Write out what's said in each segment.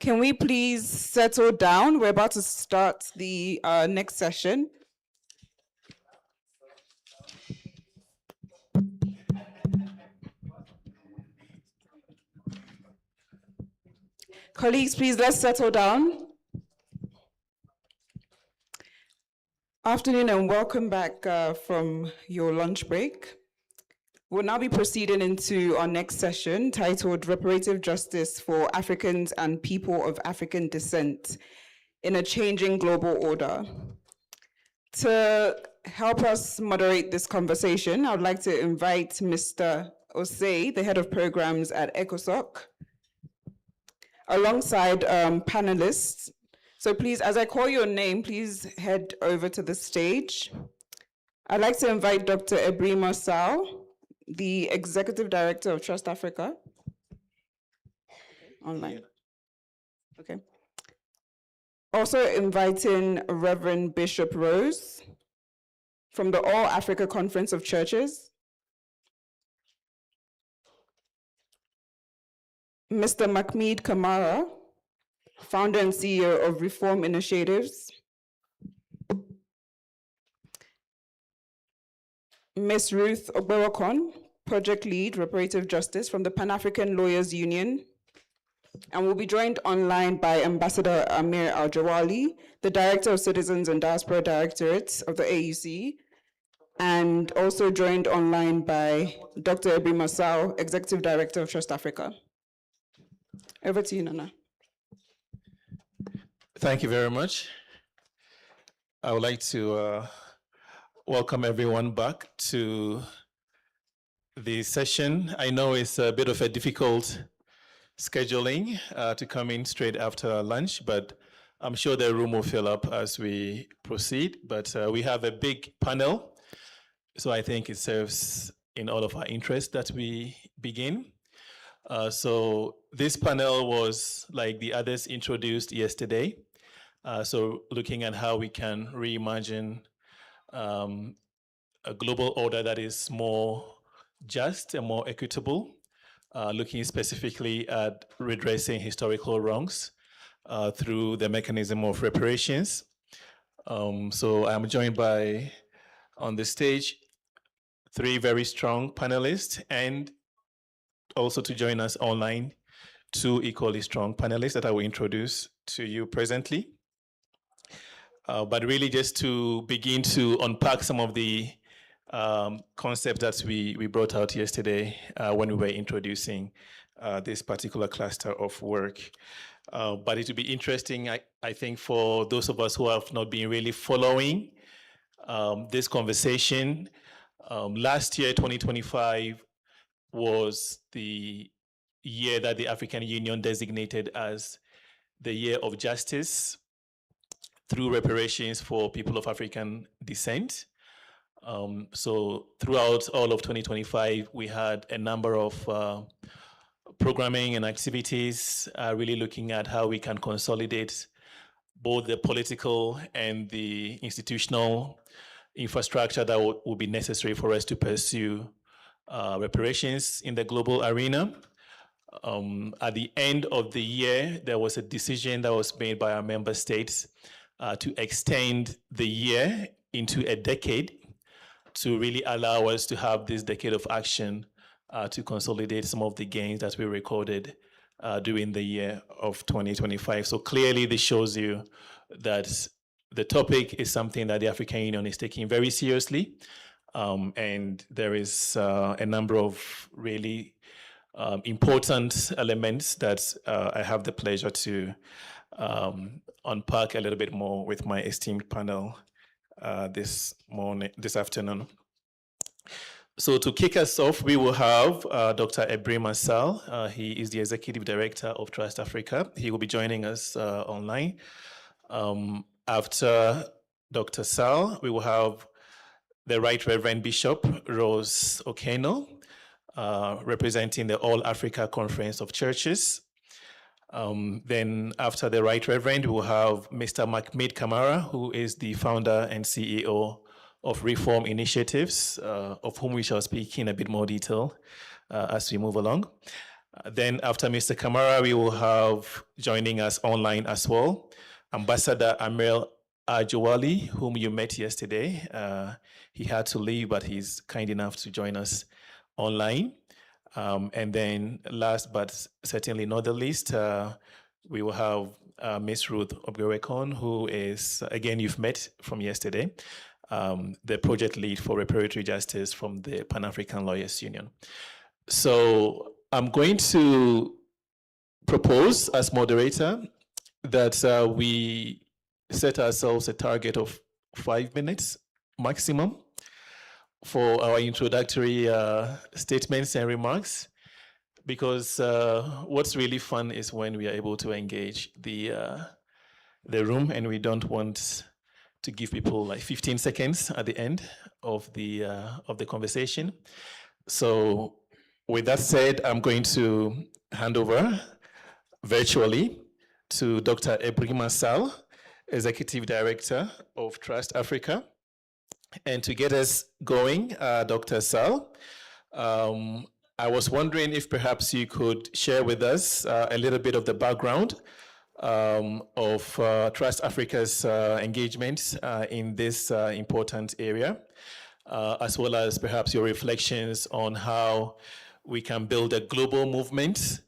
Can we please settle down? We're about to start the next session. Colleagues, please, let's settle down. Afternoon and welcome back from your lunch break. We'll now be proceeding into our next session titled Reparative Justice for Africans and People of African Descent in a Changing Global Order. To help us moderate this conversation, I would like to invite Mr. Osei, the head of programs at ECOSOC, alongside panelists. So please, as I call your name, please head over to the stage. I'd like to invite Dr. Ebrima Sal, the Executive Director of Trust Africa. Online. Okay. Also inviting Reverend Bishop Rose from the All Africa Conference of Churches. Mr. Mahmoud Kamara, founder and CEO of Reform Initiatives. Ms. Ruth Oberokon, project lead, Reparative Justice from the Pan-African Lawyers Union. And we'll be joined online by Ambassador Amir Al-Jawali, the Director of Citizens and Diaspora Directorate of the AUC, and also joined online by Dr. Ebrima Sal, Executive Director of Trust Africa. Over to you, Nana. Thank you very much. I would like to welcome everyone back to the session. I know it's a bit of a difficult scheduling to come in straight after lunch, but I'm sure the room will fill up as we proceed. But we have a big panel, so I think it serves in all of our interest that we begin. So this panel was, like the others, introduced yesterday. So looking at how we can reimagine a global order that is more just and more equitable, looking specifically at redressing historical wrongs through the mechanism of reparations. So I'm joined by, on the stage, 3 very strong panelists, and also to join us online, 2 equally strong panelists that I will introduce to you presently. But really just to begin to unpack some of the concepts that we brought out yesterday when we were introducing this particular cluster of work. But it will be interesting, I think, for those of us who have not been really following this conversation. Last year, 2025, was the year that the African Union designated as the Year of Justice through reparations for people of African descent. So throughout all of 2025, we had a number of programming and activities really looking at how we can consolidate both the political and the institutional infrastructure that will be necessary for us to pursue reparations in the global arena. At the end of the year, there was a decision that was made by our member states to extend the year into a decade to really allow us to have this decade of action to consolidate some of the gains that we recorded during the year of 2025. So clearly this shows you that the topic is something that the African Union is taking very seriously. And there is a number of really important elements that I have the pleasure to unpack a little bit more with my esteemed panel this afternoon. So to kick us off, we will have Dr. Ebrima Sal. He is the Executive Director of Trust Africa. He will be joining us online. After Dr. Sal, we will have the Right Reverend Bishop Rose Okeno, representing the All Africa Conference of Churches. Then after the Right Reverend, we will have Mr. Mahmoud Kamara, who is the founder and CEO of Reform Initiatives, of whom we shall speak in a bit more detail as we move along. Then after Mr. Kamara, we will have joining us online as well, Ambassador Amel Ajawali, whom you met yesterday. He had to leave, but he's kind enough to join us online. And then last but certainly not the least, we will have Ms. Ruth Obgerwekon, who is, again, you've met from yesterday, the project lead for reparatory justice from the Pan-African Lawyers Union. So I'm going to propose as moderator that we set ourselves a target of 5 minutes maximum for our introductory statements and remarks, because what's really fun is when we are able to engage the room, and we don't want to give people like 15 seconds at the end of the conversation. So with that said, I'm going to hand over virtually to Dr. Ebrima Sal, Executive Director of Trust Africa. And to get us going, Dr. Sal, I was wondering if perhaps you could share with us a little bit of the background of Trust Africa's engagement in this important area, as well as perhaps your reflections on how we can build a global movement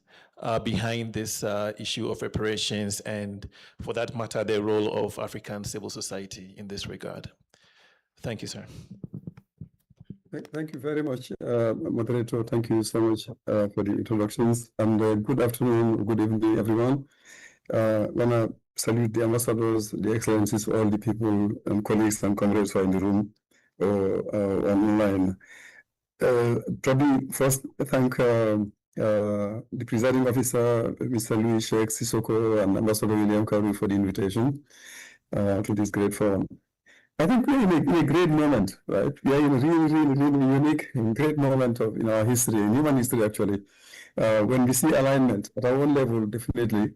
behind this issue of reparations, and for that matter, the role of African civil society in this regard. Thank you, sir. Thank you very much, moderator. Thank you so much for the introductions, and good afternoon, good evening, everyone. I want to salute the ambassadors, the excellencies, all the people and colleagues and comrades who are in the room or online. Probably first thank the presiding officer, Mr. Louis Sheikh Sissoko, and Ambassador William Karu for the invitation to this great forum. I think we're in a great moment, right? We are in a really unique and great moment of in our history, in human history actually, when we see alignment at our own level, definitely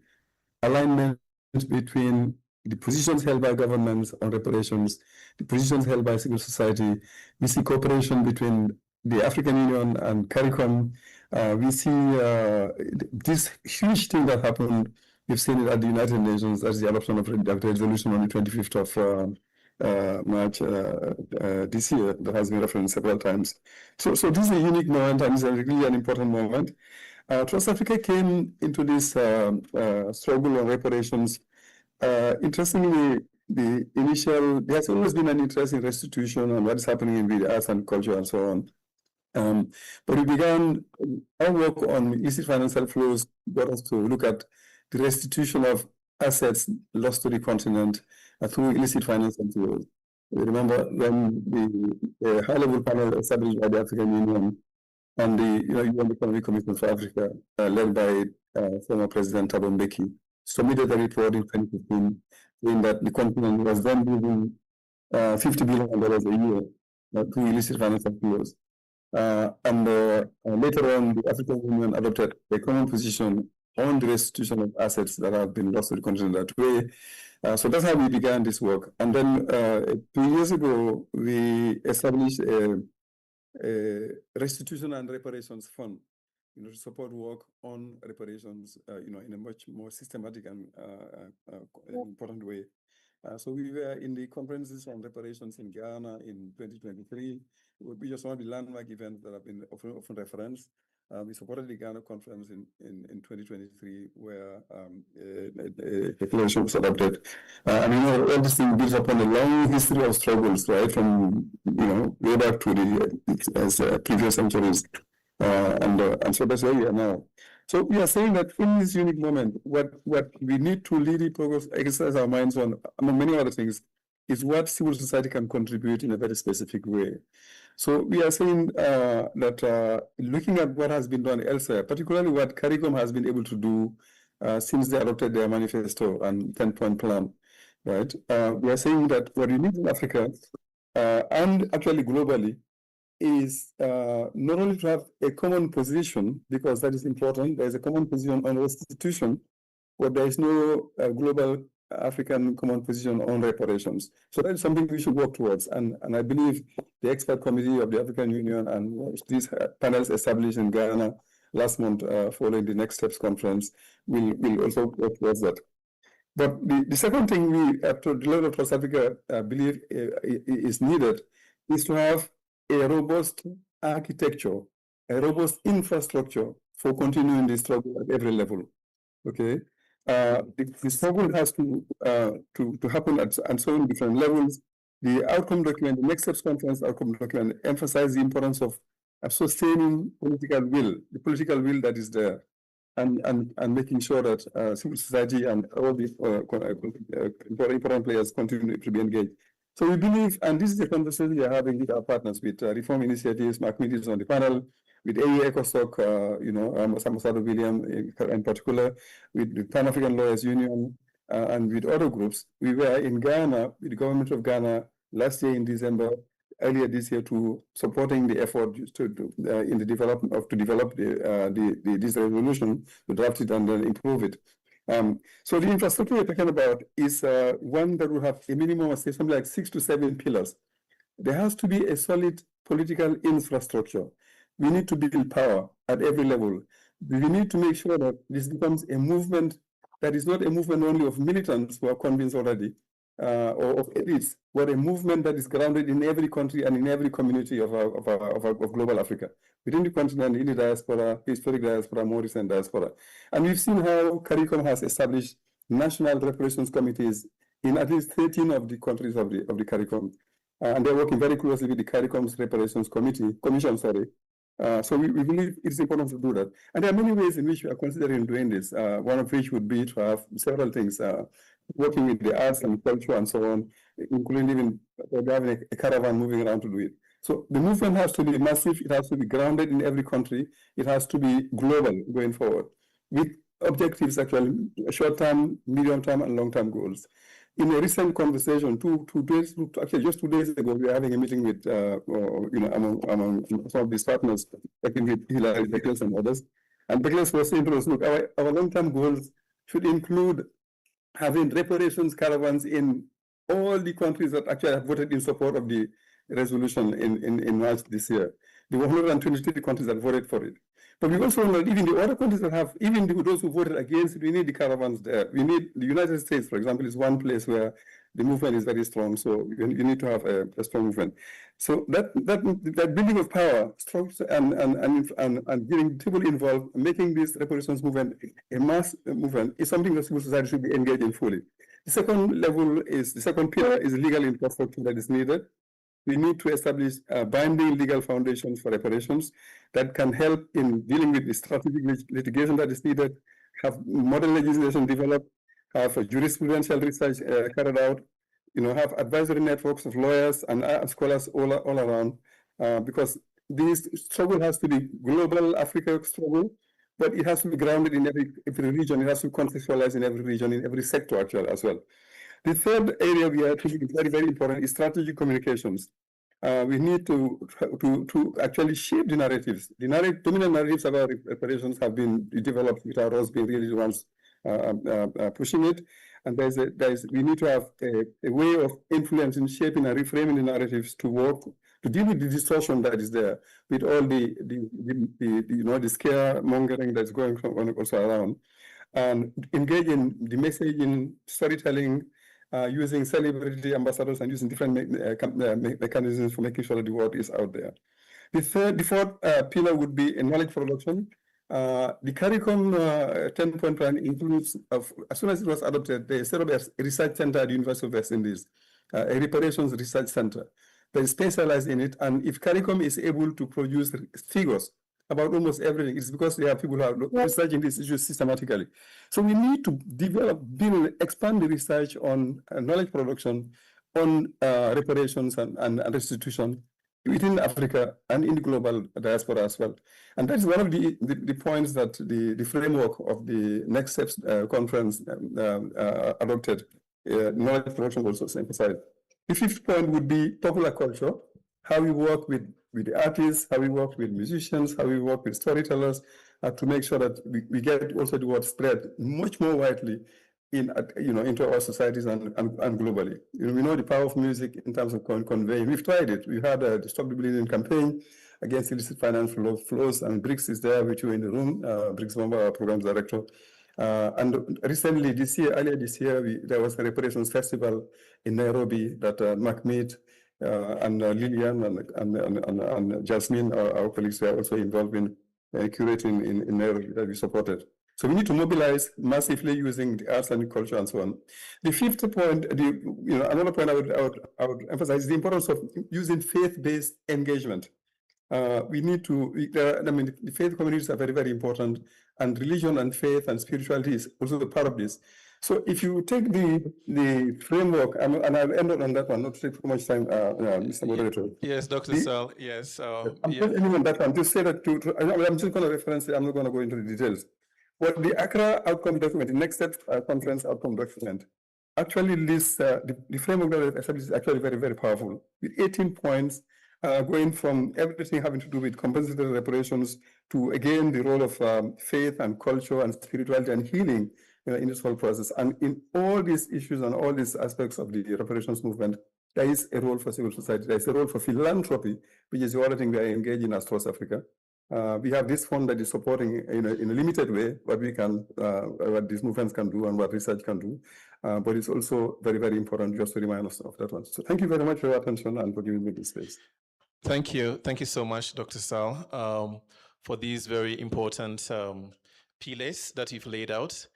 alignment between the positions held by governments on reparations, the positions held by civil society. We see cooperation between the African Union and CARICOM. We see this huge thing that happened. We've seen it at the United Nations as the adoption of the resolution on the 25th of March this year that has been referenced several times. So this is a unique moment, and it's really an important moment. Trust Africa came into this struggle on reparations. Interestingly, there's always been an interest in restitution and what is happening in the arts and culture and so on. But we began our work on illicit financial flows, got us to look at the restitution of assets lost to the continent through illicit financial flows. We remember when the high-level panel established by the African Union and the UN Economic Commission for Africa, led by former President Thabo Mbeki, submitted a report in 2015 saying that the continent was then losing $50 billion a year through illicit financial flows. And later on, the African Union adopted a common position on the restitution of assets that have been lost to the continent that way. So that's how we began this work. And then 2 years ago, we established a restitution and reparations fund, to support work on reparations, in a much more systematic and important way. So we were in the conferences on reparations in Ghana in 2023. We just one of the landmark events that have been often referenced. We supported the Ghana conference in 2023, where a declaration was adopted. And all this thing builds upon a long history of struggles, right, from way back to the previous centuries, and so that's where we are now. So we are saying that in this unique moment, what we need to really exercise our minds on, among many other things, is what civil society can contribute in a very specific way. So we are saying that looking at what has been done elsewhere, particularly what CARICOM has been able to do since they adopted their manifesto and 10-point plan, right? We are saying that what we need in Africa and actually globally is not only to have a common position, because that is important, there is a common position on restitution, but there is no global African common position on reparations. So that is something we should work towards. And I believe the expert committee of the African Union and these panels established in Ghana last month following the Next Steps conference will also work towards that. But the second thing we, after the level of South Africa, believe is needed is to have a robust architecture, a robust infrastructure for continuing the struggle at every level. Okay, the struggle has to happen at so many different levels. The outcome document, the Next Steps Conference outcome document, emphasize the importance of sustaining political will, the political will that is there, and making sure that civil society and all the important players continue to be engaged. So we believe, and this is the conversation we are having with our partners, with Reform Initiatives, Mark Mead is on the panel, with AU ECOSOC, Ambassador William in particular, with the Pan-African Lawyers Union, and with other groups. We were in Ghana, with the government of Ghana, last year in December, earlier this year, to supporting the effort in the development of this resolution, to draft it and then improve it. So the infrastructure we're talking about is one that will have a minimum of something like 6 to 7 pillars. There has to be a solid political infrastructure. We need to build power at every level. We need to make sure that this becomes a movement that is not a movement only of militants who are convinced already, or of elites, but a movement that is grounded in every country and in every community of global Africa, within the continent, in the diaspora, historic diaspora, more recent diaspora. And we've seen how CARICOM has established national reparations committees in at least 13 of the countries of the CARICOM. And they're working very closely with the CARICOM's Reparations Commission. So we believe it's important to do that. And there are many ways in which we are considering doing this, one of which would be to have several things, working with the arts and culture and so on, including even having a caravan moving around to do it. So the movement has to be massive, it has to be grounded in every country, it has to be global going forward, with objectives actually, short-term, medium-term, and long-term goals. In a recent conversation, just 2 days ago, we were having a meeting with, among some of these partners, working with Hillary Beckles and others. And Beckles was saying to us, look, our long-term goals should include having reparations caravans in all the countries that actually have voted in support of the resolution in March this year. There were 123 countries that voted for it. But we also know that even the other countries that have, even those who voted against it, we need the caravans there. We need the United States, for example, is one place where the movement is very strong. So you need to have a strong movement. So that building of power, structure, and getting people involved, making this reparations movement a mass movement is something that civil society should be engaged in fully. The second pillar is legal infrastructure that is needed. We need to establish binding legal foundations for reparations that can help in dealing with the strategic litigation that is needed, have model legislation developed, have jurisprudential research carried out, have advisory networks of lawyers and scholars all around, because this struggle has to be global Africa struggle, but it has to be grounded in every region. It has to be contextualized in every region, in every sector actually as well. The third area we are thinking is very, very important is strategic communications. We need to actually shape the narratives. The dominant narratives about reparations have been developed without us being really the ones pushing it. And we need to have a way of influencing, shaping, and reframing the narratives to work to deal with the distortion that is there, with all the scaremongering that's going on also around, and engage in the messaging, storytelling, using celebrity ambassadors and using different mechanisms for making sure that the word is out there. The fourth pillar would be a knowledge production. The CARICOM 10-point plan includes, as soon as it was adopted, they set up a research center at the University of West Indies, a reparations research center. They specialize in it, and if CARICOM is able to produce figures about almost everything, it's because they have people who are researching these issues systematically. So we need to expand the research on knowledge production, on reparations and restitution within Africa and in the global diaspora as well. And that's one of the points that the framework of the Next Steps conference adopted. Knowledge production also emphasized. The fifth point would be popular culture, how we work with the artists, how we work with musicians, how we work with storytellers, to make sure that we get also the word spread much more widely into our societies and globally. We know the power of music in terms of conveying. We've tried it. We had the Stop the Bleeding campaign, against illicit financial flows, and BRICS is there with you in the room, BRICS member, Programs Director. And recently, earlier this year, there was a reparations festival in Nairobi that Macmeet and Lillian and Jasmine, our colleagues, were also involved in curating in Nairobi that we supported. So we need to mobilize massively using the arts and culture and so on. The fifth point, another point I would emphasize is the importance of using faith-based engagement. We need to, the faith communities are very, very important, and religion and faith and spirituality is also a part of this. So if you take the framework, and I'll end on that one, not to take too much time, Mr. Moderator. Yes, Dr. Sal, yes. I'm just ending on that one. Just say that I'm just going to reference it. I'm not going to go into the details. But the Accra Outcome Document, the Next Step Conference Outcome Document, actually lists the framework that is established is actually very, very powerful, with 18 points going from everything having to do with compensatory reparations to, again, the role of faith and culture and spirituality and healing in this whole process. And in all these issues and all these aspects of the reparations movement, there is a role for civil society. There is a role for philanthropy, which is the other thing we are engaged in as Trust Africa. We have this fund that is supporting in a limited way what we can, what these movements can do and what research can do. But it's also very, very important just to remind us of that one. So thank you very much for your attention and for giving me this space. Thank you. Thank you so much, Dr. Sal, for these very important pillars that you've laid out.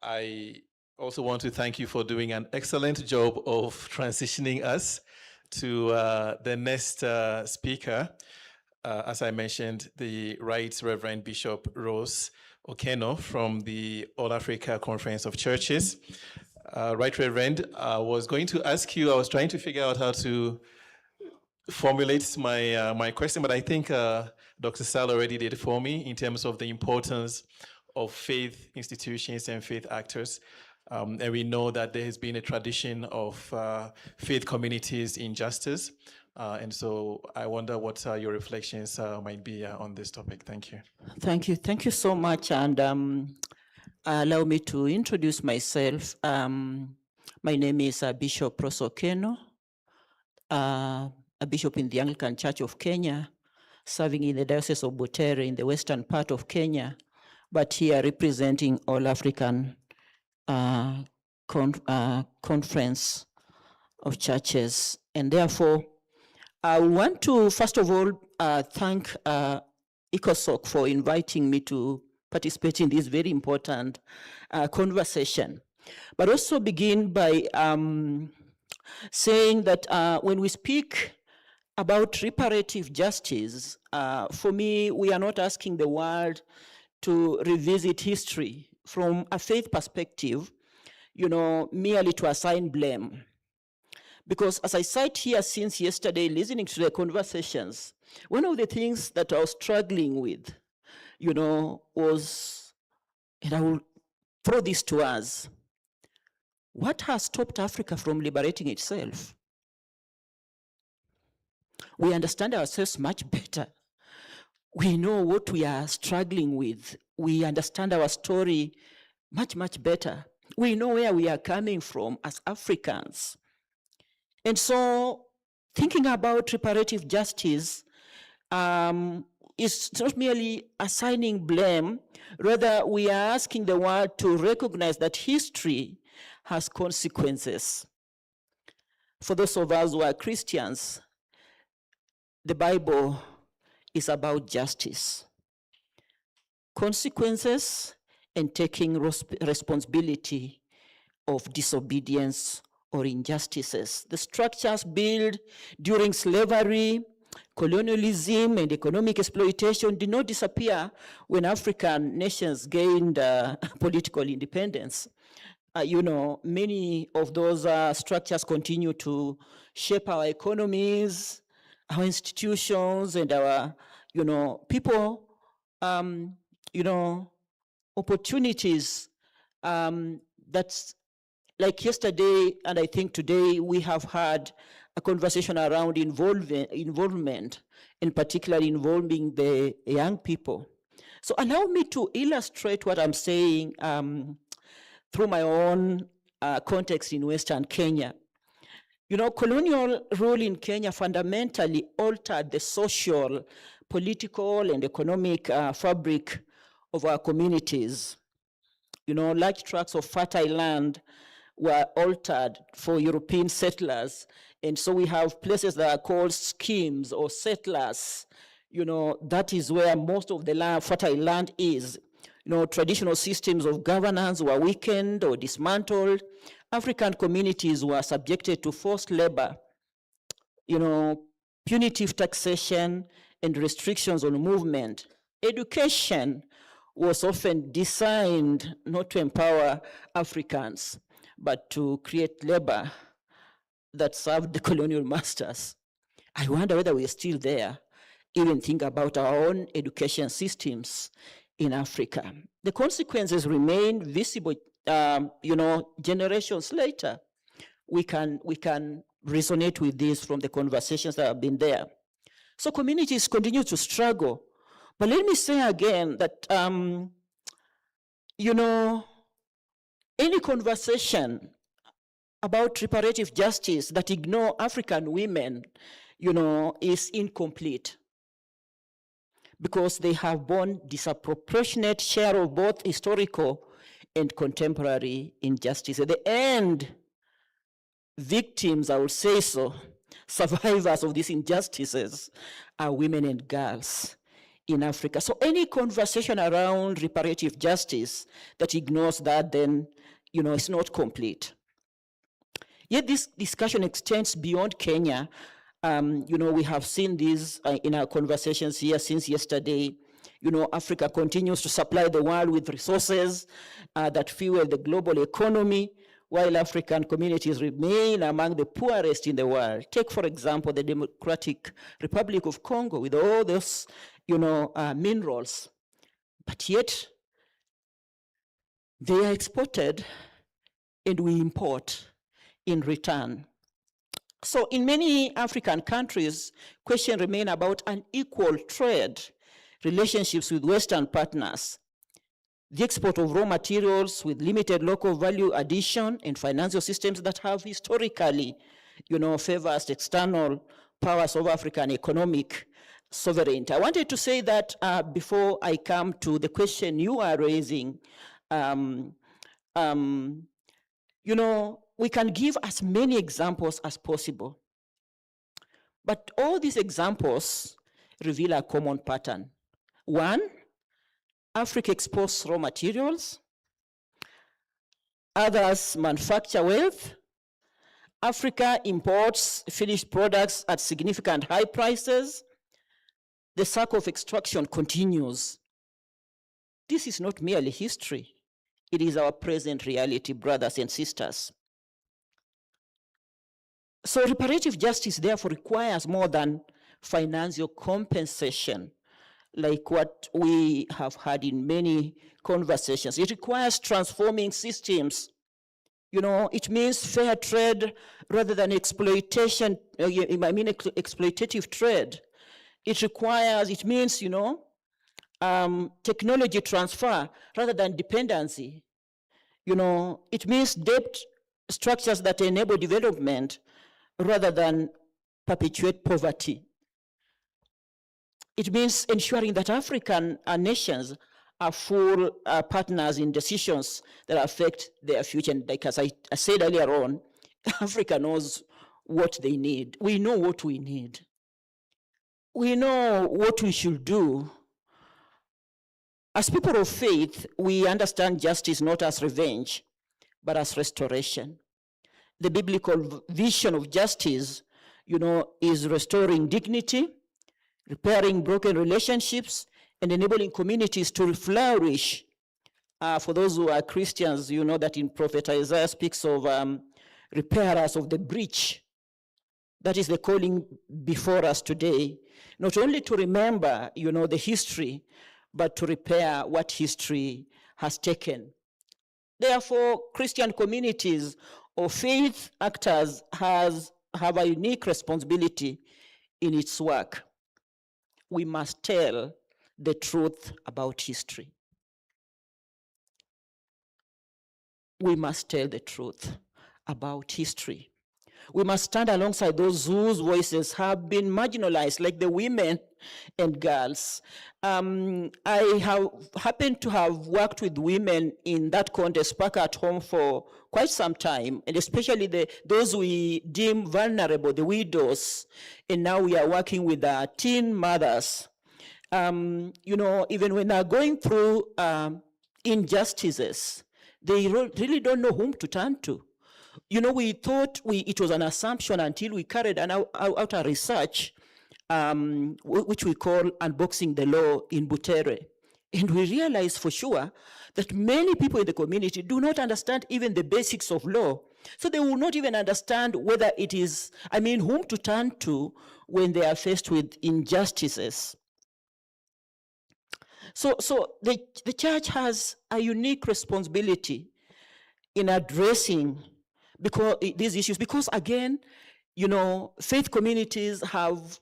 I also want to thank you for doing an excellent job of transitioning us to the next speaker. As I mentioned, the Right Reverend Bishop Rose Okeno from the All Africa Conference of Churches. Right Reverend, I was going to ask you, I was trying to figure out how to formulate my question, but I think Dr. Sal already did it for me in terms of the importance of faith institutions and faith actors. And we know that there has been a tradition of faith communities in justice. And so I wonder what your reflections might be on this topic. Thank you. Thank you. Thank you so much. And allow me to introduce myself. My name is Bishop Rose Okeno, a bishop in the Anglican Church of Kenya, serving in the Diocese of Butere in the western part of Kenya, but here representing All African Conference of Churches. And therefore, I want to, first of all, thank ECOSOC for inviting me to participate in this very important conversation. But also begin by saying that when we speak about reparative justice, for me, we are not asking the world to revisit history from a faith perspective, merely to assign blame. Because as I sat here since yesterday, listening to the conversations, one of the things that I was struggling with, was, and I will throw this to us, what has stopped Africa from liberating itself? We understand ourselves much better. We know what we are struggling with. We understand our story much, much better. We know where we are coming from as Africans. And so thinking about reparative justice is not merely assigning blame, rather we are asking the world to recognize that history has consequences. For those of us who are Christians, the Bible is about justice, consequences, and taking responsibility of disobedience or injustices. The structures built during slavery, colonialism, and economic exploitation did not disappear when African nations gained political independence. Many of those structures continue to shape our economies, our institutions, and our, people, opportunities. That's like yesterday, and I think today, we have had a conversation around involvement, in particular involving the young people. So allow me to illustrate what I'm saying through my own context in Western Kenya. You know, colonial rule in Kenya fundamentally altered the social, political, and economic fabric of our communities. You know, large tracts of fertile land were altered for European settlers. And so we have places that are called schemes or settlers. You know, that is where most of the land, fertile land is. You know, traditional systems of governance were weakened or dismantled. African communities were subjected to forced labor, you know, punitive taxation and restrictions on movement. Education was often designed not to empower Africans, but to create labor that served the colonial masters. I wonder whether we're still there, even think about our own education systems in Africa. The consequences remain visible, you know, generations later. We can resonate with this from the conversations that have been there. So communities continue to struggle. But let me say again that, you know, any conversation about reparative justice that ignore African women, you know, is incomplete, because they have borne disproportionate share of both historical and contemporary injustice. At the end, victims, I would say so, survivors of these injustices are women and girls in Africa. So any conversation around reparative justice that ignores that, then, you know, it's not complete. Yet this discussion extends beyond Kenya. You know, we have seen this in our conversations here since yesterday. You know, Africa continues to supply the world with resources that fuel the global economy, while African communities remain among the poorest in the world. Take, for example, the Democratic Republic of Congo with all those, you know, minerals. But yet, they are exported and we import in return. So in many African countries, questions remain about unequal trade, relationships with Western partners, the export of raw materials with limited local value addition, and financial systems that have historically, you know, favored external powers of African economic sovereignty. I wanted to say that before I come to the question you are raising, you know, we can give as many examples as possible. But all these examples reveal a common pattern. One, Africa exports raw materials. Others manufacture wealth. Africa imports finished products at significant high prices. The cycle of extraction continues. This is not merely history. It is our present reality, brothers and sisters. So reparative justice therefore requires more than financial compensation, like what we have had in many conversations. It requires transforming systems. You know, it means fair trade rather than exploitation, exploitative trade. It means, you know, technology transfer rather than dependency. You know, it means debt structures that enable development rather than perpetuate poverty. It means ensuring that African nations are full partners in decisions that affect their future. And like as I said earlier on, Africa knows what they need. We know what we need. We know what we should do. As people of faith, we understand justice not as revenge, but as restoration. The biblical vision of justice, you know, is restoring dignity, repairing broken relationships, and enabling communities to flourish. For those who are Christians, you know that in Prophet Isaiah speaks of repairers of the breach. That is the calling before us today, not only to remember, you know, the history, but to repair what history has taken. Therefore, Christian communities or faith actors have a unique responsibility in its work. We must tell the truth about history. We must tell the truth about history. We must stand alongside those whose voices have been marginalized, like the women and girls. I have happened to have worked with women in that context back at home for quite some time, and especially those we deem vulnerable, the widows. And now we are working with teen mothers. You know, even when they're going through injustices, they really don't know whom to turn to. You know, we thought it was an assumption until we carried out a research, which we call Unboxing the Law in Butere. And we realized for sure that many people in the community do not understand even the basics of law. So they will not even understand whether it is, whom to turn to when they are faced with injustices. So the church has a unique responsibility in addressing these issues, because again, you know, faith communities have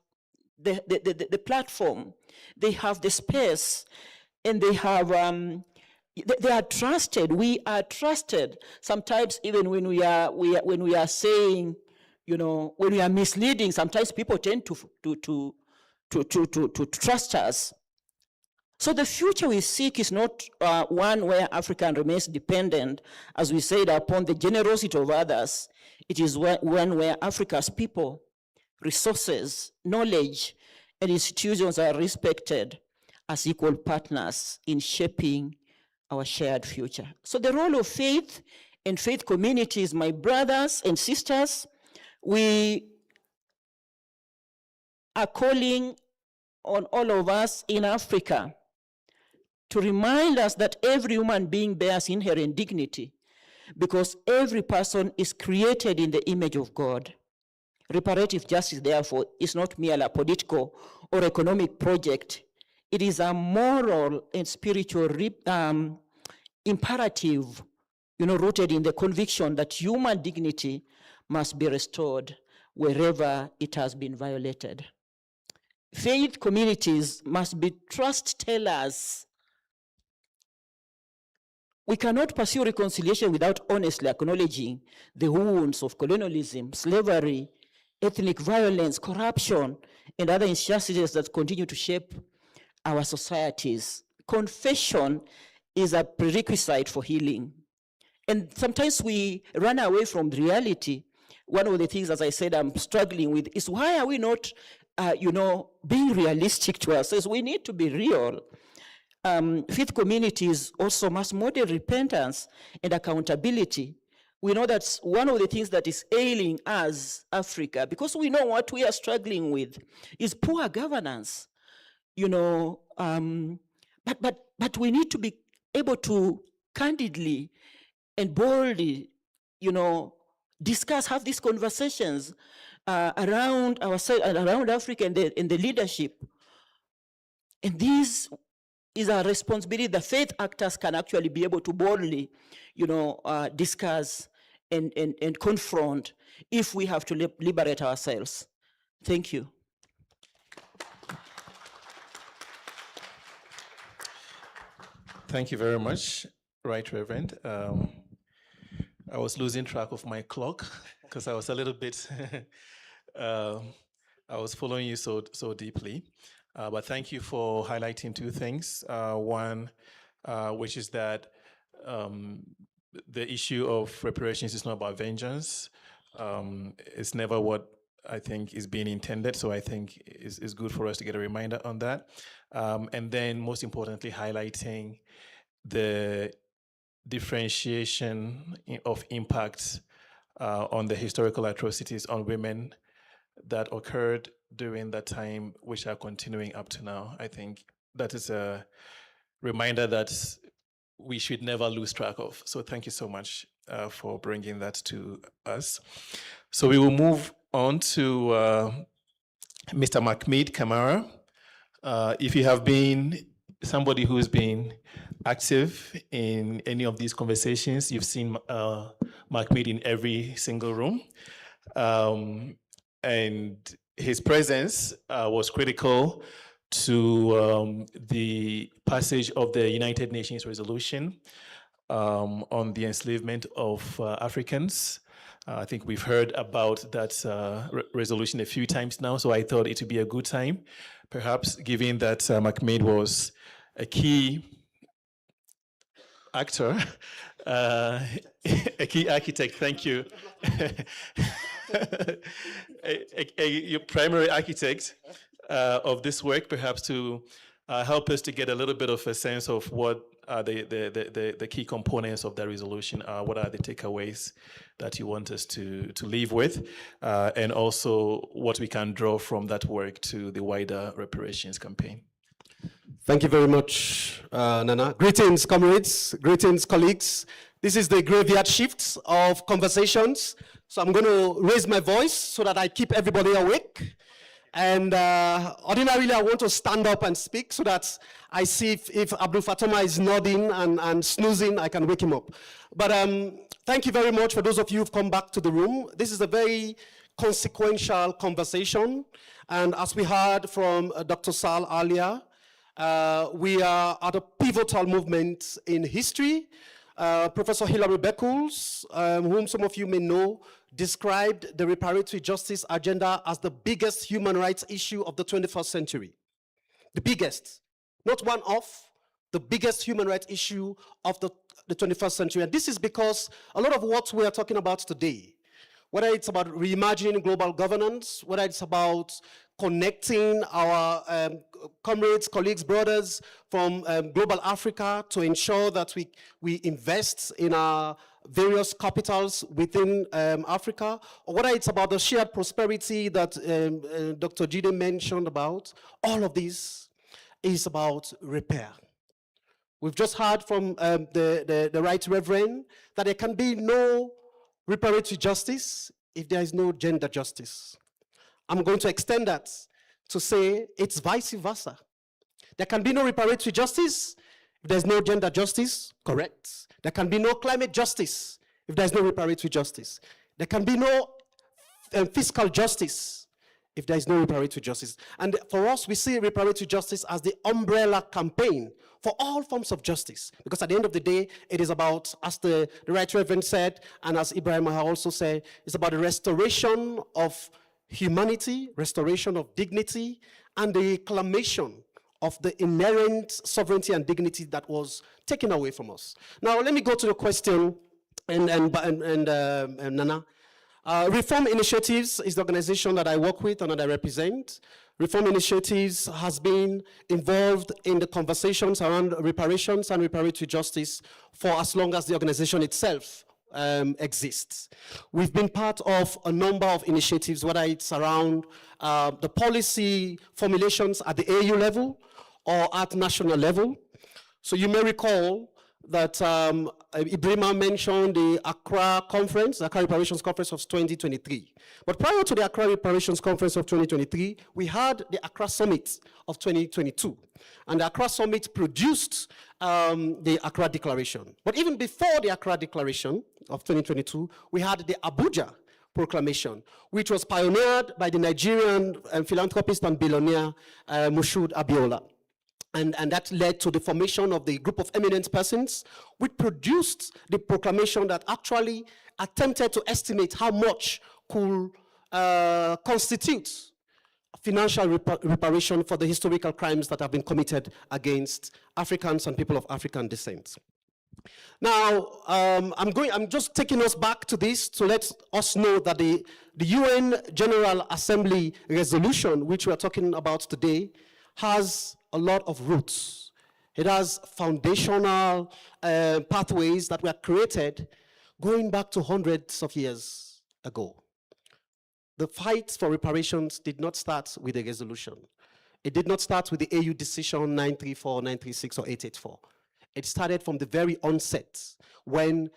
the platform, they have the space, and they have they are trusted. We are trusted. Sometimes even when we are saying, you know, when we are misleading, sometimes people tend to trust us. So the future we seek is not one where Africa remains dependent, as we said, upon the generosity of others. It is one where Africa's people, resources, knowledge, and institutions are respected as equal partners in shaping our shared future. So the role of faith and faith communities, my brothers and sisters, we are calling on all of us in Africa to remind us that every human being bears inherent dignity, because every person is created in the image of God. Reparative justice, therefore, is not merely a political or economic project. It is a moral and spiritual imperative, you know, rooted in the conviction that human dignity must be restored wherever it has been violated. Faith communities must be trust tellers. We cannot pursue reconciliation without honestly acknowledging the wounds of colonialism, slavery, ethnic violence, corruption, and other injustices that continue to shape our societies. Confession is a prerequisite for healing. And sometimes we run away from the reality. One of the things, as I said, I'm struggling with is, why are we not, being realistic to ourselves? We need to be real. Faith communities also must model repentance and accountability. We know that's one of the things that is ailing us, Africa, because we know what we are struggling with is poor governance. You know, but we need to be able to candidly and boldly, you know, have these conversations around ourselves and around Africa and the leadership. And this is a responsibility that faith actors can actually be able to boldly, you know, discuss and confront if we have to liberate ourselves. Thank you. Thank you very much, Right Reverend. I was losing track of my clock because I was a little bit, I was following you so deeply. But thank you for highlighting two things. One, which is that the issue of reparations is not about vengeance. It's never what I think is being intended. So I think it's good for us to get a reminder on that. And then most importantly, highlighting the differentiation of impacts on the historical atrocities on women that occurred during that time, which are continuing up to now. I think that is a reminder that we should never lose track of. So thank you so much for bringing that to us. So we will move on to Mr. Mahmoud Kamara. If you have been somebody who's been active in any of these conversations, you've seen Mahmoud in every single room. And his presence was critical to the passage of the United Nations resolution on the enslavement of Africans. I think we've heard about that resolution a few times now, so I thought it would be a good time, perhaps given that McMaid was a key actor, a key architect, thank you, your primary architect of this work, perhaps to help us to get a little bit of a sense of what are the key components of that resolution are, what are the takeaways that you want us to leave with, and also what we can draw from that work to the wider reparations campaign. Thank you very much, Nana. Greetings, comrades. Greetings, colleagues. This is the graveyard shift of conversations. So I'm going to raise my voice so that I keep everybody awake. And ordinarily, I want to stand up and speak so that I see if Abdul Fatoma is nodding and snoozing, I can wake him up. But thank you very much for those of you who've come back to the room. This is a very consequential conversation. And as we heard from Dr. Sal earlier, we are at a pivotal movement in history. Professor Hilary Beckles, whom some of you may know, described the reparatory justice agenda as the biggest human rights issue of the 21st century. The biggest, not one of, the biggest human rights issue of the 21st century. And this is because a lot of what we are talking about today, whether it's about reimagining global governance, whether it's about connecting our comrades, colleagues, brothers from global Africa to ensure that we invest in our various capitals within Africa, or whether it's about the shared prosperity that Dr. Jide mentioned about, all of this is about repair. We've just heard from the Right Reverend that there can be no reparatory justice if there is no gender justice. I'm going to extend that to say it's vice versa. There can be no reparatory justice if there's no gender justice, correct. There can be no climate justice if there's no reparatory justice. There can be no fiscal justice if there is no reparatory justice. And for us, we see reparatory justice as the umbrella campaign for all forms of justice. Because at the end of the day, it is about, as the Right Reverend said, and as Ibrahim also said, it's about the restoration of humanity, restoration of dignity, and the reclamation of the inherent sovereignty and dignity that was taken away from us. Now, let me go to the question, Nana. Reform Initiatives is the organization that I work with and that I represent. Reform Initiatives has been involved in the conversations around reparations and reparatory justice for as long as the organization itself exists. We've been part of a number of initiatives, whether it's around the policy formulations at the AU level or at national level. So you may recall that Ibrahima mentioned the Accra Conference, the Accra Reparations Conference of 2023. But prior to the Accra Reparations Conference of 2023, we had the Accra Summit of 2022. And the Accra Summit produced the Accra Declaration. But even before the Accra Declaration of 2022, we had the Abuja Proclamation, which was pioneered by the Nigerian philanthropist and billionaire Moshood Abiola. And that led to the formation of the group of eminent persons, which produced the proclamation that actually attempted to estimate how much could constitute financial reparation for the historical crimes that have been committed against Africans and people of African descent. Now, I'm just taking us back to this to let us know that the UN General Assembly resolution, which we are talking about today, has a lot of roots. It has foundational pathways that were created going back to hundreds of years ago. The fight for reparations did not start with a resolution. It did not start with the AU decision 934, 936, or 884. It started from the very onset when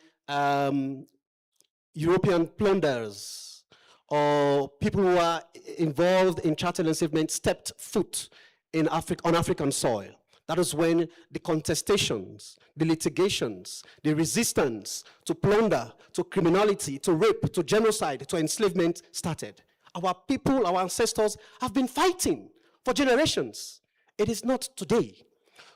European plunderers or people who are involved in chattel enslavement stepped foot on African soil. That is when the contestations, the litigations, the resistance to plunder, to criminality, to rape, to genocide, to enslavement started. Our people, our ancestors have been fighting for generations. It is not today.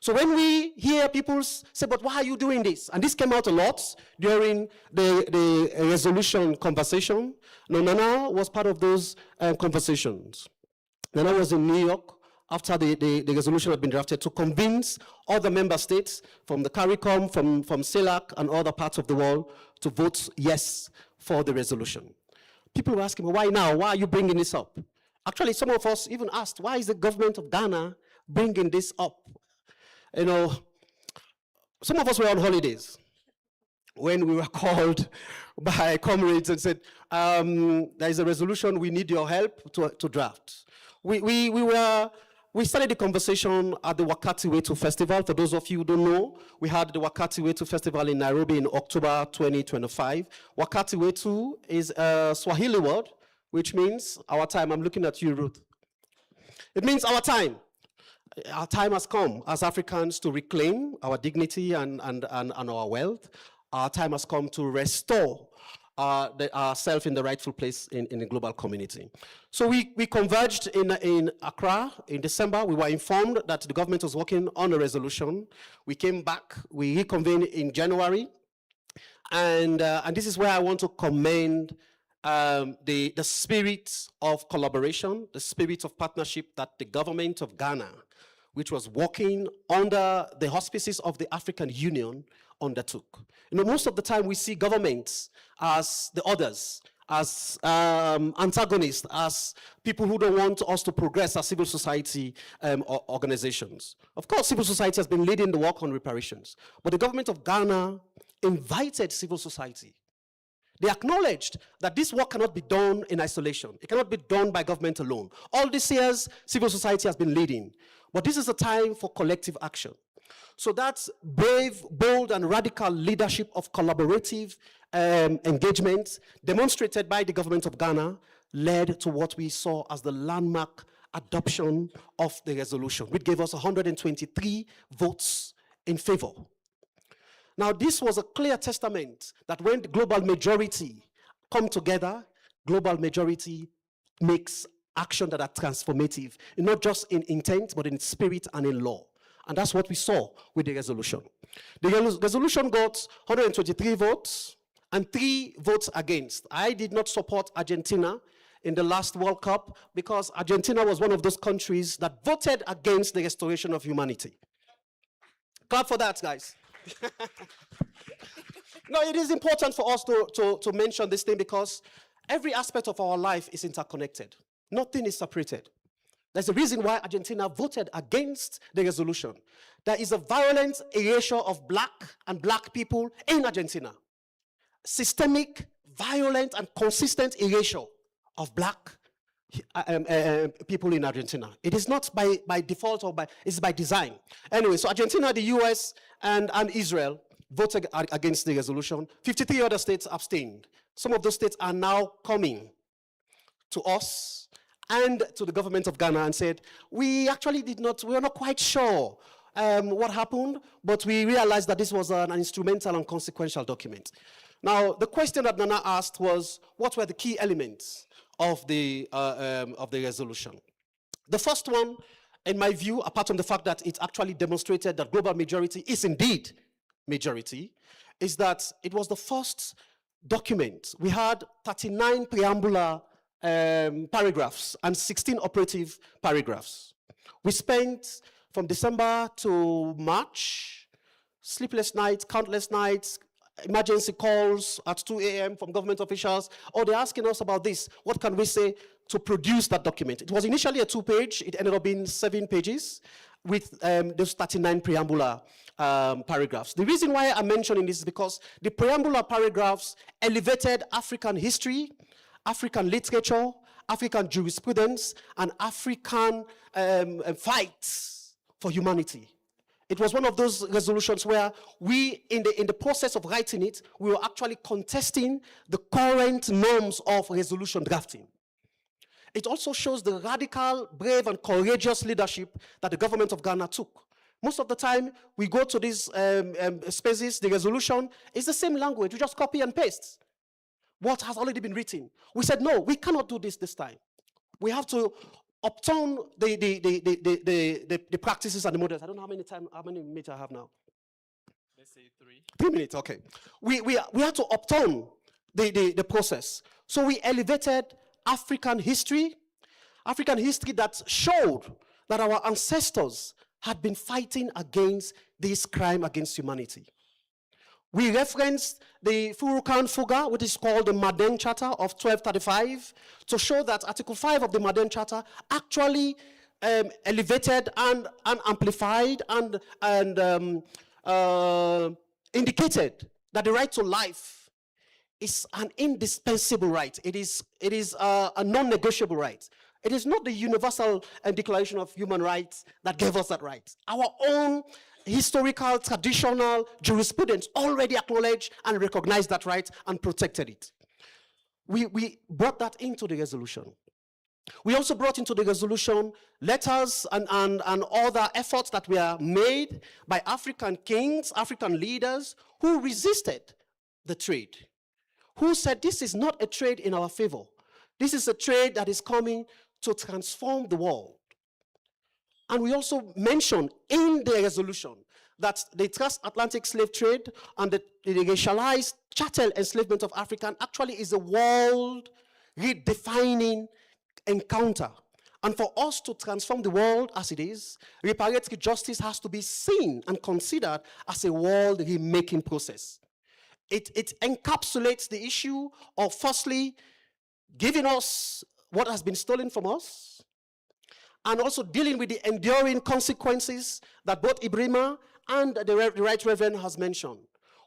So when we hear people say, but why are you doing this? And this came out a lot during the resolution conversation. No, Nana was part of those conversations. Nana was in New York after the resolution had been drafted to convince other member states from the CARICOM, from CELAC and other parts of the world to vote yes for the resolution. People were asking, why now? Why are you bringing this up? Actually, some of us even asked, why is the government of Ghana bringing this up? You know, some of us were on holidays when we were called by comrades and said, there is a resolution, we need your help to draft. We started the conversation at the Wakati Wetu Festival. For those of you who don't know, we had the Wakati Wetu Festival in Nairobi in October 2025. Wakati Wetu is a Swahili word, which means our time. I'm looking at you, Ruth. It means our time. Our time has come as Africans to reclaim our dignity and our wealth. Our time has come to restore ourselves in the rightful place in the global community. So we converged in Accra in December. We were informed that the government was working on a resolution. We came back, we reconvened in January. And this is where I want to commend the spirit of collaboration, the spirit of partnership that the government of Ghana, which was working under the auspices of the African Union, undertook. You know, most of the time we see governments as the others, as antagonists, as people who don't want us to progress as civil society organizations. Of course, civil society has been leading the work on reparations, but the government of Ghana invited civil society. They acknowledged that this work cannot be done in isolation. It cannot be done by government alone. All these years, civil society has been leading, but this is a time for collective action. So that's brave, bold, and radical leadership of collaborative engagement demonstrated by the government of Ghana led to what we saw as the landmark adoption of the resolution, which gave us 123 votes in favor. Now, this was a clear testament that when the global majority come together, global majority makes action that are transformative, not just in intent, but in spirit and in law. And that's what we saw with the resolution. The resolution got 123 votes and 3 votes against. I did not support Argentina in the last World Cup because Argentina was one of those countries that voted against the restoration of humanity. Clap for that, guys. No, it is important for us to mention this thing because every aspect of our life is interconnected. Nothing is separated. There's a reason why Argentina voted against the resolution. There is a violent erasure of black and black people in Argentina. Systemic, violent, and consistent erasure of black people in Argentina. It is not by default or it's by design. Anyway, so Argentina, the US, and Israel voted against the resolution. 53 other states abstained. Some of those states are now coming to us and to the government of Ghana and said, we actually we're not quite sure what happened, but we realized that this was an instrumental and consequential document. Now, the question that Nana asked was, what were the key elements of the resolution? The first one, in my view, apart from the fact that it actually demonstrated that global majority is indeed majority, is that it was the first document. We had 39 preambular paragraphs and 16 operative paragraphs. We spent from December to March, sleepless nights, countless nights, emergency calls at 2 a.m. from government officials. Oh, they're asking us about this. What can we say to produce that document? It was initially a 2-page. It ended up being 7 pages with those 39 preambular paragraphs. The reason why I'm mentioning this is because the preambular paragraphs elevated African history, African literature, African jurisprudence, and African fights for humanity. It was one of those resolutions where we, in the process of writing it, we were actually contesting the current norms of resolution drafting. It also shows the radical, brave, and courageous leadership that the government of Ghana took. Most of the time, we go to these spaces, the resolution is the same language, we just copy and paste what has already been written. We said, no, we cannot do this time. We have to upturn the practices and the models. I don't know how many minutes I have now. Let's say 3. 3 minutes, okay. We had to upturn the process. So we elevated African history that showed that our ancestors had been fighting against this crime against humanity. We referenced the Furukan Fuga, which is called the Maden Charter of 1235, to show that Article 5 of the Maden Charter actually elevated and amplified and indicated that the right to life is an indispensable right. It is a non-negotiable right. It is not the Universal Declaration of Human Rights that gave us that right. Our own historical, traditional jurisprudence already acknowledged and recognized that right and protected it. We brought that into the resolution. We also brought into the resolution letters and other efforts that were made by African kings, African leaders who resisted the trade, who said this is not a trade in our favor. This is a trade that is coming to transform the world. And we also mentioned in the resolution that the transatlantic slave trade and the racialized chattel enslavement of African actually is a world redefining encounter. And for us to transform the world as it is, reparative justice has to be seen and considered as a world remaking process. It encapsulates the issue of firstly giving us what has been stolen from us, and also dealing with the enduring consequences that both Ibrima and the Right Reverend has mentioned.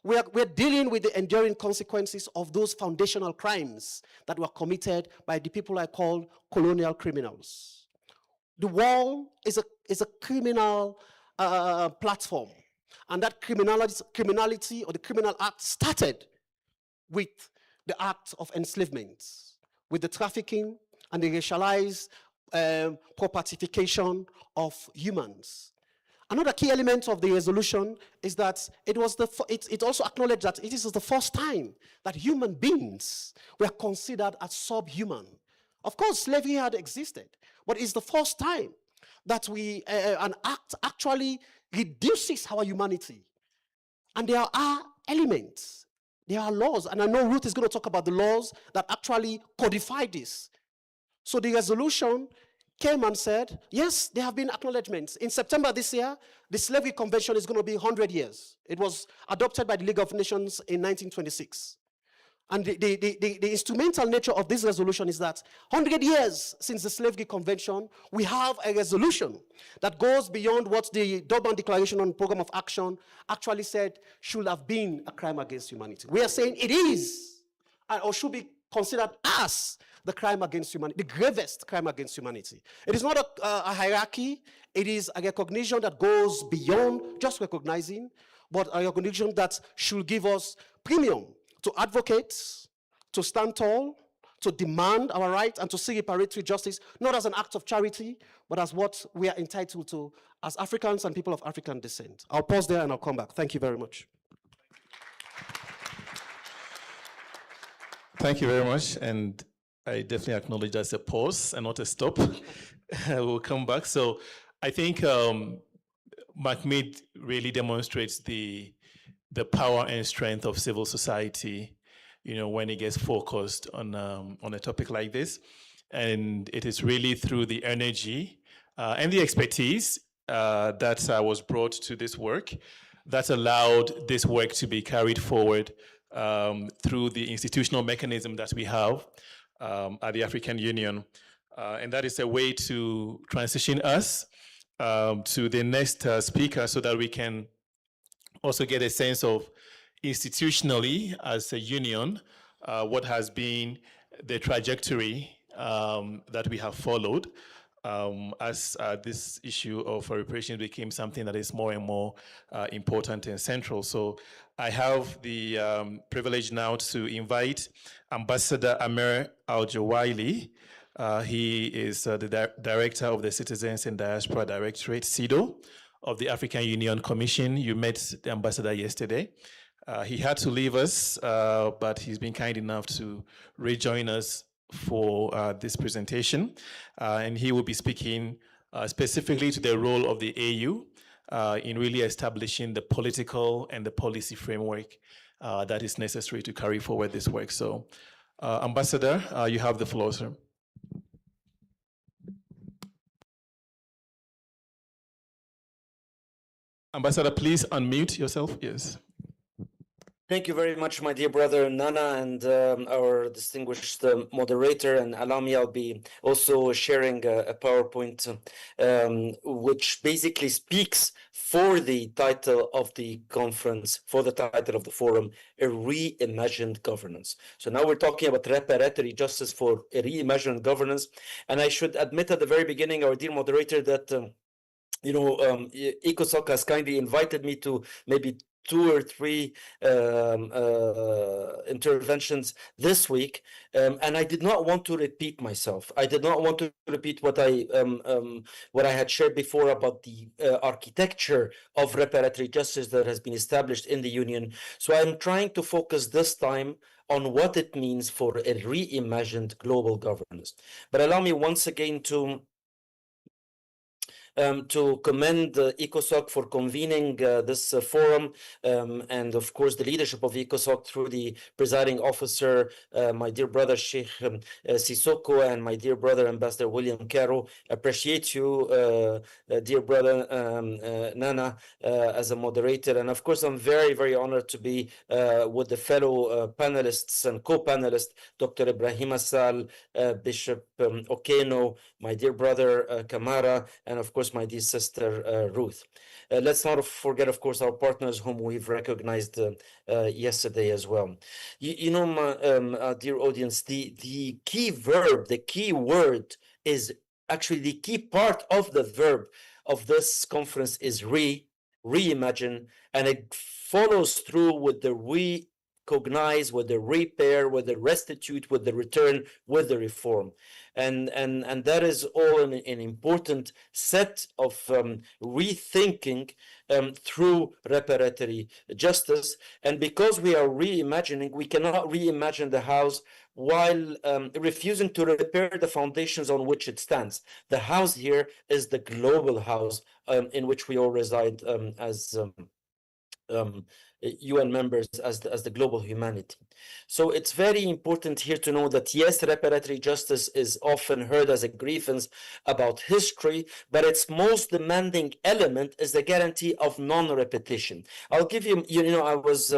We're dealing with the enduring consequences of those foundational crimes that were committed by the people I call colonial criminals. The world is a criminal platform, and that criminality or the criminal act started with the act of enslavement, with the trafficking and the racialized propertification of humans. Another key element of the resolution is that it also acknowledged that it is the first time that human beings were considered as subhuman. Of course, slavery had existed, but it's the first time that an act actually reduces our humanity. And there are elements, there are laws, and I know Ruth is going to talk about the laws that actually codify this. So the resolution came and said, yes, there have been acknowledgements. In September this year, the Slavery Convention is going to be 100 years. It was adopted by the League of Nations in 1926. And the instrumental nature of this resolution is that 100 years since the Slavery Convention, we have a resolution that goes beyond what the Durban Declaration on Program of Action actually said should have been a crime against humanity. We are saying it is, or should be considered as the crime against humanity, the gravest crime against humanity. It is not a hierarchy. It is a recognition that goes beyond just recognizing, but a recognition that should give us premium to advocate, to stand tall, to demand our right, and to see reparative justice, not as an act of charity, but as what we are entitled to as Africans and people of African descent. I'll pause there and I'll come back. Thank you very much. Thank you very much. And I definitely acknowledge that's a pause and not a stop. We'll come back. So I think Mahmoud really demonstrates the power and strength of civil society, when it gets focused on a topic like this. And it is really through the energy and the expertise that was brought to this work that allowed this work to be carried forward through the institutional mechanism that we have at the African Union. And that is a way to transition us to the next speaker so that we can also get a sense of institutionally as a union, what has been the trajectory that we have followed as this issue of reparations became something that is more and more important and central. So I have the privilege now to invite Ambassador Amer Al-Jawaili. He is the Director of the Citizens and Diaspora Directorate, CIDO, of the African Union Commission. You met the ambassador yesterday. He had to leave us, but he's been kind enough to rejoin us for this presentation. And he will be speaking specifically to the role of the AU in really establishing the political and the policy framework that is necessary to carry forward this work. So, Ambassador, you have the floor, sir. Ambassador, please unmute yourself. Yes. Thank you very much, my dear brother Nana, and our distinguished moderator. And allow me, I'll be also sharing a PowerPoint which basically speaks for the title of the conference, for the title of the forum, a reimagined governance. So now we're talking about reparatory justice for a reimagined governance. And I should admit at the very beginning, our dear moderator, that ECOSOC has kindly invited me to maybe 2 or 3 interventions this week, and I did not want to repeat myself. I did not want to repeat what I had shared before about the architecture of reparatory justice that has been established in the Union. So I'm trying to focus this time on what it means for a reimagined global governance. But allow me once again to commend ECOSOC for convening this forum, and of course the leadership of ECOSOC through the presiding officer, my dear brother Sheikh Sissoko, and my dear brother Ambassador William Caro. Appreciate you, dear brother Nana, as a moderator. And of course I'm very, very honored to be with the fellow panelists and co-panelists, Dr. Ibrahim Assal, Bishop Okeno, my dear brother Kamara, and of course my dear sister Ruth. Let's not forget, of course, our partners whom we've recognized yesterday as well. You know, my dear audience, the key verb, the key word is actually the key part of the verb of this conference is reimagine, and it follows through with the recognize, with the repair, with the restitute, with the return, with the reform. And that is all an important set of rethinking through reparatory justice. And because we are reimagining, we cannot reimagine the house while refusing to repair the foundations on which it stands. The house here is the global house in which we all reside as UN members, as the global humanity. So it's very important here to know that yes, reparatory justice is often heard as a grievance about history, but its most demanding element is the guarantee of non-repetition. I'll give you, I was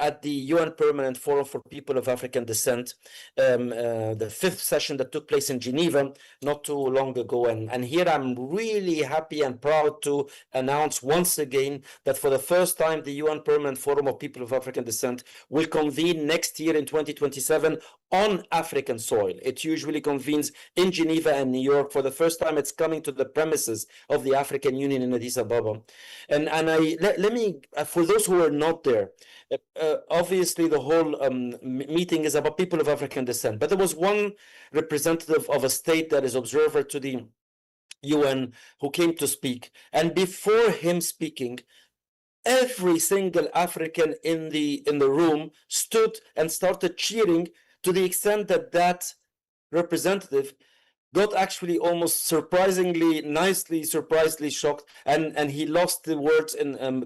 at the UN Permanent Forum for People of African Descent, the 5th session that took place in Geneva not too long ago. And here I'm really happy and proud to announce once again that for the first time, the UN Permanent Forum of People of African Descent will convene next year in 2027 on African soil. It usually convenes in Geneva and New York. For the first time, it's coming to the premises of the African Union in Addis Ababa. And let me, for those who are not there, obviously the whole meeting is about people of African descent, but there was one representative of a state that is observer to the UN who came to speak, and before him speaking, every single African in the room stood and started cheering, to the extent that that representative got actually almost surprisingly shocked, and he lost the words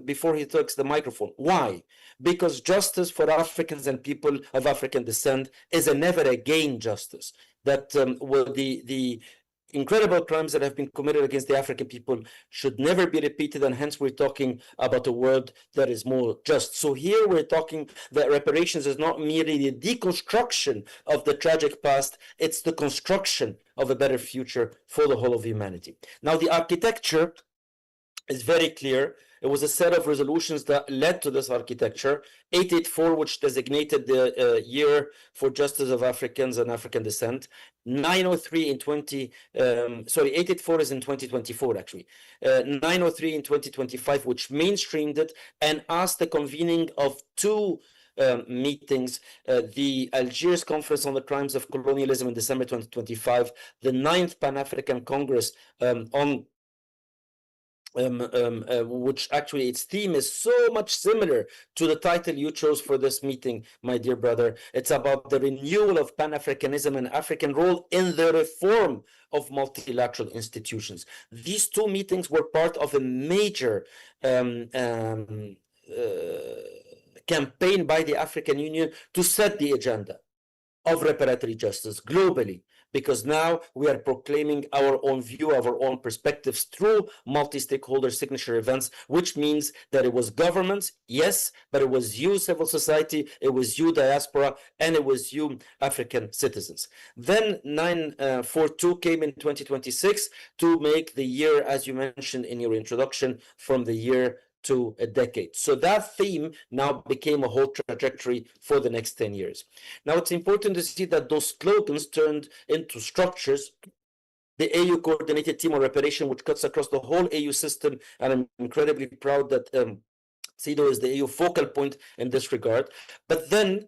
before he took the microphone. Why? Because justice for Africans and people of African descent is a never again justice. That the incredible crimes that have been committed against the African people should never be repeated, and hence we're talking about a world that is more just. So here we're talking that reparations is not merely the deconstruction of the tragic past, it's the construction of a better future for the whole of humanity. Now, the architecture is very clear. It was a set of resolutions that led to this architecture. 884, which designated the year for justice of Africans and African descent. 903 in 884 is in 2024, actually. 903 in 2025, which mainstreamed it and asked the convening of 2 meetings, the Algiers Conference on the Crimes of Colonialism in December 2025, the 9th Pan-African Congress on which actually its theme is so much similar to the title you chose for this meeting, my dear brother. It's about the renewal of Pan-Africanism and African role in the reform of multilateral institutions. These two meetings were part of a major campaign by the African Union to set the agenda of reparatory justice globally, because now we are proclaiming our own view, our own perspectives through multi-stakeholder signature events, which means that it was governments, yes, but it was you, civil society, it was you, diaspora, and it was you, African citizens. Then 942 came in 2026 to make the year, as you mentioned in your introduction, from the year to a decade. So that theme now became a whole trajectory for the next 10 years. Now, it's important to see that those slogans turned into structures. The AU Coordinated Team on Reparation, which cuts across the whole AU system, and I'm incredibly proud that CEDAW is the AU focal point in this regard. But then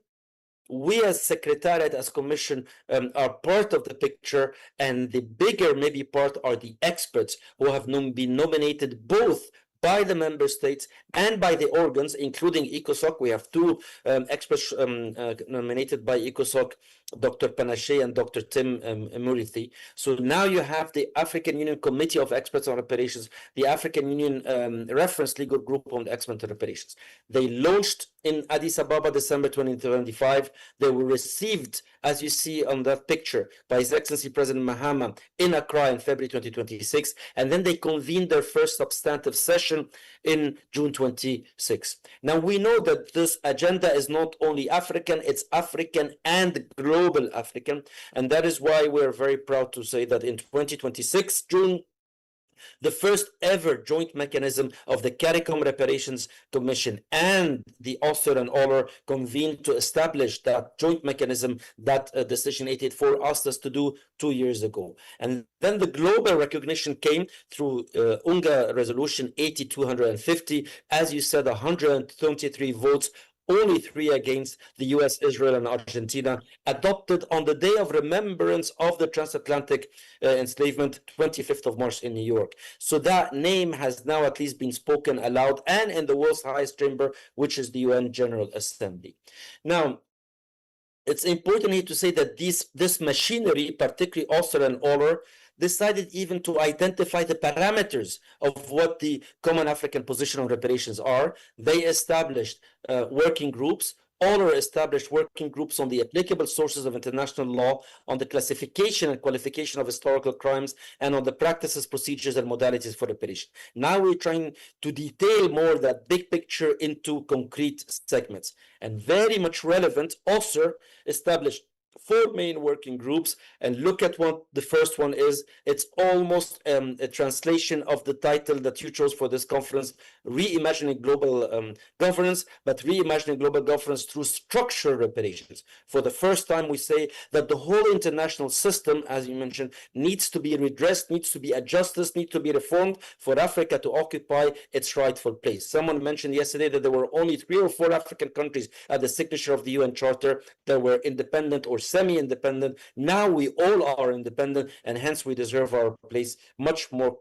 we as Secretariat, as Commission, are part of the picture, and the bigger maybe part are the experts who have been nominated both by the member states and by the organs, including ECOSOC. We have two experts nominated by ECOSOC, Dr. Panache and Dr. Tim Murithi. So now you have the African Union Committee of Experts on Reparations, the African Union Reference Legal Group on Experts on Reparations. They launched in Addis Ababa, December 2025. They were received, as you see on that picture, by His Excellency President Mahama in Accra in February 2026. And then they convened their first substantive session in June 26. Now, we know that this agenda is not only African, it's African and global African. And that is why we're very proud to say that in 2026, June, the first ever joint mechanism of the CARICOM Reparations Commission and the author and author convened to establish that joint mechanism that Decision 884 asked us to do 2 years ago. And then the global recognition came through UNGA Resolution 8250, as you said, 123 votes, only 3 against, the US, Israel, and Argentina, adopted on the day of remembrance of the transatlantic enslavement, 25th of March in New York. So that name has now at least been spoken aloud and in the world's highest chamber, which is the UN General Assembly. Now, it's important here to say that this machinery, particularly author and author, decided even to identify the parameters of what the Common African Position on Reparations are. They established working groups. Author established working groups on the applicable sources of international law, on the classification and qualification of historical crimes, and on the practices, procedures, and modalities for reparation. Now we're trying to detail more that big picture into concrete segments. And very much relevant, author established 4 main working groups, and look at what the first one is. It's almost a translation of the title that you chose for this conference, Reimagining Global Governance, but reimagining global governance through structural reparations. For the first time, we say that the whole international system, as you mentioned, needs to be redressed, needs to be adjusted, needs to be reformed for Africa to occupy its rightful place. Someone mentioned yesterday that there were only 3 or 4 African countries at the signature of the UN Charter that were independent or semi-independent. Now we all are independent, and hence we deserve our place much more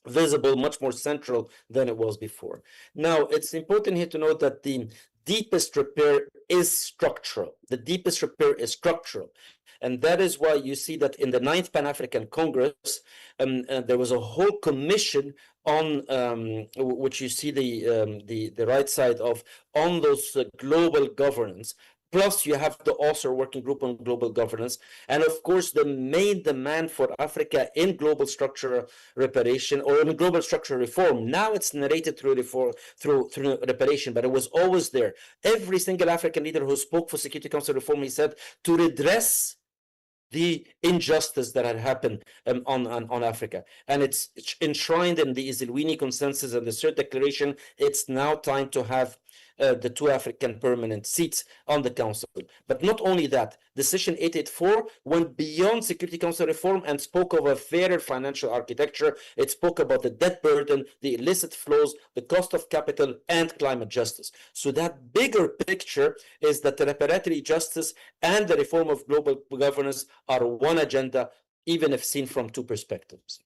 visible, much more central than it was before. Now, it's important here to note that the deepest repair is structural. The deepest repair is structural. And that is why you see that in the 9th Pan-African Congress, there was a whole commission on which you see the right side of, on those global governance. Plus, you have the author working group on global governance. And of course, the main demand for Africa in global structural reparation or in global structural reform, now it's narrated through reparation, but it was always there. Every single African leader who spoke for Security Council reform, he said, to redress the injustice that had happened on Africa. And it's enshrined in the Isilwini Consensus and the CERT Declaration. It's now time to have the 2 African permanent seats on the Council. But not only that, Decision 884 went beyond Security Council reform and spoke of a fairer financial architecture. It spoke about the debt burden, the illicit flows, the cost of capital, and climate justice. So that bigger picture is that the reparatory justice and the reform of global governance are one agenda, even if seen from 2 perspectives.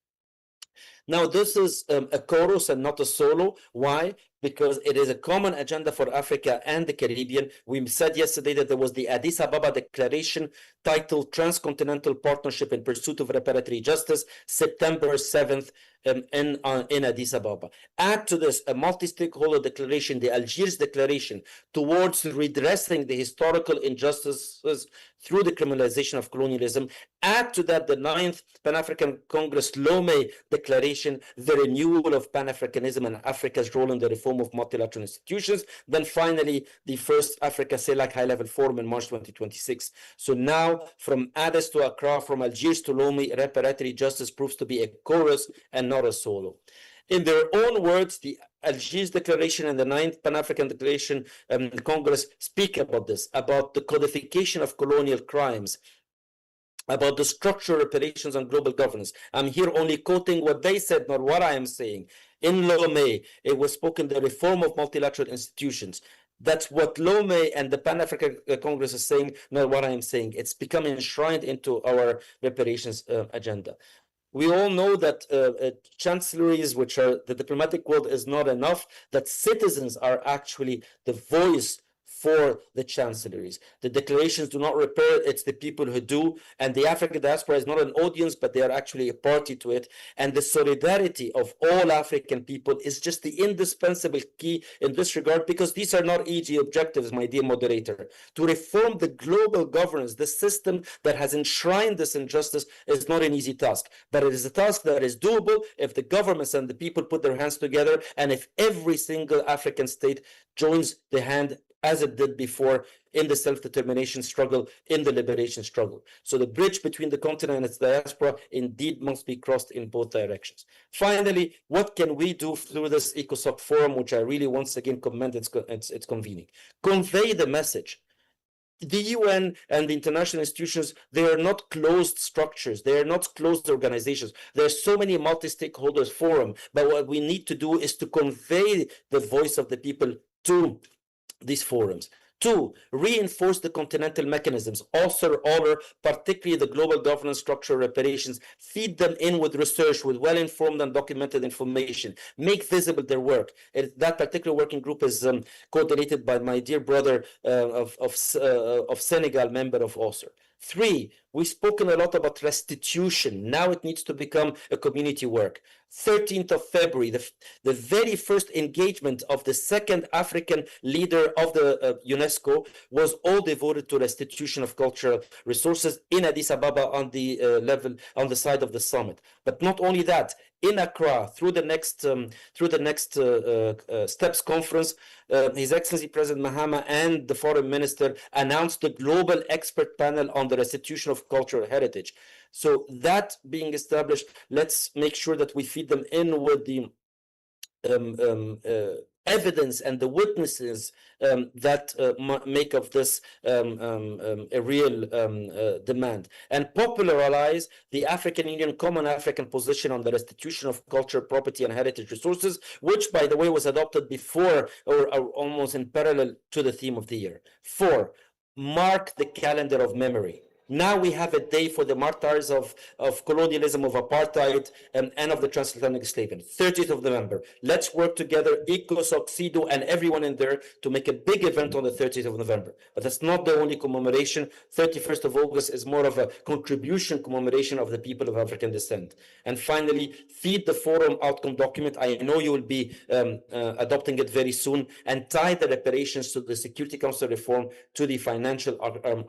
Now, this is a chorus and not a solo. Why? Because it is a common agenda for Africa and the Caribbean. We said yesterday that there was the Addis Ababa Declaration titled Transcontinental Partnership in Pursuit of Reparatory Justice, September 7th in Addis Ababa. Add to this a multi-stakeholder declaration, the Algiers Declaration, towards redressing the historical injustices through the criminalization of colonialism. Add to that the 9th Pan-African Congress Lomé Declaration, the renewal of Pan-Africanism and Africa's role in the reform of multilateral institutions. Then finally, the first Africa-CELAC High-Level Forum in March 2026. So now, from Addis to Accra, from Algiers to Lomé, reparatory justice proves to be a chorus and not a solo. In their own words, the Algiers Declaration and the 9th Pan-African Declaration Congress speak about this, about the codification of colonial crimes, about the structural reparations and global governance. I'm here only quoting what they said, not what I am saying. In Lomé, it was spoken the reform of multilateral institutions. That's what Lomé and the Pan-African Congress is saying, not what I am saying. It's become enshrined into our reparations agenda. We all know that chancelleries, which are the diplomatic world, is not enough, that citizens are actually the voice for the chancelleries. The declarations do not repair, it's the people who do. And the African diaspora is not an audience, but they are actually a party to it. And the solidarity of all African people is just the indispensable key in this regard, because these are not easy objectives, my dear moderator. To reform the global governance, the system that has enshrined this injustice, is not an easy task. But it is a task that is doable if the governments and the people put their hands together, and if every single African state joins the hand as it did before in the self-determination struggle, in the liberation struggle. So the bridge between the continent and its diaspora indeed must be crossed in both directions. Finally, what can we do through this ECOSOC forum, which I really once again commend its convening? Convey the message. The UN and the international institutions, they are not closed structures. They are not closed organizations. There are so many multi-stakeholders forum, but what we need to do is to convey the voice of the people to these forums. 2, reinforce the continental mechanisms, also order, particularly the global governance structure reparations, feed them in with research, with well-informed and documented information, make visible their work. That particular working group is coordinated by my dear brother of Senegal, member of OSER. 3, we've spoken a lot about restitution. Now it needs to become a community work. 13th of February, the very first engagement of the second African leader of the UNESCO was all devoted to restitution of cultural resources in Addis Ababa on the on the side of the summit. But not only that, in Accra, through the next Steps conference, His Excellency President Mahama and the foreign minister announced the global expert panel on the restitution of cultural heritage. So that being established, let's make sure that we feed them in with the evidence and the witnesses that make of this a real demand, and popularize the African Union Common African Position on the restitution of culture, property, and heritage resources, which, by the way, was adopted before or almost in parallel to the theme of the year. 4, mark the calendar of memory. Now we have a day for the martyrs of colonialism, of apartheid, and of the transatlantic slavery, 30th of November. Let's work together, ECOSOC, CEDAW, and everyone in there to make a big event on the 30th of November. But that's not the only commemoration. 31st of August is more of a contribution commemoration of the people of African descent. And finally, feed the forum outcome document. I know you will be adopting it very soon, and tie the reparations to the Security Council reform, to the financial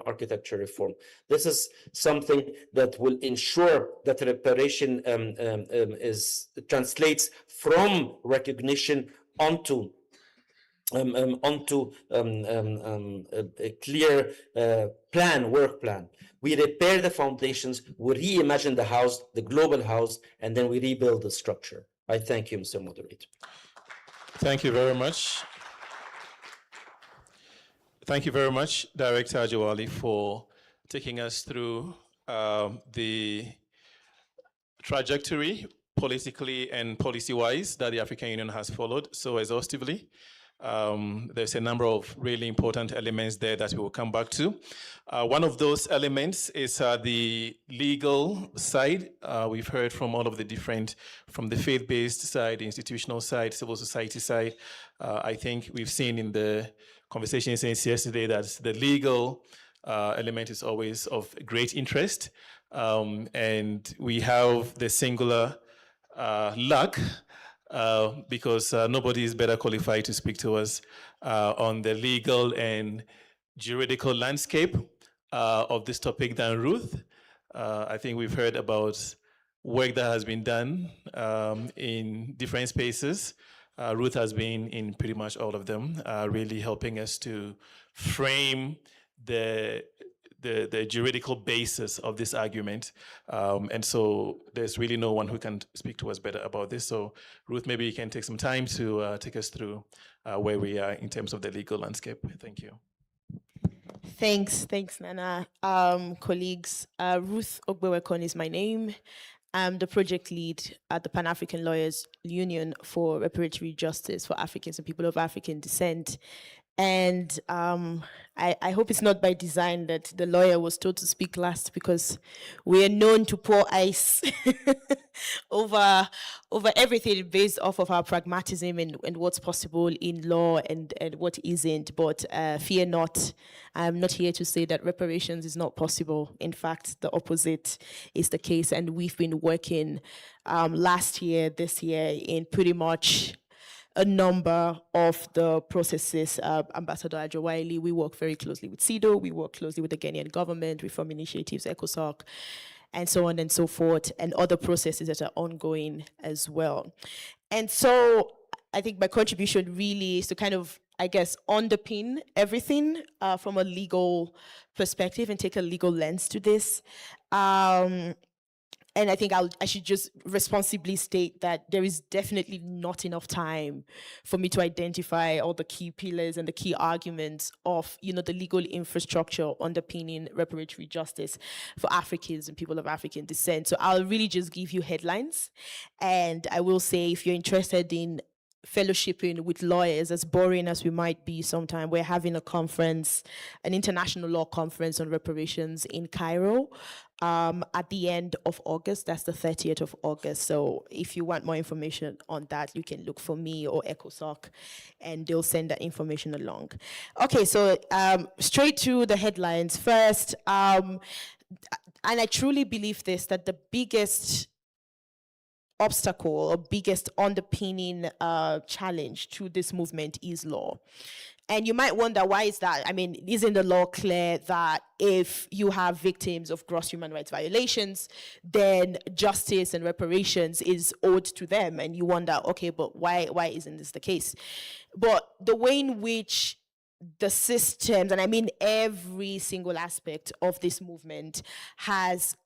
architecture reform. This is something that will ensure that reparation translates from recognition onto a clear work plan. We repair the foundations, we reimagine the house, the global house, and then we rebuild the structure. I thank you, Mr. Moderator. Thank you very much. Thank you very much, Director Ajawali, for taking us through the trajectory politically and policy-wise that the African Union has followed so exhaustively. There's a number of really important elements there that we will come back to. One of those elements is the legal side. We've heard from all of the different, from the faith-based side, the institutional side, civil society side. I think we've seen in the conversation since yesterday that the legal element is always of great interest. And we have the singular luck because nobody is better qualified to speak to us on the legal and juridical landscape of this topic than Ruth. I think we've heard about work that has been done in different spaces. Ruth has been in pretty much all of them, really helping us to frame the juridical basis of this argument. And so there's really no one who can speak to us better about this. So Ruth, maybe you can take some time to take us through where we are in terms of the legal landscape. Thank you. Thanks, Nana. Colleagues, Ruth Ogbewekon is my name. I'm the project lead at the Pan-African Lawyers Union for Reparatory Justice for Africans and people of African descent. And I hope it's not by design that the lawyer was told to speak last, because we are known to pour ice over everything based off of our pragmatism and what's possible in law and what isn't. But fear not, I'm not here to say that reparations is not possible. In fact, the opposite is the case. And we've been working last year, this year, in pretty much a number of the processes. Ambassador Ajo-Wiley, we work very closely with CEDAW, we work closely with the Ghanaian government, reform initiatives, ECOSOC, and so on and so forth, and other processes that are ongoing as well. And so I think my contribution really is to kind of, I guess, underpin everything from a legal perspective and take a legal lens to this. And I think I should just responsibly state that there is definitely not enough time for me to identify all the key pillars and the key arguments of, the legal infrastructure underpinning reparatory justice for Africans and people of African descent. So I'll really just give you headlines. And I will say, if you're interested in fellowshipping with lawyers, as boring as we might be sometime, we're having a conference, an international law conference on reparations in Cairo at the end of August. That's the 30th of August. So if you want more information on that, you can look for me or ECOSOC, and they'll send that information along. Okay, so straight to the headlines first. And I truly believe this, that the biggest obstacle or biggest underpinning challenge to this movement is law. And you might wonder, why is that? I mean, isn't the law clear that if you have victims of gross human rights violations, then justice and reparations is owed to them? And you wonder, okay, but why isn't this the case? But the way in which the systems, and I mean every single aspect of this movement, has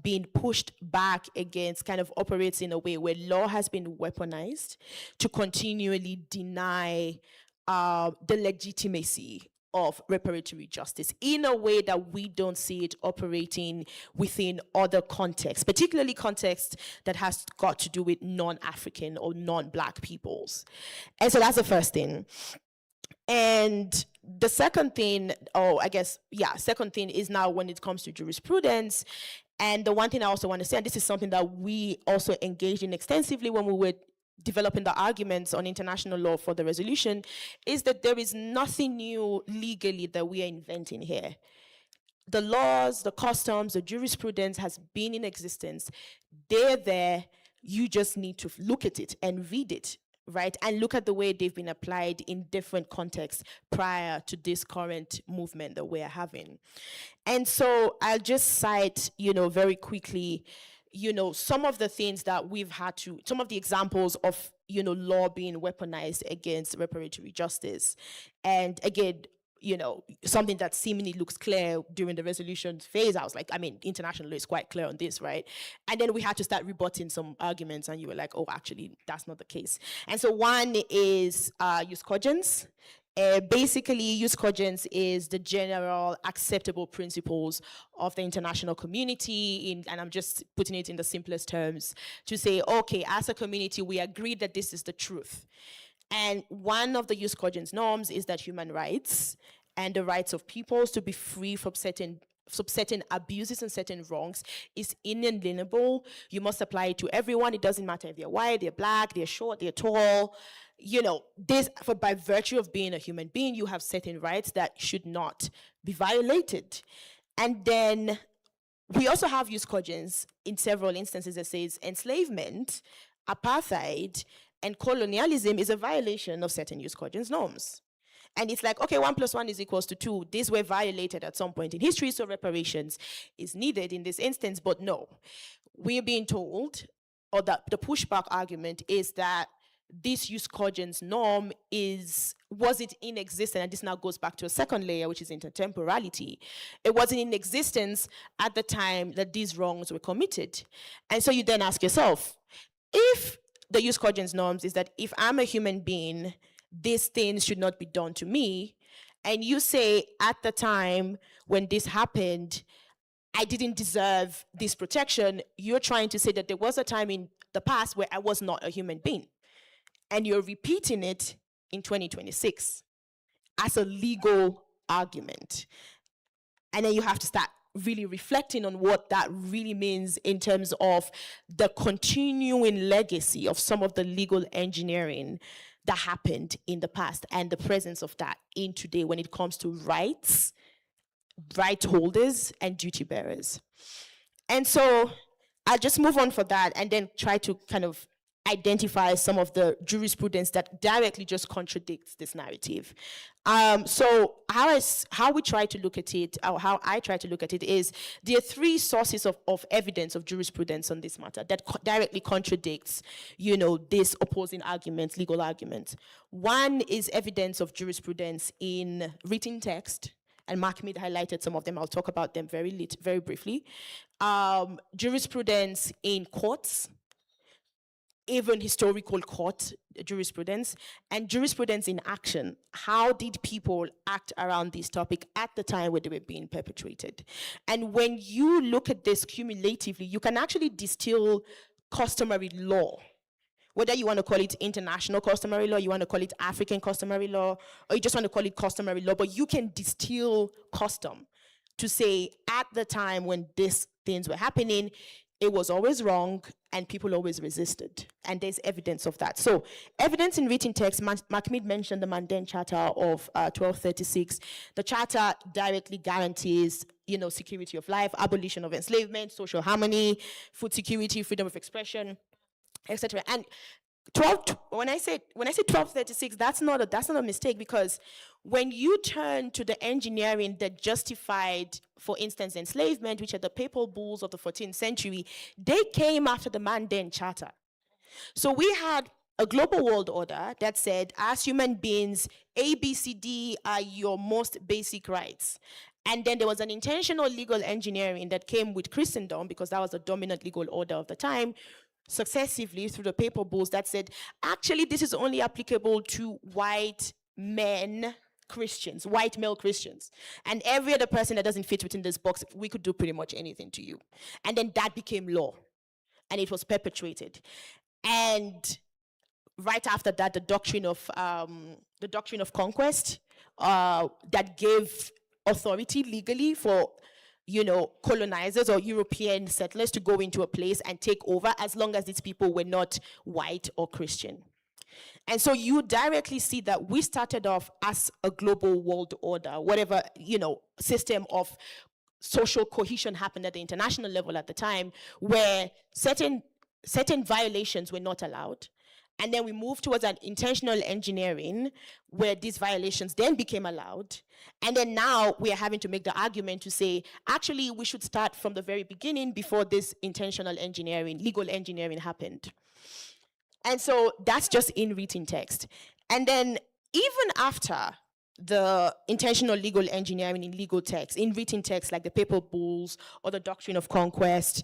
been pushed back against, kind of operates in a way where law has been weaponized to continually deny the legitimacy of reparatory justice in a way that we don't see it operating within other contexts, particularly contexts that has got to do with non-African or non-Black peoples. And so that's the first thing. And the second thing, second thing is now when it comes to jurisprudence. And the one thing I also want to say, and this is something that we also engaged in extensively when we were developing the arguments on international law for the resolution, is that there is nothing new legally that we are inventing here. The laws, the customs, the jurisprudence has been in existence. They're there. You just need to look at it and read it, right? And look at the way they've been applied in different contexts prior to this current movement that we're having. And so I'll just cite, very quickly, some of the things that we've had to, some of the examples of, law being weaponized against reparatory justice. And again, something that seemingly looks clear during the resolution phase, I was like, I mean, international law is quite clear on this, right? And then we had to start rebutting some arguments, and you were like, oh, actually, that's not the case. And so one is jus cogens. Basically, jus cogens is the general acceptable principles of the international community, and I'm just putting it in the simplest terms, to say, okay, as a community, we agree that this is the truth. And one of the jus cogens norms is that human rights and the rights of peoples to be free from certain abuses and certain wrongs is inalienable. You must apply it to everyone. It doesn't matter if they're white, they're black, they're short, they're tall. You know, by virtue of being a human being, you have certain rights that should not be violated. And then we also have jus cogens in several instances that says enslavement, apartheid, and colonialism is a violation of certain jus cogens norms. And it's like, okay, 1 + 1 = 2. These were violated at some point in history, so reparations is needed in this instance. But no, we're being told, or that the pushback argument is that this jus cogens norm wasn't in existence, and this now goes back to a second layer, which is intertemporality. It wasn't in existence at the time that these wrongs were committed. And so you then ask yourself, if the jus cogens norms is that if I'm a human being, these things should not be done to me, and you say at the time when this happened, I didn't deserve this protection, you're trying to say that there was a time in the past where I was not a human being. And you're repeating it in 2026 as a legal argument. And then you have to start really reflecting on what that really means in terms of the continuing legacy of some of the legal engineering that happened in the past and the presence of that in today when it comes to rights, right holders, and duty bearers. And so I'll just move on for that and then try to kind of identify some of the jurisprudence that directly just contradicts this narrative. So how we try to look at it, or how I try to look at it, is there are 3 sources of evidence of jurisprudence on this matter that directly contradicts, this opposing argument, legal argument. One is evidence of jurisprudence in written text, and Mahmoud highlighted some of them. I'll talk about them very briefly. Jurisprudence in courts, even historical court jurisprudence, and jurisprudence in action. How did people act around this topic at the time when they were being perpetrated? And when you look at this cumulatively, you can actually distill customary law, whether you want to call it international customary law, you want to call it African customary law, or you just want to call it customary law, but you can distill custom to say at the time when these things were happening, it was always wrong and people always resisted. And there's evidence of that. So evidence in written text, Mahmoud mentioned the Mandela Charter of 1236. The charter directly guarantees, security of life, abolition of enslavement, social harmony, food security, freedom of expression, etc. And when I say 1236, that's not a mistake, because when you turn to the engineering that justified, for instance, enslavement, which are the papal bulls of the 14th century, they came after the Mandela Charter. So we had a global world order that said, as human beings, A, B, C, D are your most basic rights. And then there was an intentional legal engineering that came with Christendom, because that was the dominant legal order of the time, successively through the papal bulls that said, actually, this is only applicable to white men Christians, white male Christians. And every other person that doesn't fit within this box, we could do pretty much anything to you. And then that became law, and it was perpetuated. And right after that, the doctrine of conquest that gave authority legally for colonizers or European settlers to go into a place and take over, as long as these people were not white or Christian. And so you directly see that we started off as a global world order, whatever, system of social cohesion happened at the international level at the time, where certain violations were not allowed. And then we moved towards an intentional engineering where these violations then became allowed. And then now we are having to make the argument to say, actually, we should start from the very beginning before this intentional engineering, legal engineering happened. And so that's just in written text. And then even after the intentional legal engineering in legal text, in written text, like the papal bulls or the doctrine of conquest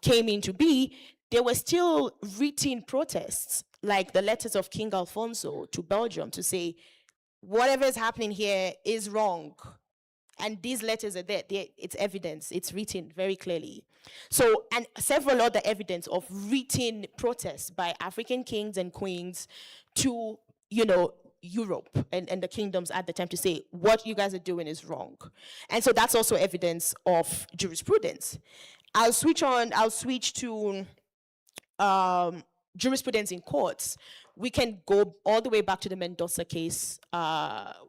came into be, there were still written protests, like the letters of King Alfonso to Belgium to say, whatever is happening here is wrong. And these letters are there. It's evidence. It's written very clearly. So, and several other evidence of written protests by African kings and queens to, Europe and the kingdoms at the time to say, what you guys are doing is wrong. And so that's also evidence of jurisprudence. I'll switch to jurisprudence in courts. We can go all the way back to the Mendoza case,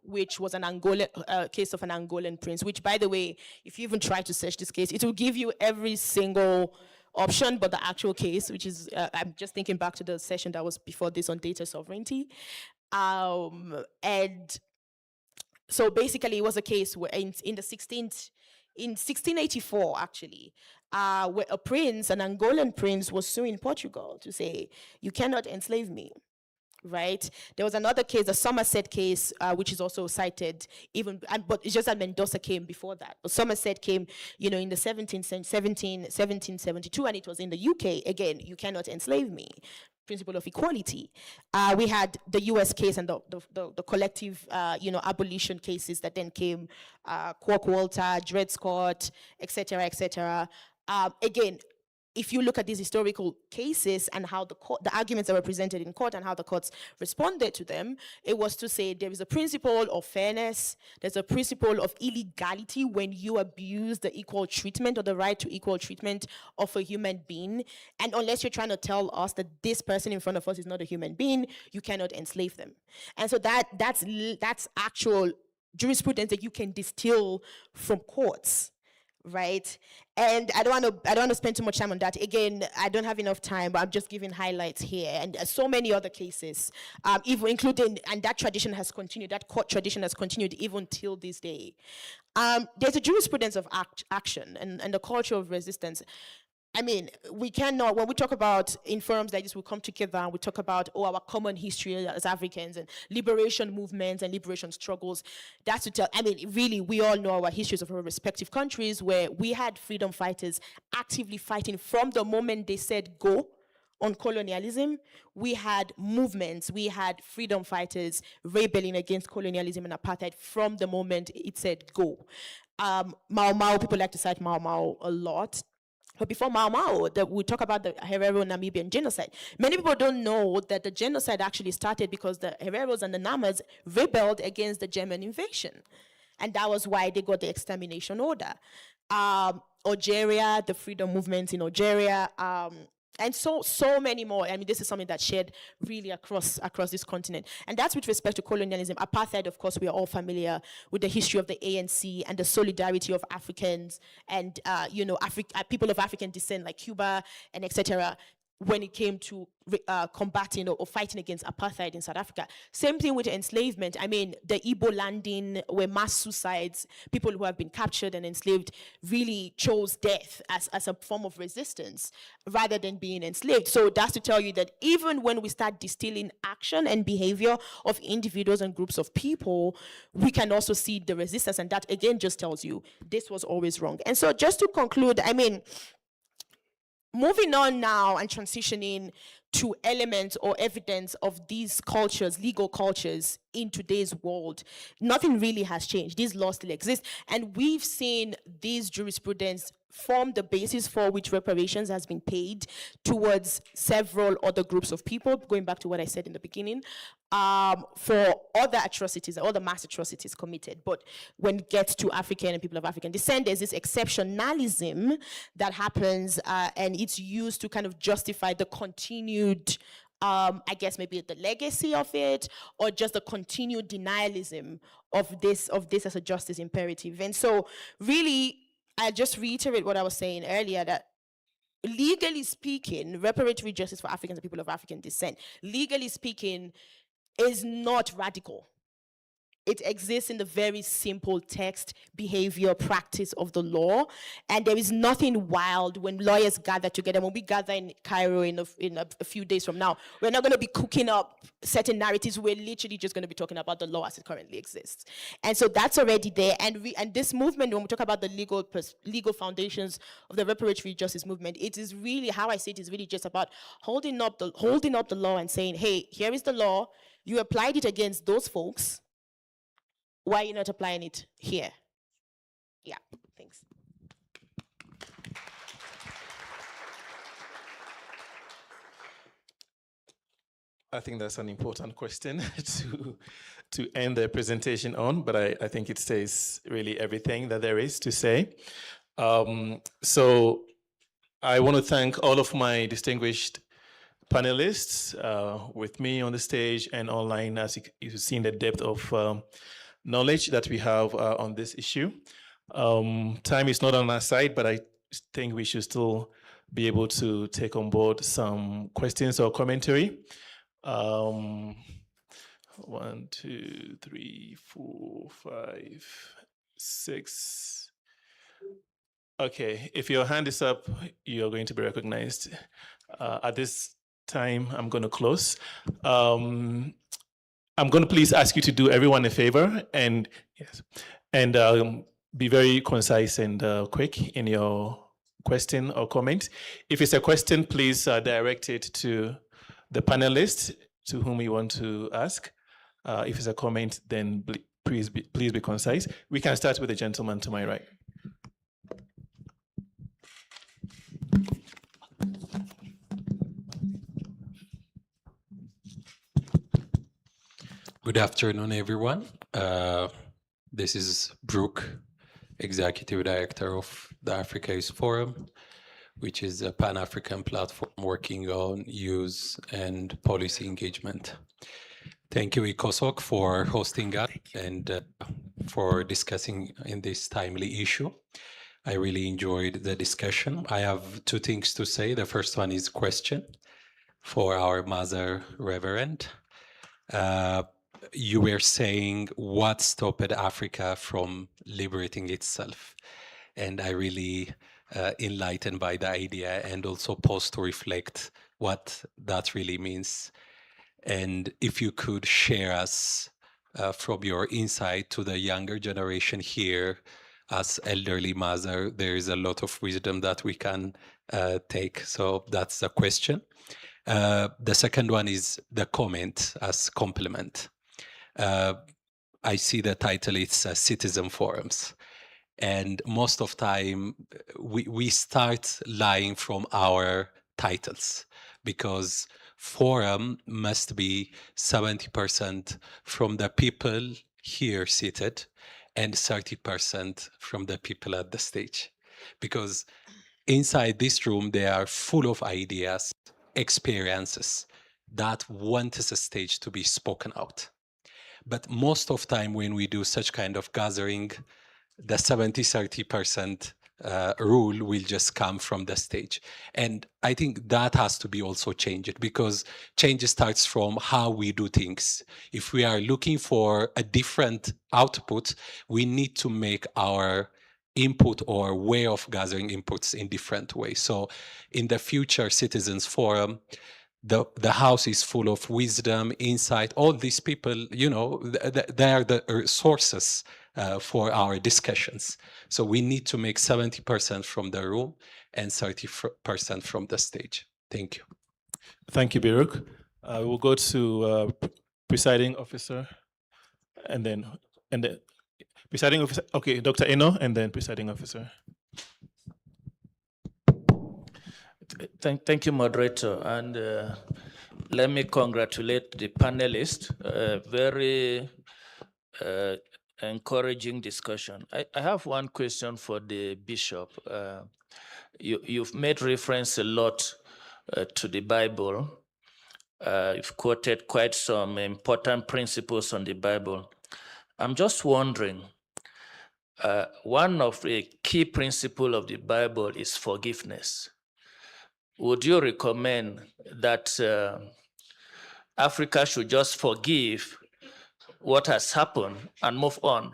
which was an Angolan case of an Angolan prince, which, by the way, if you even try to search this case, it will give you every single option but the actual case, which is, I'm just thinking back to the session that was before this on data sovereignty. And so basically it was a case where in 1684, actually, where a prince, an Angolan prince, was suing Portugal to say, you cannot enslave me, right? There was another case, the Somerset case, which is also cited, but it's just that Mendoza came before that. But Somerset came, in the 1772, and it was in the UK. Again, you cannot enslave me. Principle of equality. We had the US case and the collective, abolition cases that then came, Walter, Dred Scott, et cetera. Again, if you look at these historical cases and how the arguments that were presented in court and how the courts responded to them, it was to say there is a principle of fairness, there's a principle of illegality when you abuse the equal treatment or the right to equal treatment of a human being. And unless you're trying to tell us that this person in front of us is not a human being, you cannot enslave them. And so that's actual jurisprudence that you can distill from courts. Right, and I don't want to spend too much time on that. Again, I don't have enough time, but I'm just giving highlights here, and so many other cases, even including, and that tradition has continued. That court tradition has continued even till this day. There's a jurisprudence of action and the culture of resistance. I mean, we cannot, when we talk about in forums like this, we come together and we talk about, our common history as Africans and liberation movements and liberation struggles. That's to tell, really, we all know our histories of our respective countries where we had freedom fighters actively fighting from the moment they said go on colonialism. We had movements, we had freedom fighters rebelling against colonialism and apartheid from the moment it said go. Mau Mau, people like to cite Mau Mau a lot. But before Mau Mau, we talk about the Herero-Namibian genocide. Many people don't know that the genocide actually started because the Hereros and the Namas rebelled against the German invasion. And that was why they got the extermination order. Algeria, the freedom movement in Algeria, and so many more. This is something that's shared really across this continent. And that's with respect to colonialism. Apartheid, of course, we are all familiar with the history of the ANC and the solidarity of Africans and, people of African descent like Cuba and et cetera, when it came to combating or fighting against apartheid in South Africa. Same thing with enslavement. The Igbo landing where mass suicides, people who have been captured and enslaved really chose death as a form of resistance rather than being enslaved. So that's to tell you that even when we start distilling action and behavior of individuals and groups of people, we can also see the resistance. And that again just tells you this was always wrong. And so just to conclude, moving on now and transitioning to elements or evidence of these cultures, legal cultures in today's world, nothing really has changed. These laws still exist. And we've seen these jurisprudence form the basis for which reparations has been paid towards several other groups of people, going back to what I said in the beginning, for other atrocities, other mass atrocities committed. But when it gets to African and people of African descent, there's this exceptionalism that happens, and it's used to kind of justify the continued, maybe the legacy of it, or just the continued denialism of this as a justice imperative. And so really, I just reiterate what I was saying earlier, that legally speaking, reparatory justice for Africans and people of African descent, legally speaking, is not radical. It exists in the very simple text, behavior, practice of the law. And there is nothing wild when lawyers gather together. When we gather in Cairo in a few days from now, we're not going to be cooking up certain narratives. We're literally just going to be talking about the law as it currently exists. And so that's already there. And this movement, when we talk about the legal foundations of the reparatory justice movement, it is really, how I see it, is really just about holding up the law and saying, hey, here is the law. You applied it against those folks. Why are you not applying it here? I think that's an important question to end the presentation on, but I think it says really everything that there is to say. So I want to thank all of my distinguished panelists with me on the stage and online, as you've seen the depth of knowledge that we have on this issue. Time is not on our side, but I think we should still be able to take on board some questions or commentary. 1, 2, 3, 4, 5, 6. Okay, if your hand is up, you're going to be recognized. At this time, I'm going to close. I'm going to please ask you to do everyone a favor and be very concise and quick in your question or comment. If it's a question, please direct it to the panelists to whom you want to ask. If it's a comment, then please be concise. We can start with the gentleman to my right. Good afternoon, everyone. This is Brooke, Executive Director of the Africa Youth Forum, which is a Pan-African platform working on youth and policy engagement. Thank you, ECOSOC, for hosting us and for discussing in this timely issue. I really enjoyed the discussion. I have two things to say. The first one is a question for our Mother Reverend. You were saying what stopped Africa from liberating itself. And I really enlightened by the idea and also paused to reflect what that really means. And if you could share us from your insight to the younger generation here as elderly mother, there is a lot of wisdom that we can take. So that's the question. The second one is the comment as complement. I see the title, it's Citizen Forums. And most of time, we start lying from our titles because forum must be 70% from the people here seated and 30% from the people at the stage. Because inside this room, they are full of ideas, experiences that want a stage to be spoken out. But most of time when we do such kind of gathering, the 70-30% rule will just come from the stage. And I think that has to be also changed because change starts from how we do things. If we are looking for a different output, we need to make our input or way of gathering inputs in different ways. So in the future Citizens Forum, the house is full of wisdom, insight. All these people, you know, they are the sources for our discussions. So we need to make 70% from the room and 30% from the stage. Thank you. Thank you, Biruk. We'll go to presiding officer, and then presiding officer. Okay, Dr. Eno, and then presiding officer. Thank you, moderator, and let me congratulate the panelists. Very encouraging discussion. I have one question for the bishop. You've made reference a lot to the Bible. You've quoted quite some important principles on the Bible. I'm just wondering, one of the key principles of the Bible is forgiveness. Would you recommend that Africa should just forgive what has happened and move on?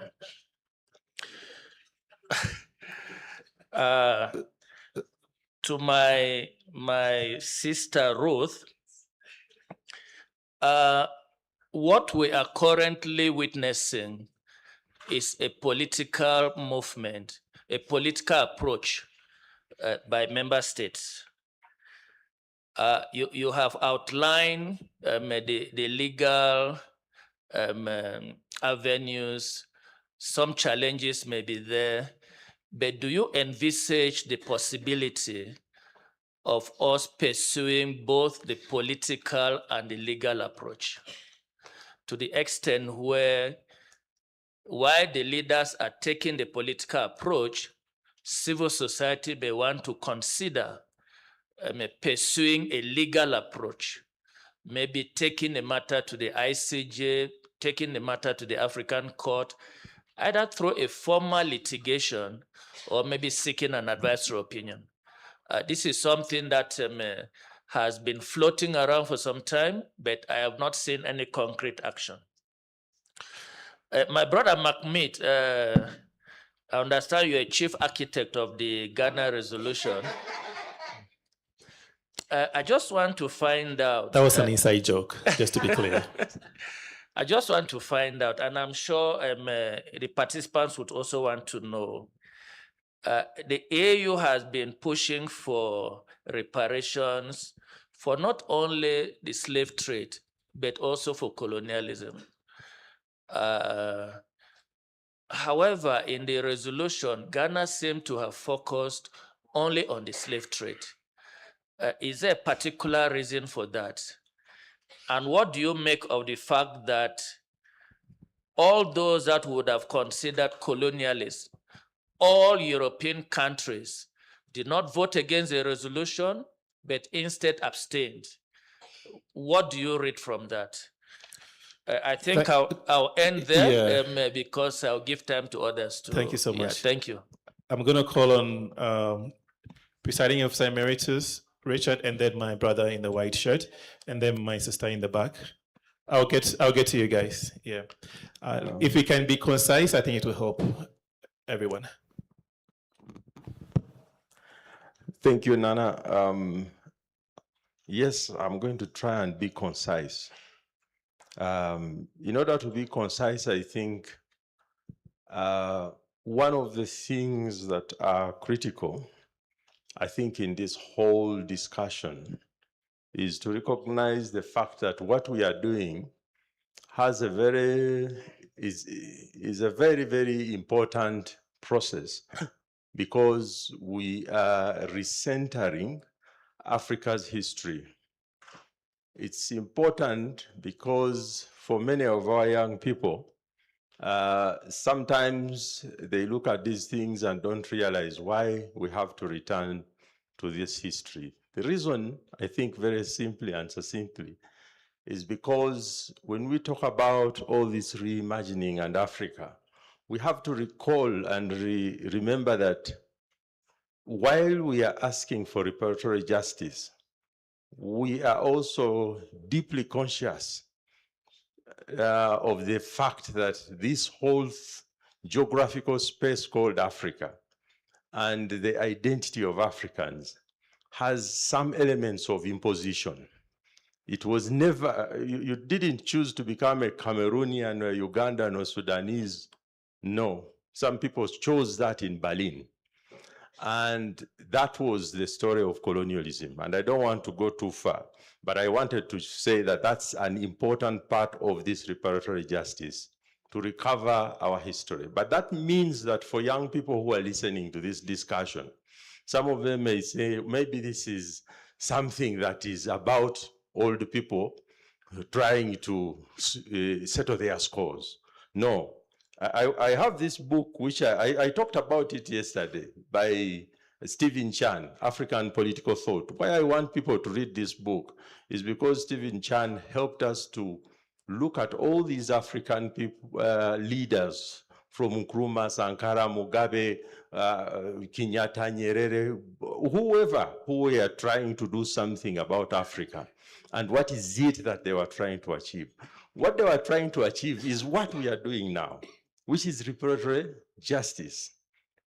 To my sister Ruth, what we are currently witnessing is a political movement, a political approach by member states. You have outlined the legal avenues. Some challenges may be there, but do you envisage the possibility of us pursuing both the political and the legal approach, to the extent where, while the leaders are taking the political approach, civil society may want to consider pursuing a legal approach, maybe taking the matter to the ICJ, taking the matter to the African Court, either through a formal litigation or maybe seeking an advisory opinion. This is something that has been floating around for some time, but I have not seen any concrete action. My brother McMeet, I understand you're a chief architect of the Ghana resolution. I just want to find out. That was an inside joke, just to be clear. I just want to find out, and I'm sure the participants would also want to know. The AU has been pushing for reparations for not only the slave trade, but also for colonialism. However, in the resolution, Ghana seemed to have focused only on the slave trade. Is there a particular reason for that? And what do you make of the fact that all those that would have considered colonialists, all European countries, did not vote against the resolution, but instead abstained? What do you read from that? I think I'll end there because I'll give time to others too. Thank you so much. Thank you. I'm going to call on Presiding Officer Emeritus Richard, and then my brother in the white shirt, and then my sister in the back. I'll get to you guys. Yeah. If we can be concise, I think it will help everyone. Thank you, Nana. Yes, I'm going to try and be concise. In order to be concise, I think one of the things that are critical, I think, in this whole discussion is to recognize the fact that what we are doing has a very important process, because we are recentering Africa's history. It's important because for many of our young people, sometimes they look at these things and don't realize why we have to return to this history. The reason, I think, very simply and succinctly, is because when we talk about all this reimagining and Africa, we have to recall and remember that while we are asking for reparatory justice, we are also deeply conscious of the fact that this whole geographical space called Africa and the identity of Africans has some elements of imposition. It was never, you didn't choose to become a Cameroonian or Ugandan or Sudanese. No, some people chose that in Berlin. And that was the story of colonialism. And I don't want to go too far, but I wanted to say that that's an important part of this reparatory justice, to recover our history. But that means that for young people who are listening to this discussion, some of them may say, maybe this is something that is about old people trying to settle their scores. No. I have this book, which I talked about it yesterday, by Stephen Chan, African Political Thought. Why I want people to read this book is because Stephen Chan helped us to look at all these African people, leaders, from Nkrumah, Sankara, Mugabe, Kenyatta, Nyerere, whoever who were trying to do something about Africa, and what is it that they were trying to achieve. What they were trying to achieve is what we are doing now, which is reparatory justice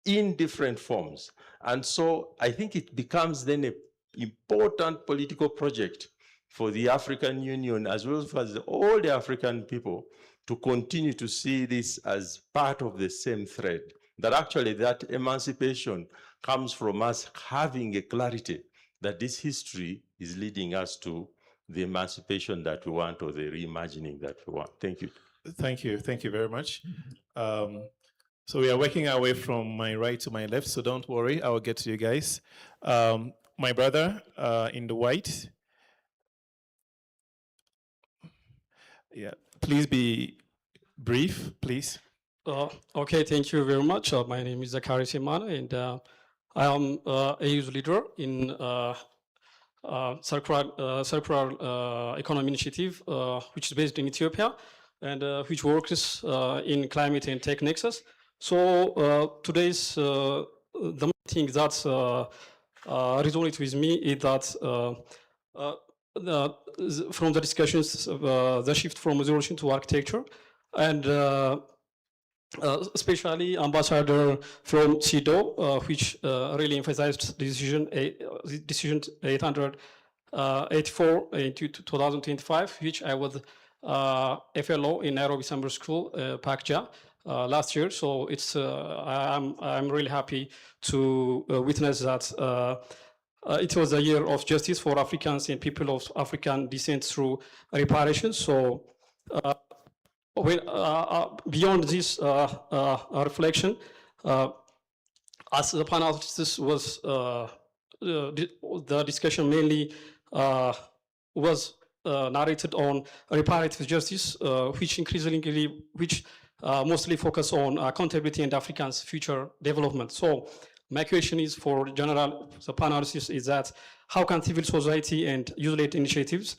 in different forms. And so I think it becomes then an important political project for the African Union, as well as all the African people, to continue to see this as part of the same thread, that actually that emancipation comes from us having a clarity that this history is leading us to the emancipation that we want, or the reimagining that we want. Thank you. Thank you. Thank you very much. So we are working our way from my right to my left, so don't worry, I will get to you guys. my brother in the white. Yeah, please be brief, please. Okay, thank you very much. My name is Zakari Simana, and I am a youth leader in circular economy initiative, which is based in Ethiopia, and which works in climate and tech nexus. So today's the thing that resonates with me is that from the discussions, the shift from resolution to architecture, and especially Ambassador from CEDAW, which really emphasized decision 884 in 2025, which I was FLO in Nairobi Summer School, PACJA, last year. So it's I'm really happy to witness that it was a year of justice for Africans and people of African descent through reparations. So beyond this reflection, as the panel was the discussion mainly was narrated on reparative justice, which increasingly, mostly focus on accountability and Africans' future development. So my question is for general the panel is that how can civil society and youth-led initiatives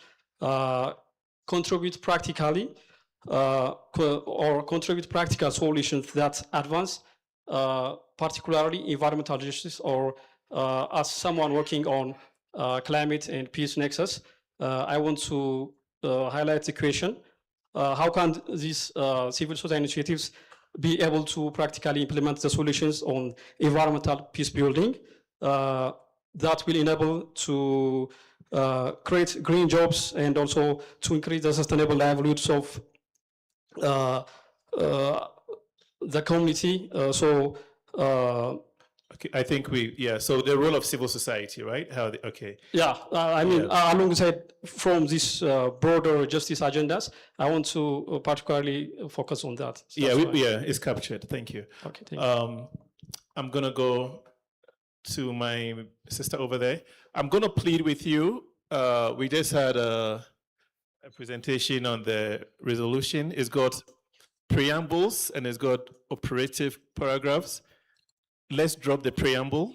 contribute practically or contribute practical solutions that advance particularly environmental justice, or as someone working on climate and peace nexus, I want to highlight the question, how can these civil society initiatives be able to practically implement the solutions on environmental peace building that will enable to create green jobs and also to increase the sustainable livelihoods of the community. Okay, I think so the role of civil society, right? Okay. Yeah, I mean, alongside from this broader justice agendas, I want to particularly focus on that. So it's captured. Thank you. Okay, thank you. I'm gonna go to my sister over there. I'm gonna plead with you. We just had a presentation on the resolution. It's got preambles and it's got operative paragraphs. Let's drop the preamble.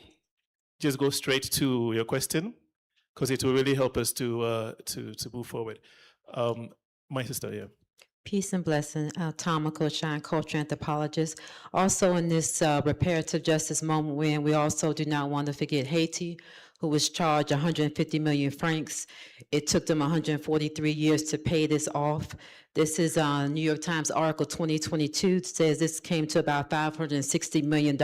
Just go straight to your question, because it will really help us to move forward. My sister, yeah. Peace and blessing. Tama Koshine, culture anthropologist. Also in this reparative justice moment, when we also do not want to forget Haiti, who was charged 150 million francs. It took them 143 years to pay this off. This is New York Times article 2022 says this came to about $560 million.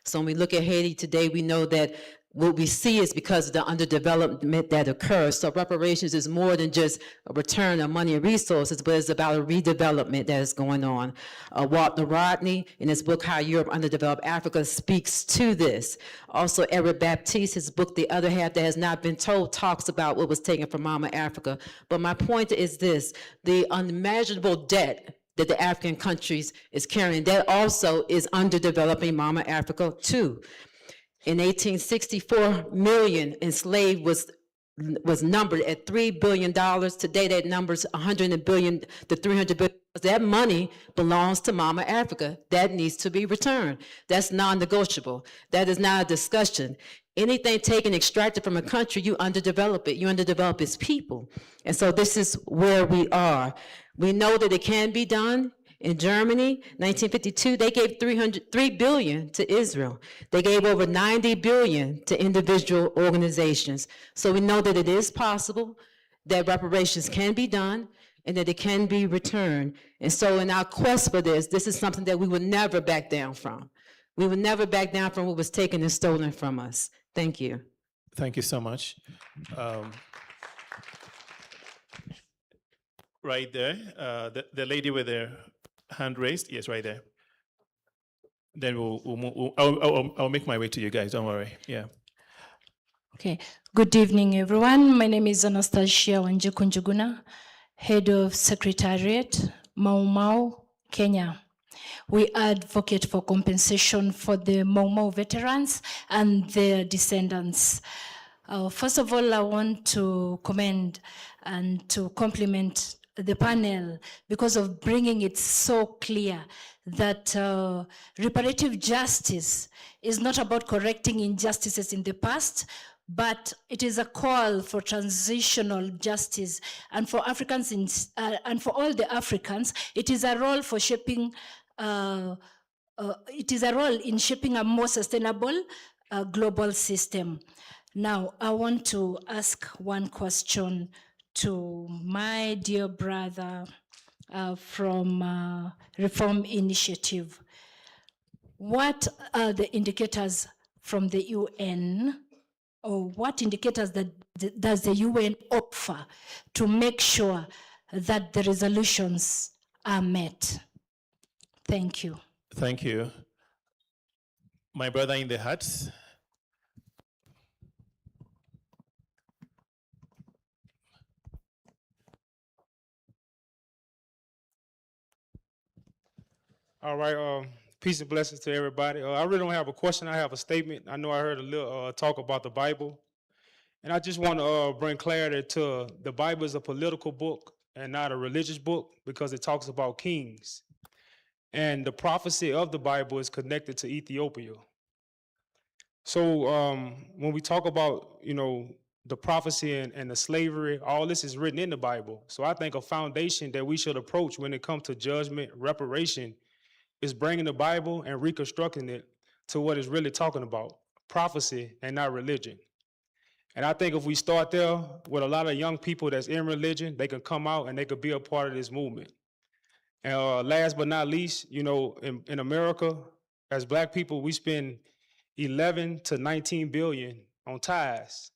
So when we look at Haiti today, we know that what we see is because of the underdevelopment that occurs. So reparations is more than just a return of money and resources, but it's about a redevelopment that is going on. Walter Rodney, in his book, How Europe Underdeveloped Africa, speaks to this. Also, Eric Baptiste, his book, The Other Half That Has Not Been Told, talks about what was taken from Mama Africa. But my point is this, the unimaginable debt that the African countries is carrying, that also is underdeveloping Mama Africa too. In 1864, million enslaved was numbered at $3 billion. Today, that number's 100 billion to 300 billion. That money belongs to Mama Africa. That needs to be returned. That's non-negotiable. That is not a discussion. Anything taken, extracted from a country, you underdevelop it. You underdevelop its people. And so this is where we are. We know that it can be done. In Germany, 1952, they gave $3 billion to Israel. They gave over $90 billion to individual organizations. So we know that it is possible, that reparations can be done, and that it can be returned. And so in our quest for this is something that we will never back down from. We will never back down from what was taken and stolen from us. Thank you. Thank you so much. Right there, the lady with their hand raised, yes, right there. Then I'll make my way to you guys, don't worry, yeah. Okay, good evening, everyone. My name is Anastasia Wanjikunjuguna, Head of Secretariat, Mau Mau, Kenya. We advocate for compensation for the Mau Mau veterans and their descendants. First of all, I want to commend and to compliment the panel because of bringing it so clear that reparative justice is not about correcting injustices in the past, but it is a call for transitional justice. And for Africans, and for all the Africans, it is a role for shaping, it is a role in shaping a more sustainable global system. Now, I want to ask one question to my dear brother from Reform Initiative. What are the indicators from the UN, or what indicators does the UN offer to make sure that the resolutions are met? Thank you. Thank you. My brother in the hat. All right, peace and blessings to everybody. I really don't have a question, I have a statement. I know I heard a little talk about the Bible, and I just want to bring clarity to the Bible is a political book and not a religious book because it talks about kings. And the prophecy of the Bible is connected to Ethiopia. So when we talk about, the prophecy and the slavery, all this is written in the Bible. So I think a foundation that we should approach when it comes to judgment, reparation, is bringing the Bible and reconstructing it to what it's really talking about, prophecy and not religion. And I think if we start there with a lot of young people that's in religion, they can come out and they could be a part of this movement. And last but not least, in America, as Black people, we spend 11 to 19 billion on tithes.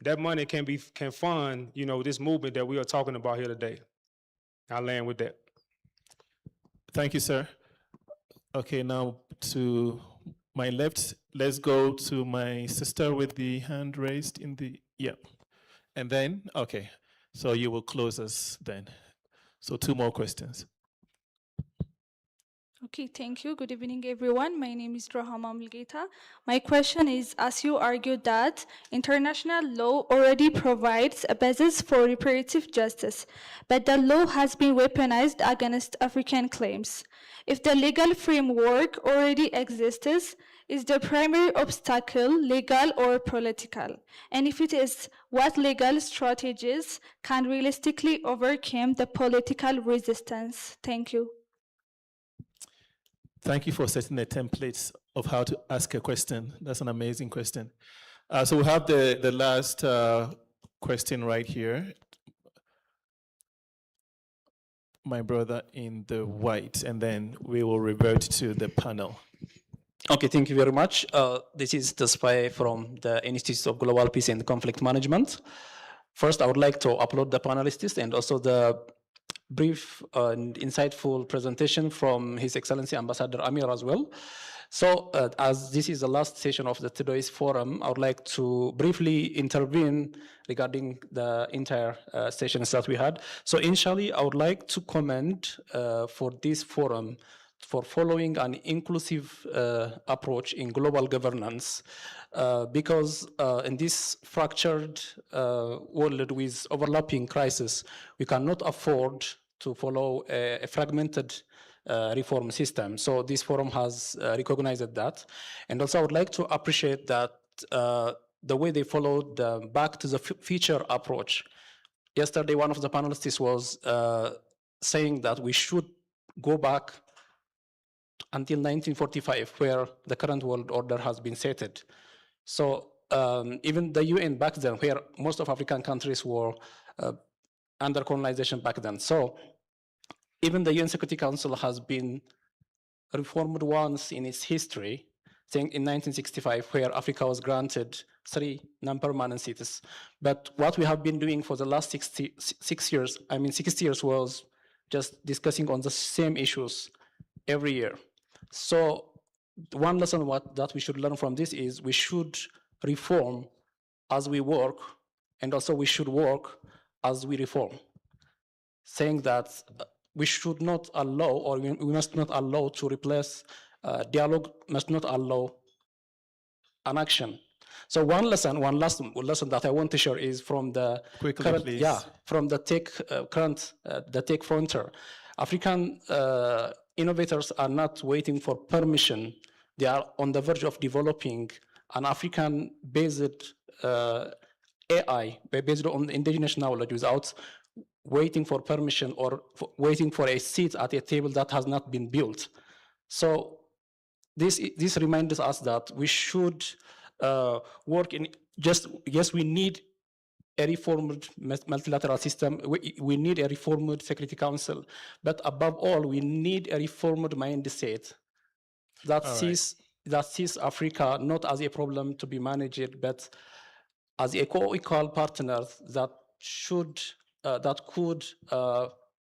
That money can fund, this movement that we are talking about here today. I'll land with that. Thank you, sir. Okay, now to my left, let's go to my sister with the hand raised in the, And then, okay, so you will close us then. So 2 more questions. Okay, thank you. Good evening, everyone. My name is Rahama Mulgeta. My question is, as you argued that international law already provides a basis for reparative justice, but the law has been weaponized against African claims. If the legal framework already exists, is the primary obstacle legal or political? And if it is, what legal strategies can realistically overcome the political resistance? Thank you. Thank you for setting the templates of how to ask a question. That's an amazing question. So we have the last question right here. My brother in the white, and then we will revert to the panel. Okay, thank you very much. This is the spy from the Institute of Global Peace and Conflict Management. First, I would like to applaud the panelists and also the brief and insightful presentation from His Excellency Ambassador Amir as well. So as this is the last session of today's forum, I would like to briefly intervene regarding the entire sessions that we had. So initially, I would like to commend for this forum for following an inclusive approach in global governance, because in this fractured world with overlapping crises, we cannot afford to follow a fragmented reform system. So this forum has recognized that. And also I would like to appreciate that the way they followed the back to the future approach. Yesterday, one of the panelists was saying that we should go back until 1945, where the current world order has been set. So even the UN back then, where most of African countries were under colonization back then. So even the UN Security Council has been reformed once in its history, saying in 1965, where Africa was granted 3 non-permanent seats. But what we have been doing for the last 60 years was just discussing on the same issues every year. So one lesson that we should learn from this is we should reform as we work, and also we should work as we reform, saying that we should not allow, or we must not allow to replace dialogue, must not allow an action. So one last lesson that I want to share is from the Quickly, current, please. from the tech frontier. African innovators are not waiting for permission. They are on the verge of developing an African-based AI based on indigenous knowledge without waiting for permission or waiting for a seat at a table that has not been built. So this reminds us that we should work in yes, we need a reformed multilateral system. We need a reformed Security Council, but above all, we need a reformed mindset that sees Africa not as a problem to be managed, but as a co-equal partner that could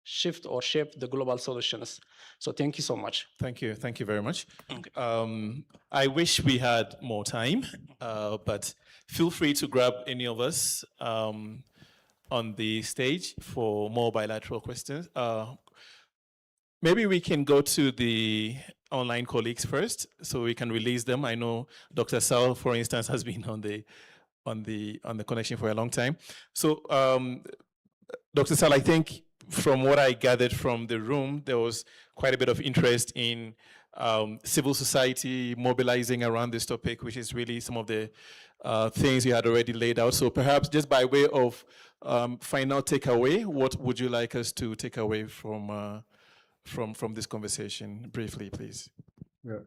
shift or shape the global solutions. So thank you so much. Thank you very much. Okay. I wish we had more time, but feel free to grab any of us on the stage for more bilateral questions. Maybe we can go to the online colleagues first, so we can release them. I know Dr. Sal, for instance, has been on the connection for a long time. So, Dr. Sal, I think from what I gathered from the room, there was quite a bit of interest in civil society mobilizing around this topic, which is really some of the things you had already laid out. So perhaps just by way of final takeaway, what would you like us to take away from this conversation briefly, please? Yeah,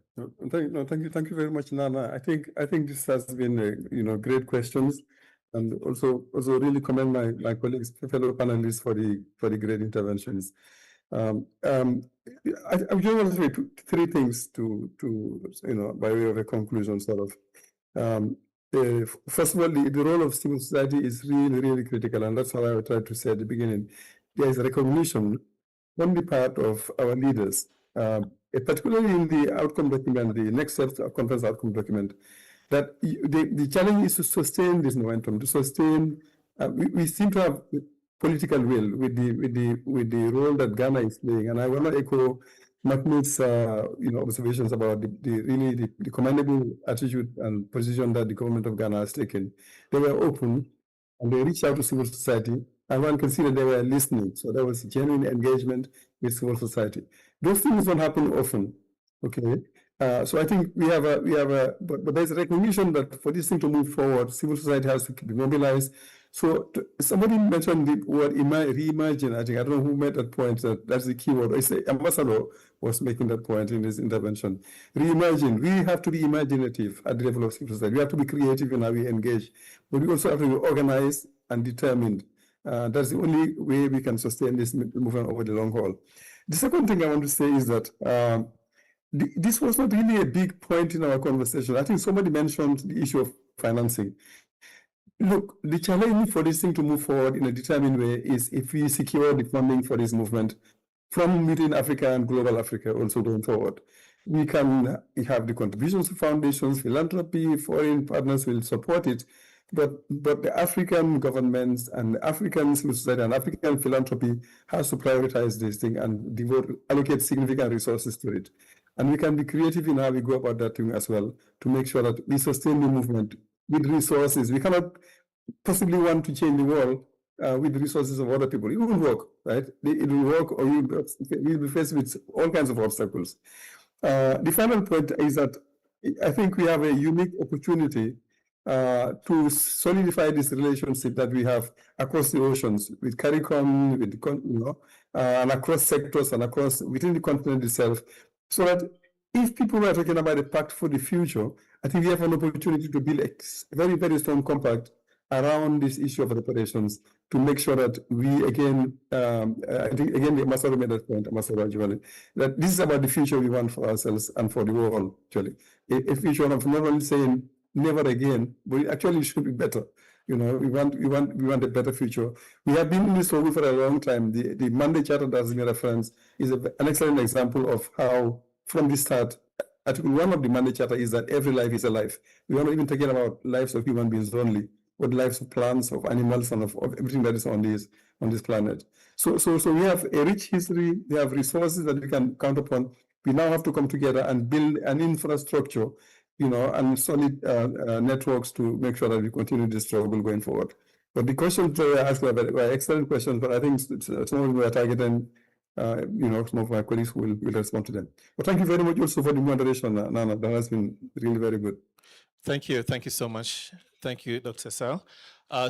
thank you very much, Nana. I think this has been great questions, and also really commend my colleagues, fellow panelists for the great interventions. I just want to say three things to by way of a conclusion, sort of. First of all, the role of civil society is really critical, and that's how I tried to say at the beginning. There is a recognition on the part of our leaders, particularly in the outcome document, the next steps of conference outcome document, that the challenge is to sustain this momentum, to sustain. We seem to have political will with the role that Ghana is playing, and I want to echo Mahmoud's observations about the commendable attitude and position that the government of Ghana has taken. They were open and they reached out to civil society, and one can see that they were listening. So there was genuine engagement with civil society. Those things don't happen often, okay? So I think but there's a recognition that for this thing to move forward, civil society has to be mobilized. So somebody mentioned the word reimagine. I don't know who made that point. That's the key word. I say Ambassador was making that point in his intervention. Reimagine. We have to be imaginative at the level of civil society. We have to be creative in how we engage, but we also have to be organized and determined. That's the only way we can sustain this movement over the long haul. The second thing I want to say is that this was not really a big point in our conversation. I think somebody mentioned the issue of financing. Look, the challenge for this thing to move forward in a determined way is if we secure the funding for this movement from within Africa and global Africa also going forward. We have the contributions of foundations, philanthropy, foreign partners will support it, but the African governments and African civil society and African philanthropy has to prioritize this thing and allocate significant resources to it. And we can be creative in how we go about that thing as well to make sure that we sustain the movement with resources. We cannot possibly want to change the world with the resources of other people. It won't work, right? It will work, or we'll be faced with all kinds of obstacles. The final point is that I think we have a unique opportunity to solidify this relationship that we have across the oceans with CARICOM, with and across sectors and within the continent itself, so that if people were talking about a pact for the future, I think we have an opportunity to build a very, very strong compact around this issue of reparations to make sure that we again, I think again, the Ambassador made that point, Ambassador Ajivale, that this is about the future we want for ourselves and for the world, actually. A future of not only saying never again, but it actually should be better. We want a better future. We have been in this struggle for a long time. The Mandate Charter that has been referenced is an excellent example of how, from the start, Article 1 of the Mandate Charter is that every life is a life. We are not even talking about lives of human beings only, but lives of plants, of animals, and of everything that is on this planet. So we have a rich history. We have resources that we can count upon. We now have to come together and build an infrastructure and solid networks to make sure that we continue this struggle going forward. But the questions that I asked were excellent questions, but I think some of them were targeting, some of my colleagues who will respond to them. But thank you very much also for the moderation, Nana. That has been really very good. Thank you. Thank you so much. Thank you, Dr. Sal.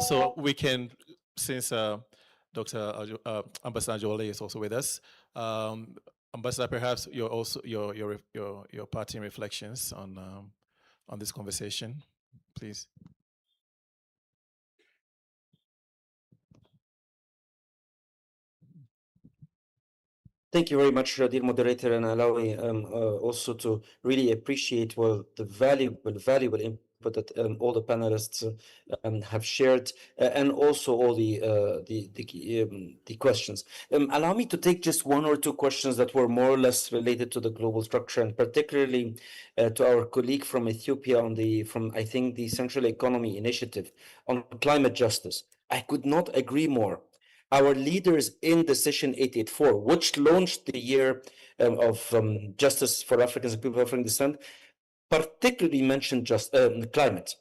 So we can, since Dr. Ambassador Ajole is also with us, Ambassador, perhaps your parting reflections on this conversation, please. Thank you very much, dear moderator, and allow me also to really appreciate the valuable input that all the panelists have shared, and also all the questions. Allow me to take just one or two questions that were more or less related to the global structure, and particularly to our colleague from Ethiopia from I think the Central Economy Initiative on climate justice. I could not agree more. Our leaders in Decision 884, which launched the year of justice for Africans and people of African descent, particularly mentioned climate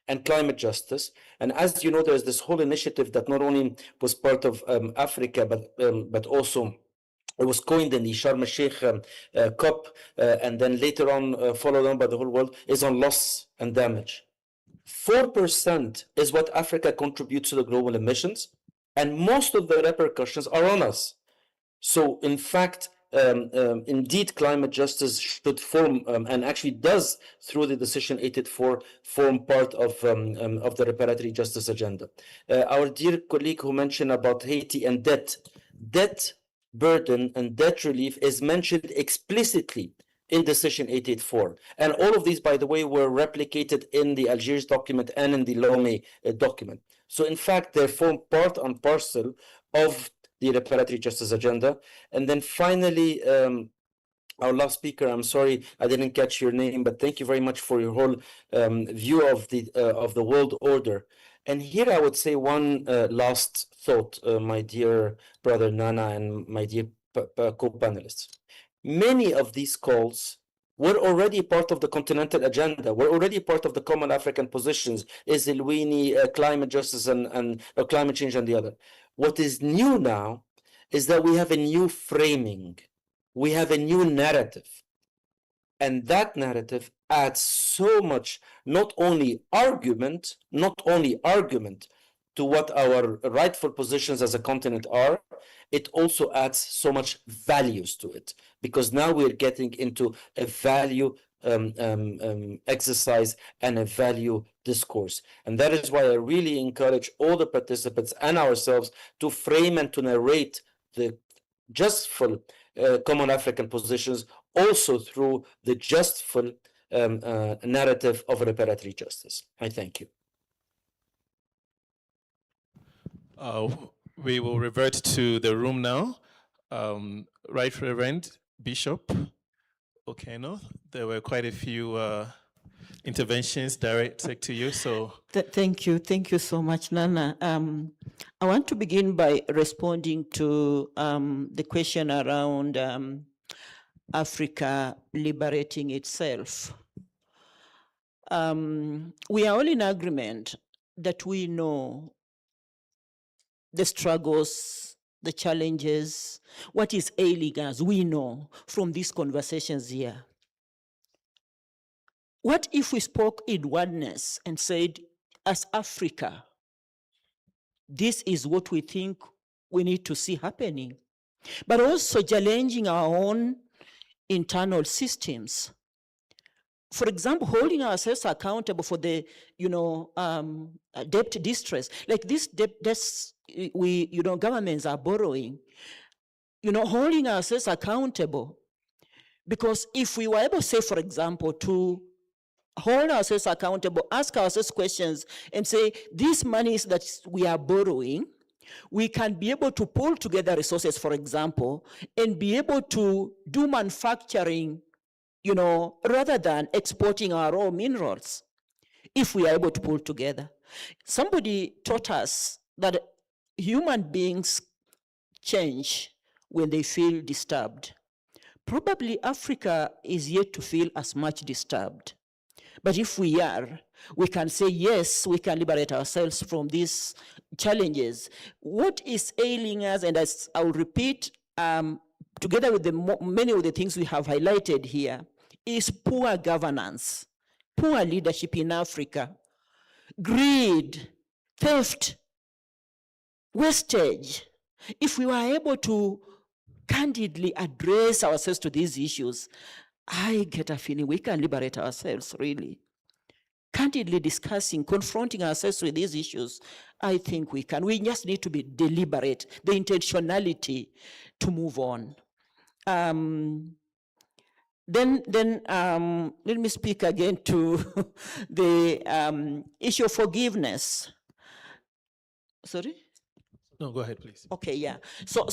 and climate justice. And as you know, there's this whole initiative that not only was part of Africa, but also it was coined in the Sharm el-Sheikh COP, and then later on followed on by the whole world, is on loss and damage. 4% is what Africa contributes to the global emissions, and most of the repercussions are on us. So in fact, indeed, climate justice should form, and actually does through the Decision 884, form part of the reparatory justice agenda. Our dear colleague who mentioned about Haiti and debt burden and debt relief is mentioned explicitly in Decision 884. And all of these, by the way, were replicated in the Algiers document and in the Lomé document. So in fact, they form part and parcel of the reparatory justice agenda. And then finally, our last speaker, I'm sorry I didn't catch your name, but thank you very much for your whole view of the world order. And here I would say one last thought, my dear brother Nana and my dear co-panelists. Many of these calls were already part of the continental agenda, were already part of the common African positions, Isilwini, climate justice and climate change and the other. What is new now is that we have a new framing. We have a new narrative. And that narrative adds so much, not only argument to what our rightful positions as a continent are, it also adds so much values to it, because now we're getting into a value exercise and a value discourse. And that is why I really encourage all the participants and ourselves to frame and to narrate the justful common African positions also through the justful narrative of reparatory justice. I thank you. We will revert to the room now. Right Reverend Bishop Okeno, there were quite a few interventions directed to you, so. Thank you so much, Nana. I want to begin by responding to the question around Africa liberating itself. We are all in agreement that we know the struggles, the challenges, what is ailing us, we know from these conversations here. What if we spoke in oneness and said, as Africa, this is what we think we need to see happening, but also challenging our own internal systems. For example, holding ourselves accountable for the, debt distress, like this debts governments are borrowing, holding ourselves accountable. Because if we were able, say, for example, to hold ourselves accountable, ask ourselves questions and say, these monies that we are borrowing, we can be able to pull together resources, for example, and be able to do manufacturing, rather than exporting our raw minerals, if we are able to pull together. Somebody taught us that human beings change when they feel disturbed. Probably Africa is yet to feel as much disturbed. But if we are, we can say, yes, we can liberate ourselves from these challenges. What is ailing us, and as I'll repeat, together with many of the things we have highlighted here, is poor governance, poor leadership in Africa, greed, theft, wastage. If we were able to candidly address ourselves to these issues, I get a feeling we can liberate ourselves, really. Candidly discussing, confronting ourselves with these issues, I think we can. We just need to be deliberate, the intentionality to move on. Then let me speak again to the issue of forgiveness. Sorry? No, go ahead, please. Okay, yeah. So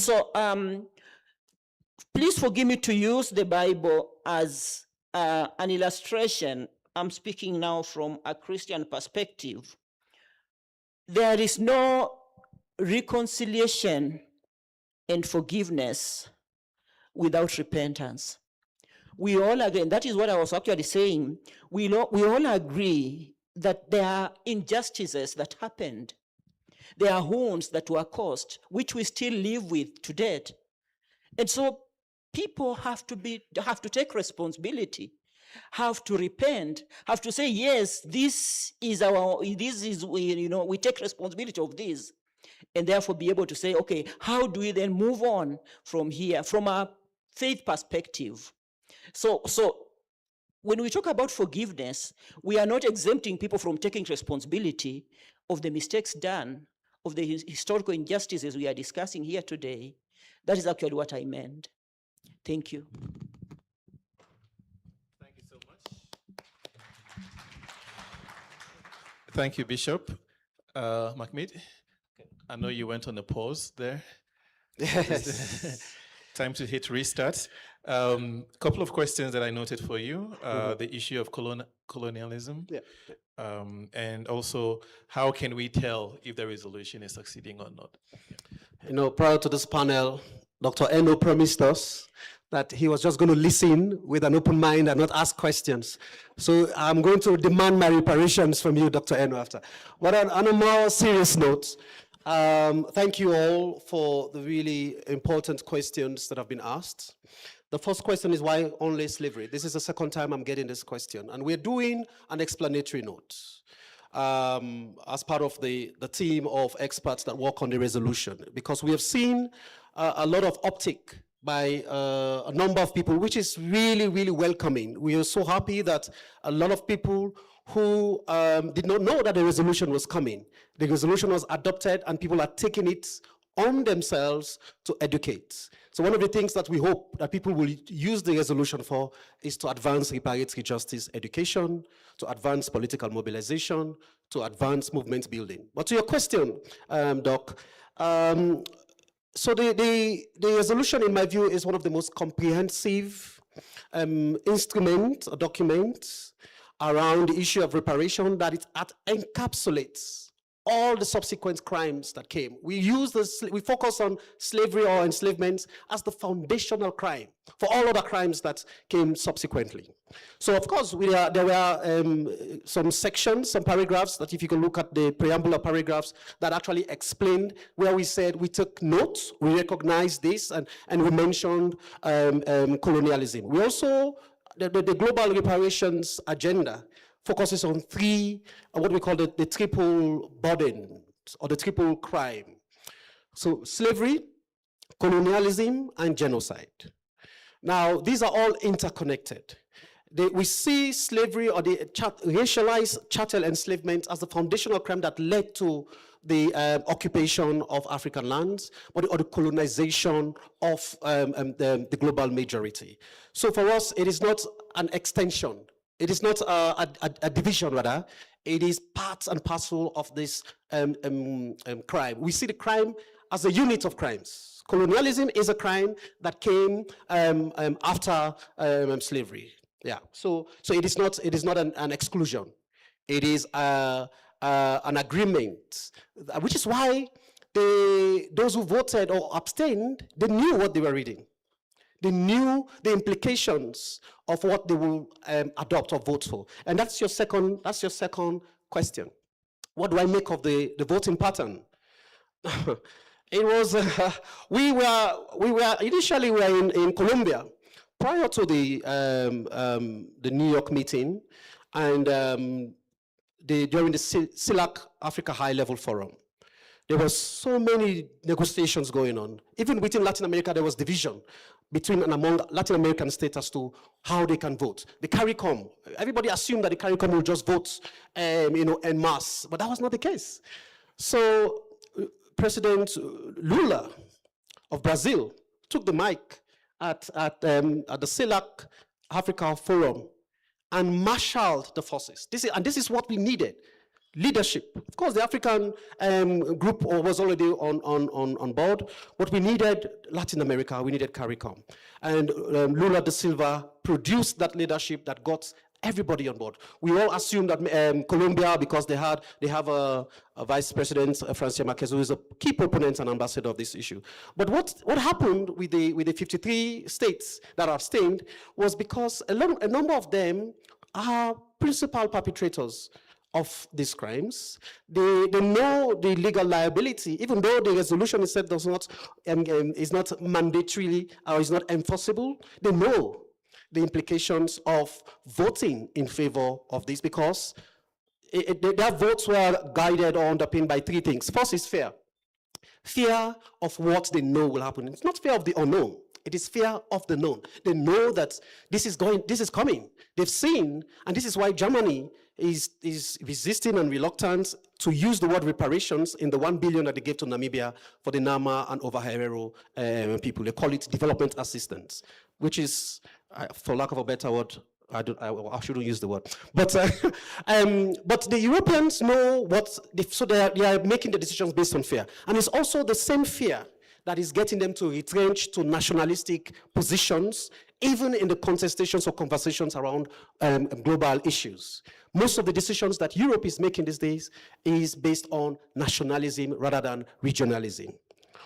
please forgive me to use the Bible as an illustration. I'm speaking now from a Christian perspective. There is no reconciliation and forgiveness without repentance. We all agree, and that is what I was actually saying. We all agree that there are injustices that happened. There are wounds that were caused, which we still live with to date. And so people have to take responsibility, have to repent, have to say, yes, we take responsibility of this, and therefore be able to say, okay, how do we then move on from here, from a faith perspective? So when we talk about forgiveness, we are not exempting people from taking responsibility of the mistakes done, of the historical injustices we are discussing here today. That is actually what I meant. Thank you. Thank you so much. Thank you, Bishop. Mahmoud, I know you went on a pause there. Yes. Time to hit restart. Couple of questions that I noted for you. The issue of colonialism. Yeah. And also, how can we tell if the resolution is succeeding or not? You know, prior to this panel, Dr. Eno promised us that he was just going to listen with an open mind and not ask questions. So I'm going to demand my reparations from you, Dr. Eno, after. But on a more serious note, thank you all for the really important questions that have been asked. The first question is, why only slavery? This is the second time I'm getting this question. And we're doing an explanatory note as part of the team of experts that work on the resolution, because we have seen a lot of uptick by a number of people, which is really, really welcoming. We are so happy that a lot of people who did not know that the resolution was coming. The resolution was adopted and people are taking it on themselves to educate. So one of the things that we hope that people will use the resolution for is to advance reparative justice education, to advance political mobilization, to advance movement building. But to your question, Doc, so the resolution, in my view, is one of the most comprehensive instruments or documents around the issue of reparation that it encapsulates all the subsequent crimes that came. We focus on slavery or enslavement as the foundational crime for all other crimes that came subsequently. So of course, there were some sections, some paragraphs that, if you can look at the preambular paragraphs, that actually explained where we said we took notes, we recognized this, and we mentioned colonialism. We also, the global reparations agenda focuses on three, what we call the triple burden, or the triple crime. So slavery, colonialism, and genocide. Now, these are all interconnected. We see slavery, or the racialized chattel enslavement, as the foundational crime that led to the occupation of African lands, or the colonization of the global majority. So for us, it is not an extension. It is not a division, rather. It is part and parcel of this crime. We see the crime as a unit of crimes. Colonialism is a crime that came after slavery. Yeah. So it is not an exclusion. It is an agreement, which is why those who voted or abstained, they knew what they were reading. They knew the implications of what they will adopt or vote for. And that's your second question. What do I make of the voting pattern? It was, initially we were in Colombia prior to the New York meeting and during the CELAC Africa High Level Forum. There was so many negotiations going on. Even within Latin America, there was division between and among Latin American states as to how they can vote. The CARICOM, everybody assumed that the CARICOM will just vote, en masse, but that was not the case. So President Lula of Brazil took the mic at the CELAC Africa Forum and marshaled the forces. This is what we needed. Leadership. Of course, the African group was already on board, but we needed Latin America, we needed CARICOM. And Lula da Silva produced that leadership that got everybody on board. We all assumed that Colombia, because they have a Vice President, Francia Marquez, who is a key proponent and ambassador of this issue. But what happened with the 53 states that abstained was because a number of them are principal perpetrators of these crimes. They know the legal liability, even though the resolution itself is not mandatorily or is not enforceable. They know the implications of voting in favor of this because their votes were guided or underpinned by three things. First is fear. Fear of what they know will happen. It's not fear of the unknown. It is fear of the known. They know that this is coming. They've seen, and this is why Germany is resisting and reluctant to use the word reparations in the 1 billion that they gave to Namibia for the Nama and Overherero people. They call it development assistance, which is, for lack of a better word, I shouldn't use the word. But the Europeans know so they are making the decisions based on fear. And it's also the same fear that is getting them to retrench to nationalistic positions, even in the contestations or conversations around global issues. Most of the decisions that Europe is making these days is based on nationalism rather than regionalism.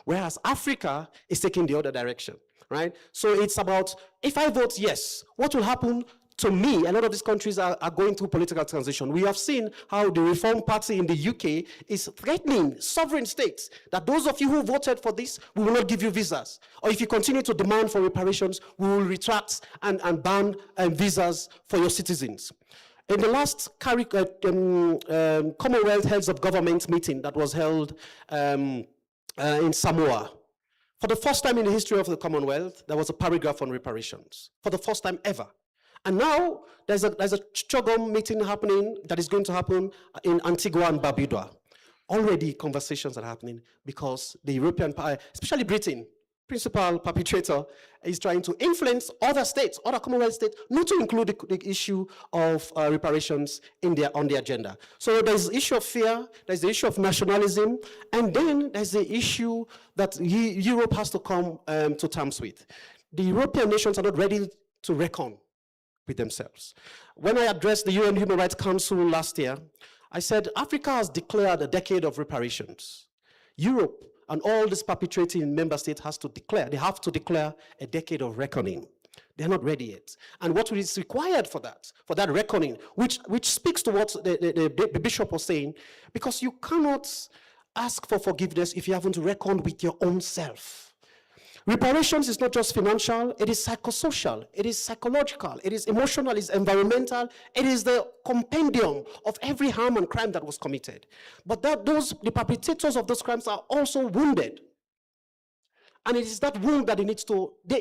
Whereas Africa is taking the other direction, right? So it's about, if I vote yes, what will happen to me? A lot of these countries are going through political transition. We have seen how the Reform Party in the UK is threatening sovereign states that those of you who voted for this, we will not give you visas. Or if you continue to demand for reparations, we will retract and ban visas for your citizens. In the last Commonwealth Heads of Government meeting that was held in Samoa, for the first time in the history of the Commonwealth, there was a paragraph on reparations. For the first time ever. And now there's a CHOGM meeting happening that is going to happen in Antigua and Barbuda. Already conversations are happening because the European, especially Britain, principal perpetrator, is trying to influence other states, other Commonwealth states, not to include the issue of reparations on the agenda. So there's the issue of fear, there's the issue of nationalism, and then there's the issue that Europe has to come to terms with. The European nations are not ready to reckon with themselves. When I addressed the UN Human Rights Council last year, I said, Africa has declared a decade of reparations. Europe and all these perpetrating member states have to declare a decade of reckoning. They're not ready yet. And what is required for that reckoning, which speaks to what the bishop was saying, because you cannot ask for forgiveness if you haven't reckoned with your own self. Reparations is not just financial, it is psychosocial, it is psychological, it is emotional, it is environmental, it is the compendium of every harm and crime that was committed. But the perpetrators of those crimes are also wounded. And it is that wound that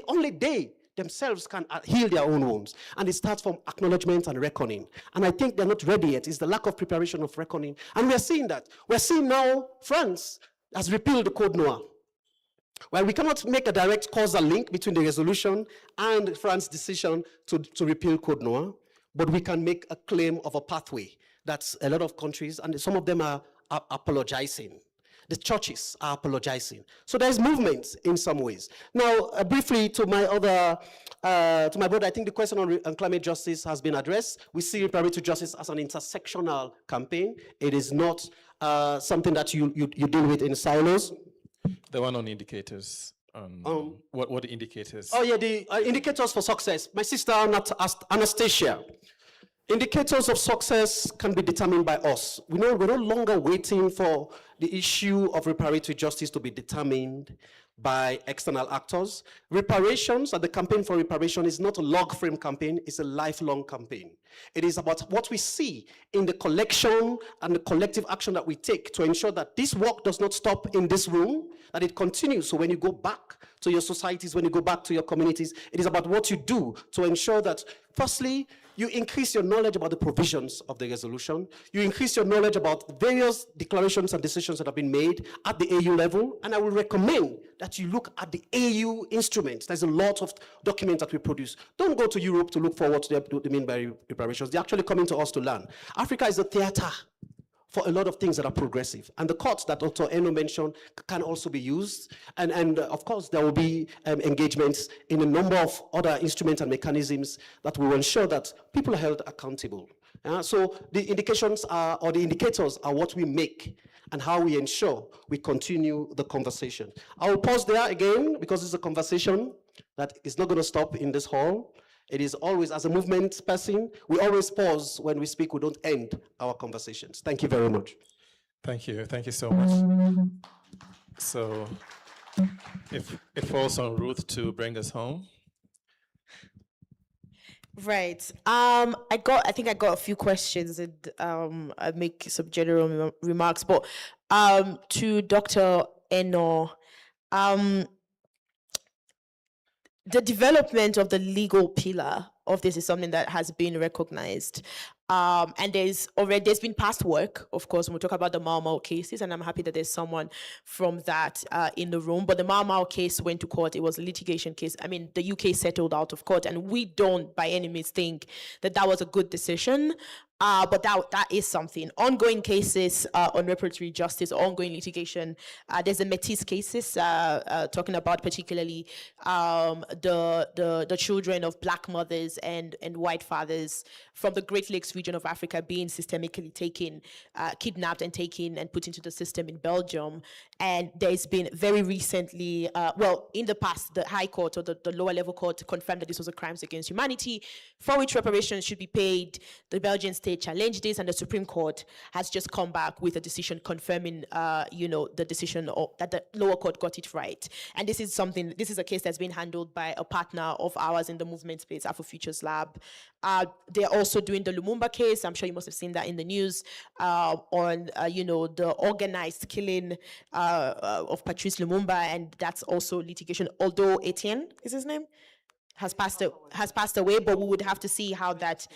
only they themselves can heal their own wounds. And it starts from acknowledgement and reckoning. And I think they're not ready yet. It's the lack of preparation of reckoning. And we're seeing that. We're seeing now France has repealed the Code Noir. Well, we cannot make a direct causal link between the resolution and France's decision to repeal Code Noir, but we can make a claim of a pathway that a lot of countries, and some of them are apologizing. The churches are apologizing. So there's movement in some ways. Now, briefly to my brother, I think the question on climate justice has been addressed. We see reparative justice as an intersectional campaign. It is not something that you deal with in silos. The one on indicators. What the indicators? Oh yeah, the indicators for success. My sister Anastasia. Indicators of success can be determined by us. We're no longer waiting for the issue of reparative justice to be determined by external actors. Reparations and the campaign for reparation is not a log frame campaign, it's a lifelong campaign. It is about what we see in the collection and the collective action that we take to ensure that this work does not stop in this room, that it continues. So when you go back to your societies, when you go back to your communities, it is about what you do to ensure that, firstly, you increase your knowledge about the provisions of the resolution. You increase your knowledge about various declarations and decisions that have been made at the AU level. And I will recommend that you look at the AU instruments. There's a lot of documents that we produce. Don't go to Europe to look for what they mean by reparations. They're actually coming to us to learn. Africa is a theater for a lot of things that are progressive. And the courts that Dr. Eno mentioned can also be used. And of course, there will be engagements in a number of other instruments and mechanisms that will ensure that people are held accountable. So the indications are, or the indicators are what we make and how we ensure we continue the conversation. I will pause there again because it's a conversation that is not going to stop in this hall. It is always, as a movement person, we always pause when we speak, we don't end our conversations. Thank you very much. Thank you so much. So, if it falls on Ruth to bring us home. Right. I think I got a few questions and I'll make some general remarks. But to Dr. Eno, the development of the legal pillar of this is something that has been recognized. And there's been past work, of course, when we talk about the Mau Mau cases, and I'm happy that there's someone from that in the room. But the Mau Mau case went to court. It was a litigation case. I mean, the UK settled out of court, and we don't by any means think that that was a good decision. But that is something. Ongoing cases on reparatory justice, ongoing litigation. There's the Métis cases talking about particularly the children of Black mothers and white fathers from the Great Lakes region of Africa being systemically taken, kidnapped and taken and put into the system in Belgium. And there's been very recently, well, in the past, the High Court or the lower level court confirmed that this was a crimes against humanity, for which reparations should be paid. The Belgian state challenged this, and the Supreme Court has just come back with a decision confirming, the decision that the lower court got it right. And this is a case that's been handled by a partner of ours in the movement space, Afrofutures Lab. They're also doing the Lumumba case. I'm sure you must have seen that in the news on, the organized killing of Patrice Lumumba, and that's also litigation. Although Etienne is his name, has passed away, but we would have to see how that,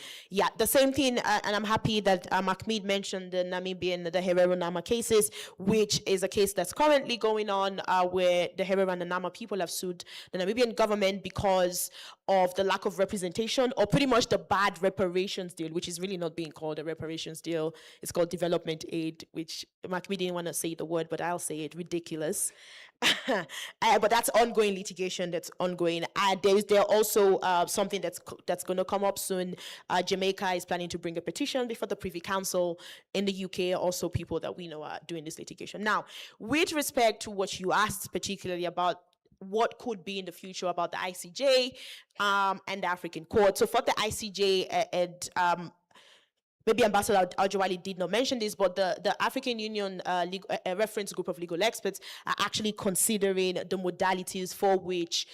the same thing, and I'm happy that Mahmoud mentioned the Namibian, the Herero Nama cases, which is a case that's currently going on where the Herero and the Nama people have sued the Namibian government because of the lack of representation, or pretty much the bad reparations deal, which is really not being called a reparations deal. It's called development aid, which Mahmoud didn't want to say the word, but I'll say it, ridiculous. But that's ongoing litigation that's ongoing. There also something that's going to come up soon. Jamaica is planning to bring a petition before the Privy Council. In the UK, also people that we know are doing this litigation. Now, with respect to what you asked particularly about what could be in the future about the ICJ and the African Court. So for the ICJ and maybe Ambassador Al-Jawali did not mention this, but the African Union reference group of legal experts are actually considering the modalities for which,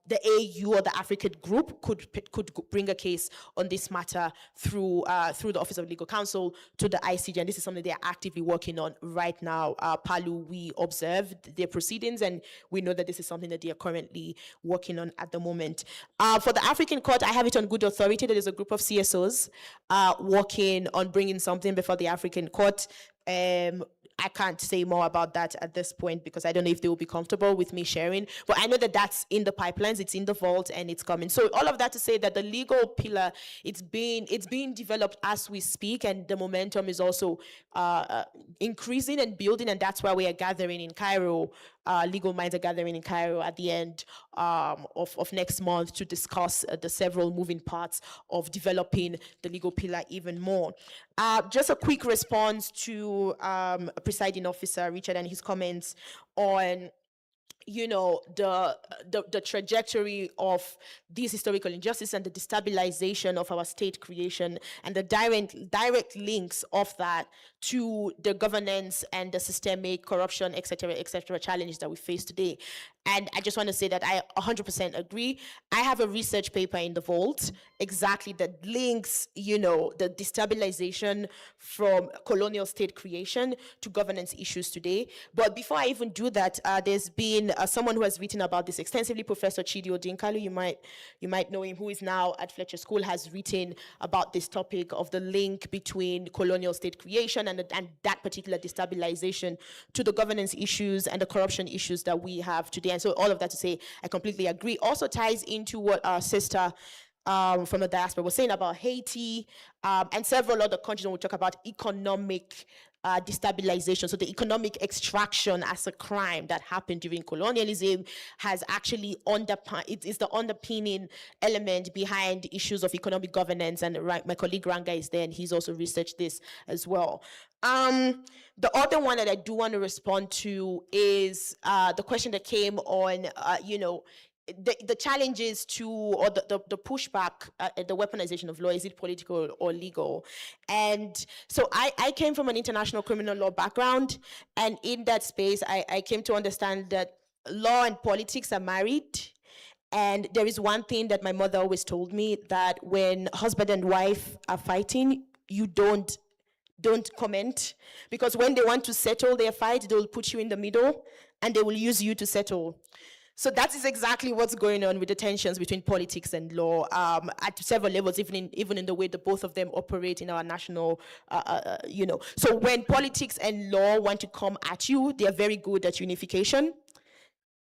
the AU or the African group could bring a case on this matter through the Office of Legal Counsel to the ICJ, and this is something they are actively working on right now. Palu, we observed their proceedings, and we know that this is something that they are currently working on at the moment. For the African Court, I have it on good authority. There is a group of CSOs working on bringing something before the African Court. I can't say more about that at this point because I don't know if they will be comfortable with me sharing, but I know that that's in the pipelines, it's in the vault, and it's coming. So all of that to say that the legal pillar, it's being developed as we speak, and the momentum is also increasing and building, and that's why we are gathering in Cairo. Legal minds are gathering in Cairo at the end of next month to discuss the several moving parts of developing the legal pillar even more. Just a quick response to Presiding Officer Richard and his comments on the trajectory of these historical injustices and the destabilization of our state creation and the direct links of that to the governance and the systemic corruption, et cetera, challenges that we face today. And I just want to say that I 100% agree. I have a research paper in the vault exactly that links, the destabilization from colonial state creation to governance issues today. But before I even do that, there's been someone who has written about this extensively, Professor Chidi Odinkalu, you might know him, who is now at Fletcher School, has written about this topic of the link between colonial state creation and that particular destabilization to the governance issues and the corruption issues that we have today. And so all of that to say, I completely agree. Also ties into what our sister from the diaspora was saying about Haiti and several other countries when we talk about economic destabilization. So the economic extraction as a crime that happened during colonialism has actually it's the underpinning element behind issues of economic governance. And my colleague Ranga is there and he's also researched this as well. The other one that I do want to respond to is the question that came on, the challenges to, or the pushback at the weaponization of law, is it political or legal? And so I came from an international criminal law background, and in that space, I came to understand that law and politics are married. And there is one thing that my mother always told me, that when husband and wife are fighting, you don't comment, because when they want to settle their fight, they'll put you in the middle and they will use you to settle. So that is exactly what's going on with the tensions between politics and law at several levels, even in the way that both of them operate in our national, So when politics and law want to come at you, they are very good at unification,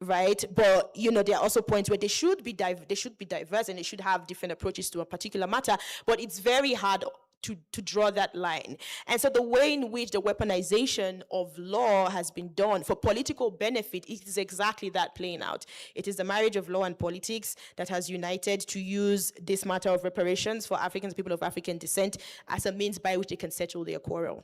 right? But there are also points where they should be diverse and they should have different approaches to a particular matter. But it's very hard to draw that line. And so the way in which the weaponization of law has been done for political benefit, it is exactly that playing out. It is the marriage of law and politics that has united to use this matter of reparations for Africans, people of African descent, as a means by which they can settle their quarrel.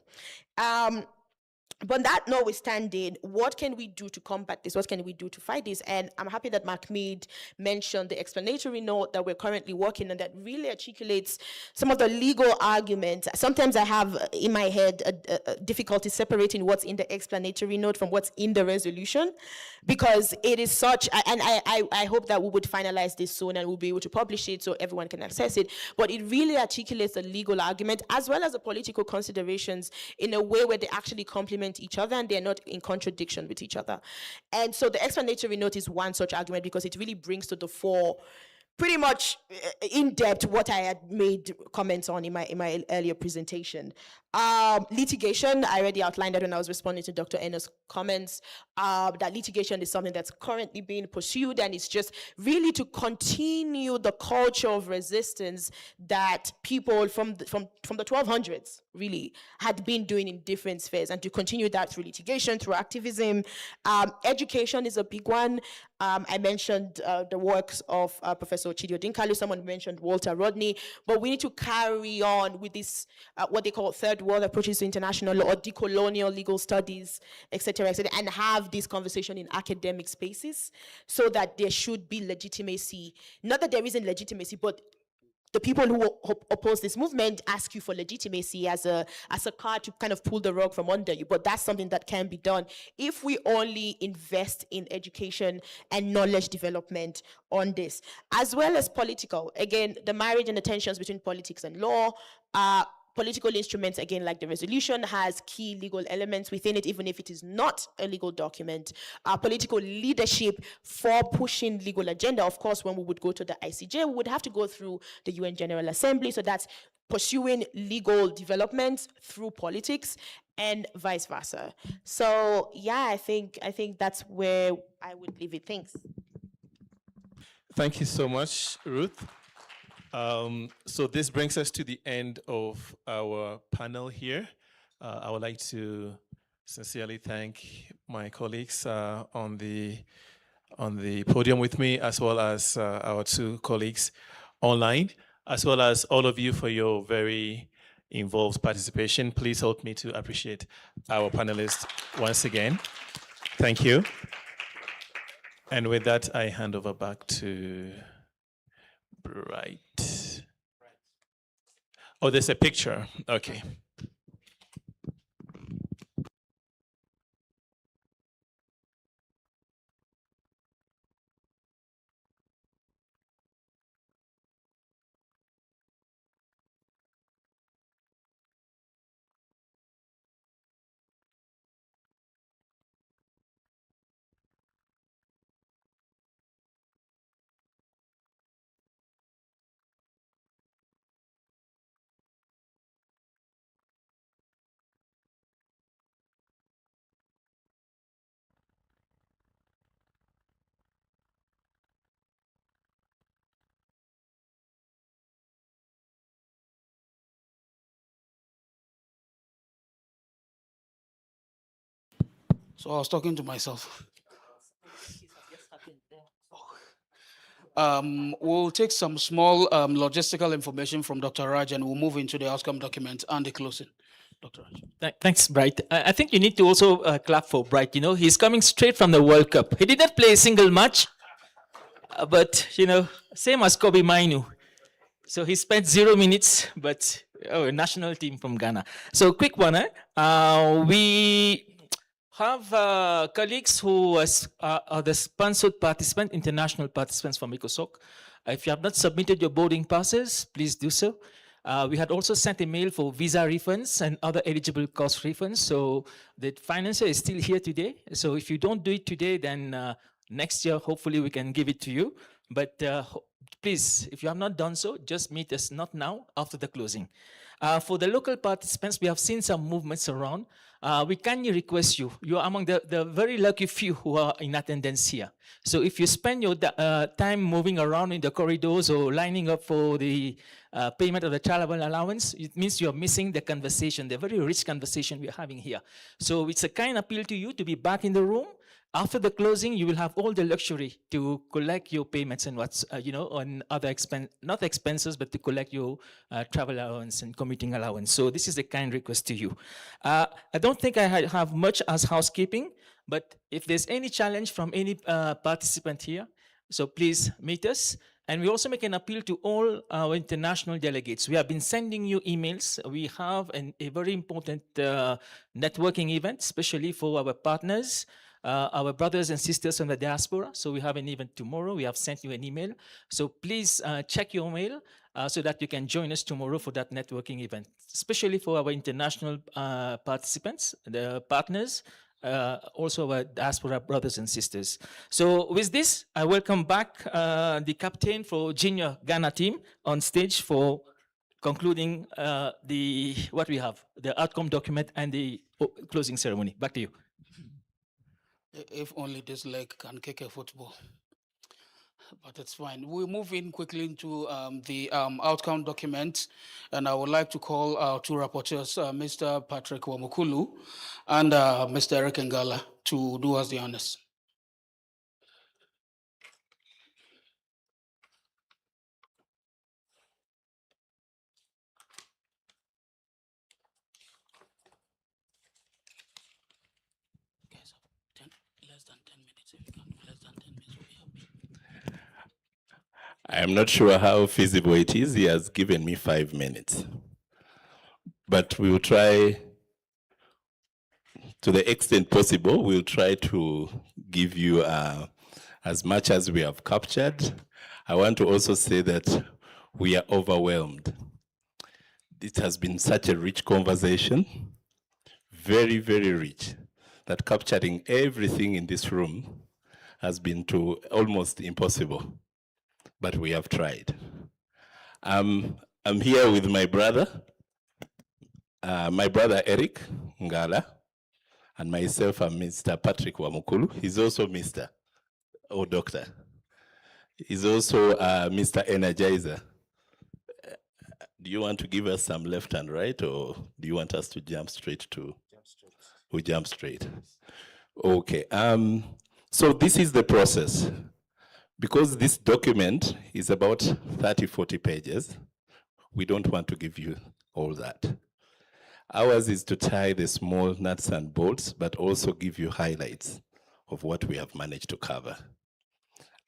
But that notwithstanding, what can we do to combat this? What can we do to fight this? And I'm happy that Mark Mead mentioned the explanatory note that we're currently working on that really articulates some of the legal arguments. Sometimes I have in my head a difficulty separating what's in the explanatory note from what's in the resolution, because it is such, and I hope that we would finalize this soon and we'll be able to publish it so everyone can access it, but it really articulates the legal argument as well as the political considerations in a way where they actually complement each other and they're not in contradiction with each other. And so the explanatory note is one such argument because it really brings to the fore pretty much in depth what I had made comments on in my earlier presentation. Litigation, I already outlined that when I was responding to Dr. Enna's comments, that litigation is something that's currently being pursued, and it's just really to continue the culture of resistance that people from the 1200s really had been doing in different spheres, and to continue that through litigation, through activism. Education is a big one. I mentioned the works of Professor Chidi Odinkalu, someone mentioned Walter Rodney, but we need to carry on with this, what they call third world approaches to international law or decolonial legal studies, et cetera, and have this conversation in academic spaces so that there should be legitimacy. Not that there isn't legitimacy, but the people who oppose this movement ask you for legitimacy as a card to kind of pull the rug from under you. But that's something that can be done if we only invest in education and knowledge development on this, as well as political. Again, the marriage and the tensions between politics and law. Political instruments, again, like the resolution, has key legal elements within it, even if it is not a legal document. Political leadership for pushing legal agenda. Of course, when we would go to the ICJ, we would have to go through the UN General Assembly. So that's pursuing legal developments through politics and vice versa. So yeah, I think that's where I would leave it. Thanks. Thank you so much, Ruth. So this brings us to the end of our panel here. I would like to sincerely thank my colleagues on the podium with me, as well as our two colleagues online, as well as all of you for your very involved participation. Please help me to appreciate our panelists once again. Thank you. And with that, I hand over back to Bright. Oh, there's a picture. Okay. So I was talking to myself. We'll take some small logistical information from Dr. Raj and we'll move into the outcome document and the closing. Dr. Raj. Thanks, Bright. I think you need to also clap for Bright. You know, he's coming straight from the World Cup. He did not play a single match, but, you know, same as Kobe Mainu. So he spent 0 minutes, but national team from Ghana. So quick one, we have colleagues who are the sponsored participant, international participants from ECOSOC. If you have not submitted your boarding passes, please do so. We had also sent a mail for visa refunds and other eligible cost refunds. So the financer is still here today. So if you don't do it today, then next year, hopefully we can give it to you. But please, if you have not done so, just meet us, not now, after the closing. For the local participants, we have seen some movements around. We kindly request you, you're among the very lucky few who are in attendance here. So if you spend your time moving around in the corridors or lining up for the payment of the travel allowance, it means you're missing the conversation, the very rich conversation we're having here. So it's a kind appeal to you to be back in the room. After the closing, you will have all the luxury to collect your payments and what's, on other not expenses, but to collect your travel allowance and commuting allowance. So this is a kind request to you. I don't think I have much as housekeeping, but if there's any challenge from any participant here, so please meet us. And we also make an appeal to all our international delegates. We have been sending you emails. We have a very important networking event, especially for our partners, our brothers and sisters from the diaspora. So we have an event tomorrow. We have sent you an email. So please check your mail so that you can join us tomorrow for that networking event, especially for our international participants, the partners, also our diaspora brothers and sisters. So with this, I welcome back the captain for junior Ghana team on stage for concluding what we have, the outcome document and the closing ceremony. Back to you. If only this leg can kick a football. But it's fine. We'll move in quickly into the outcome document, and I would like to call our two rapporteurs, Mr. Patrick Wamukulu and Mr. Eric Ngala, to do us the honors. I'm not sure how feasible it is. He has given me 5 minutes. But we will try, to the extent possible, we'll try to give you as much as we have captured. I want to also say that we are overwhelmed. It has been such a rich conversation, very, very rich, that capturing everything in this room has been almost impossible. But we have tried. I'm here with my brother Eric Ngala, and myself, I'm Mr. Patrick Wamukulu. He's also Mr. or Doctor. He's also Mr. Energizer. Do you want to give us some left and right, or do you want us to jump straight to? We jump straight. Okay. So this is the process. Because this document is about 30, 40 pages, we don't want to give you all that. Ours is to tie the small nuts and bolts, but also give you highlights of what we have managed to cover.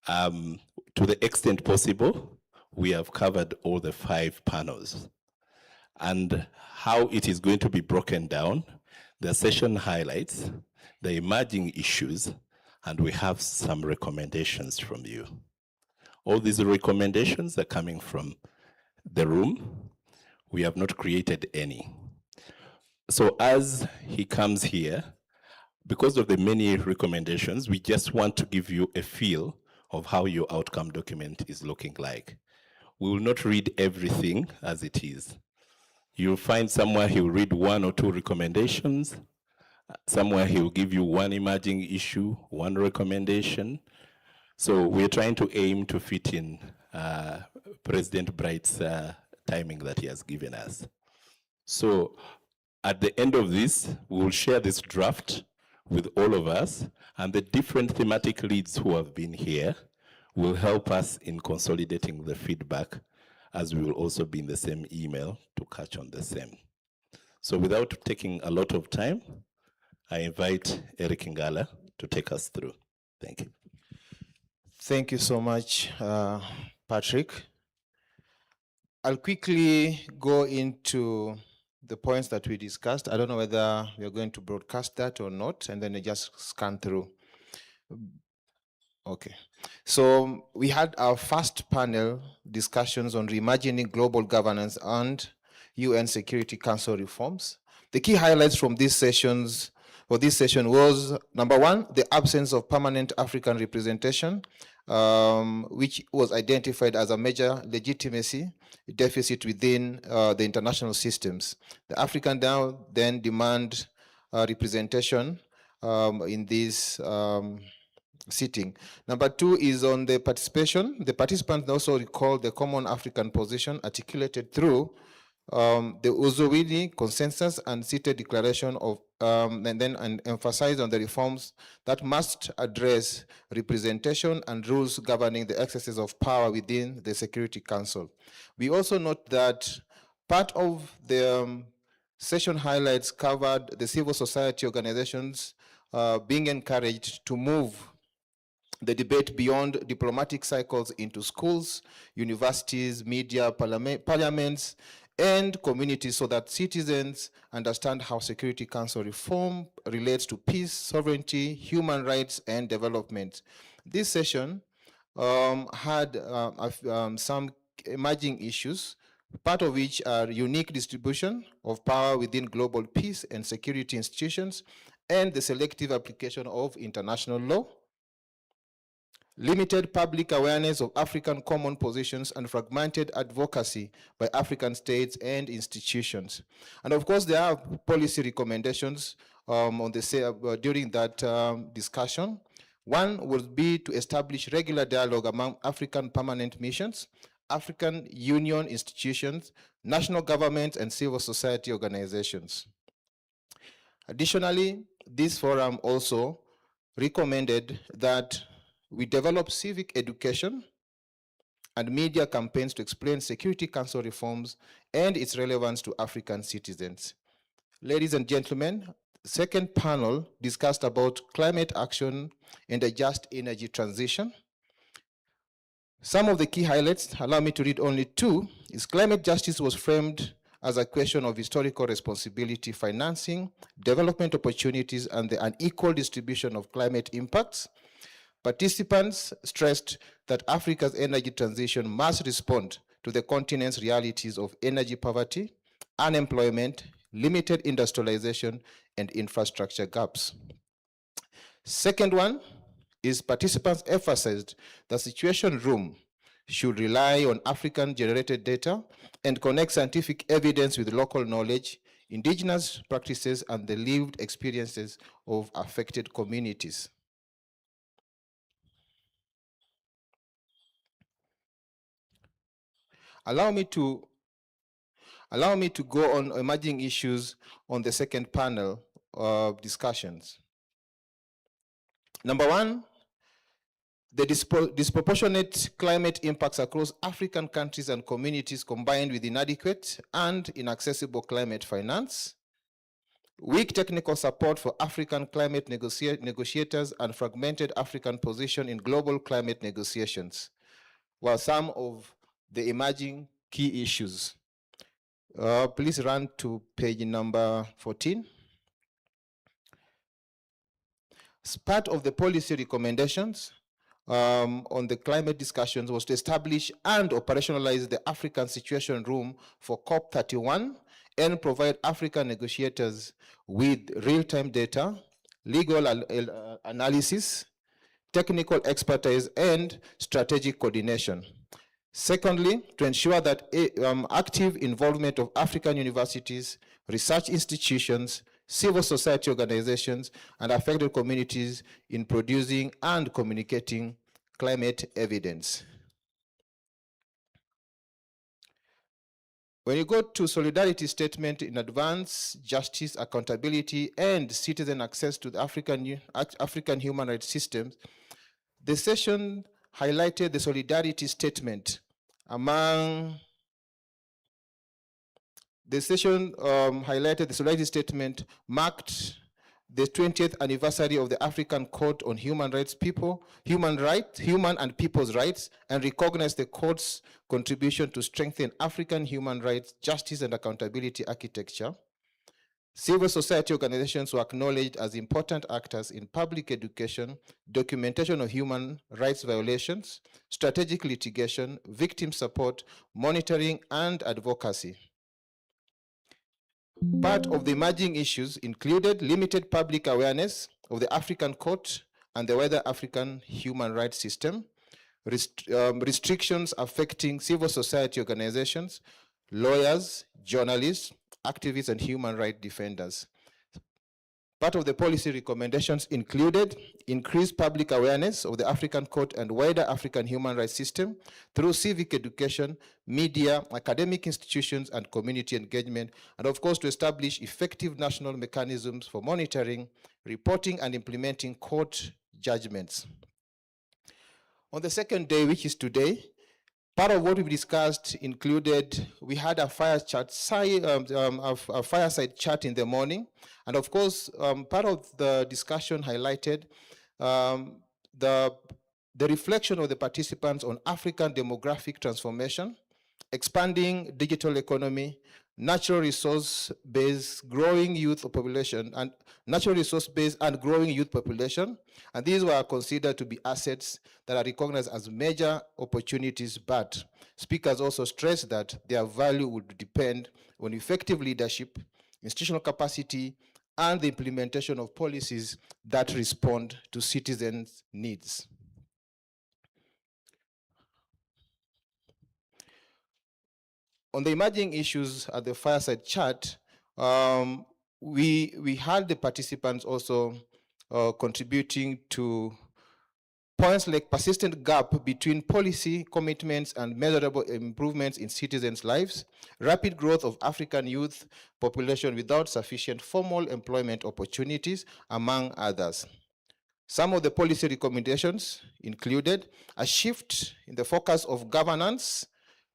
To the extent possible, we have covered all the 5 panels. And how it is going to be broken down, the session highlights, the emerging issues, and we have some recommendations from you. All these recommendations are coming from the room. We have not created any. So as he comes here, because of the many recommendations, we just want to give you a feel of how your outcome document is looking like. We will not read everything as it is. You'll find somewhere he will read 1 or 2 recommendations. Somewhere he will give you 1 emerging issue, 1 recommendation. So we're trying to aim to fit in President Bright's timing that he has given us. So at the end of this, we will share this draft with all of us, and the different thematic leads who have been here will help us in consolidating the feedback, as we will also be in the same email to catch on the same. So without taking a lot of time, I invite Eric Ngala to take us through. Thank you. Thank you so much, Patrick. I'll quickly go into the points that we discussed. I don't know whether we're going to broadcast that or not, and then I just scan through. Okay. So we had our first panel discussions on reimagining global governance and UN Security Council reforms. The key highlights from these sessions for this session was, number 1, the absence of permanent African representation, which was identified as a major legitimacy deficit within the international systems. The African now then demand representation in this sitting. Number 2 is on the participation. The participants also recall the common African position articulated through the Uzowili consensus and seated declaration of, and emphasize on the reforms that must address representation and rules governing the excesses of power within the Security Council. We also note that part of the session highlights covered the civil society organizations being encouraged to move the debate beyond diplomatic cycles into schools, universities, media, parliaments, and communities so that citizens understand how Security Council reform relates to peace, sovereignty, human rights, and development. This session had some emerging issues, part of which are unique distribution of power within global peace and security institutions, and the selective application of international law, limited public awareness of African common positions, and fragmented advocacy by African states and institutions. And of course, there are policy recommendations on the during that discussion. One would be to establish regular dialogue among African permanent missions, African Union institutions, national governments, and civil society organizations. Additionally, this forum also recommended that we develop civic education and media campaigns to explain Security Council reforms and its relevance to African citizens. Ladies and gentlemen, the second panel discussed about climate action and a just energy transition. Some of the key highlights, allow me to read only 2, is climate justice was framed as a question of historical responsibility, financing, development opportunities, and the unequal distribution of climate impacts. Participants stressed that Africa's energy transition must respond to the continent's realities of energy poverty, unemployment, limited industrialization, and infrastructure gaps. Second one is participants emphasized the Situation Room should rely on African-generated data and connect scientific evidence with local knowledge, indigenous practices, and the lived experiences of affected communities. Allow me to go on emerging issues on the second panel of discussions. Number 1, the disproportionate climate impacts across African countries and communities combined with inadequate and inaccessible climate finance. weak technical support for African climate negotiators, and fragmented African position in global climate negotiations were some of the emerging key issues. Please run to page number 14. As part of the policy recommendations on the climate discussions was to establish and operationalize the African Situation Room for COP31 and provide African negotiators with real-time data, legal analysis, technical expertise, and strategic coordination. Secondly, to ensure that active involvement of African universities, research institutions, civil society organizations, and affected communities in producing and communicating climate evidence. When you go to solidarity statement in advance, justice, accountability, and citizen access to the African human rights systems, the session highlighted the solidarity statement highlighted the solidarity statement marked the 20th anniversary of the African Court on Human and People's Rights, and recognized the court's contribution to strengthen African human rights, justice, and accountability architecture. Civil society organizations were acknowledged as important actors in public education, documentation of human rights violations, strategic litigation, victim support, monitoring, and advocacy. Part of the emerging issues included limited public awareness of the African Court and the wider African human rights system, restrictions affecting civil society organizations, lawyers, journalists, activists, and human rights defenders. Part of the policy recommendations included increased public awareness of the African Court and wider African human rights system through civic education, media, academic institutions, and community engagement, and of course to establish effective national mechanisms for monitoring, reporting, and implementing court judgments. On the second day, which is today, part of what we discussed included, we had a fireside chat in the morning. And of course, part of the discussion highlighted the reflection of the participants on African demographic transformation, expanding digital economy, natural resource-based growing youth population, and natural resource-based and growing youth population. And these were considered to be assets that are recognized as major opportunities, but speakers also stressed that their value would depend on effective leadership, institutional capacity, and the implementation of policies that respond to citizens' needs. On the emerging issues at the fireside chat, we had the participants also contributing to points like persistent gap between policy commitments and measurable improvements in citizens' lives, rapid growth of African youth population without sufficient formal employment opportunities, among others. Some of the policy recommendations included a shift in the focus of governance,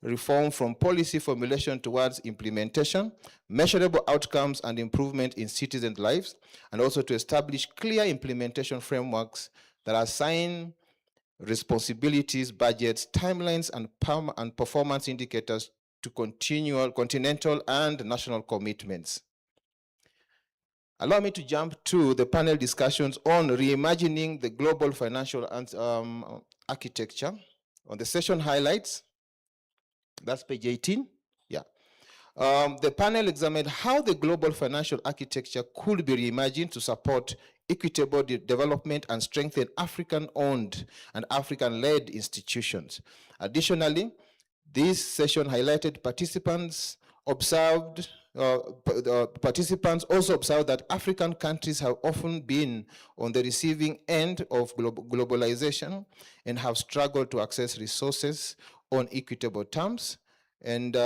reform from policy formulation towards implementation, measurable outcomes and improvement in citizens' lives, and also to establish clear implementation frameworks that assign responsibilities, budgets, timelines, and performance indicators to continental and national commitments. Allow me to jump to the panel discussions on reimagining the global financial architecture. On the session highlights, that's page 18. Yeah. The panel examined how the global financial architecture could be reimagined to support equitable development and strengthen African-owned and African-led institutions. Additionally, this session highlighted participants also observed that African countries have often been on the receiving end of globalization and have struggled to access resources on equitable terms. And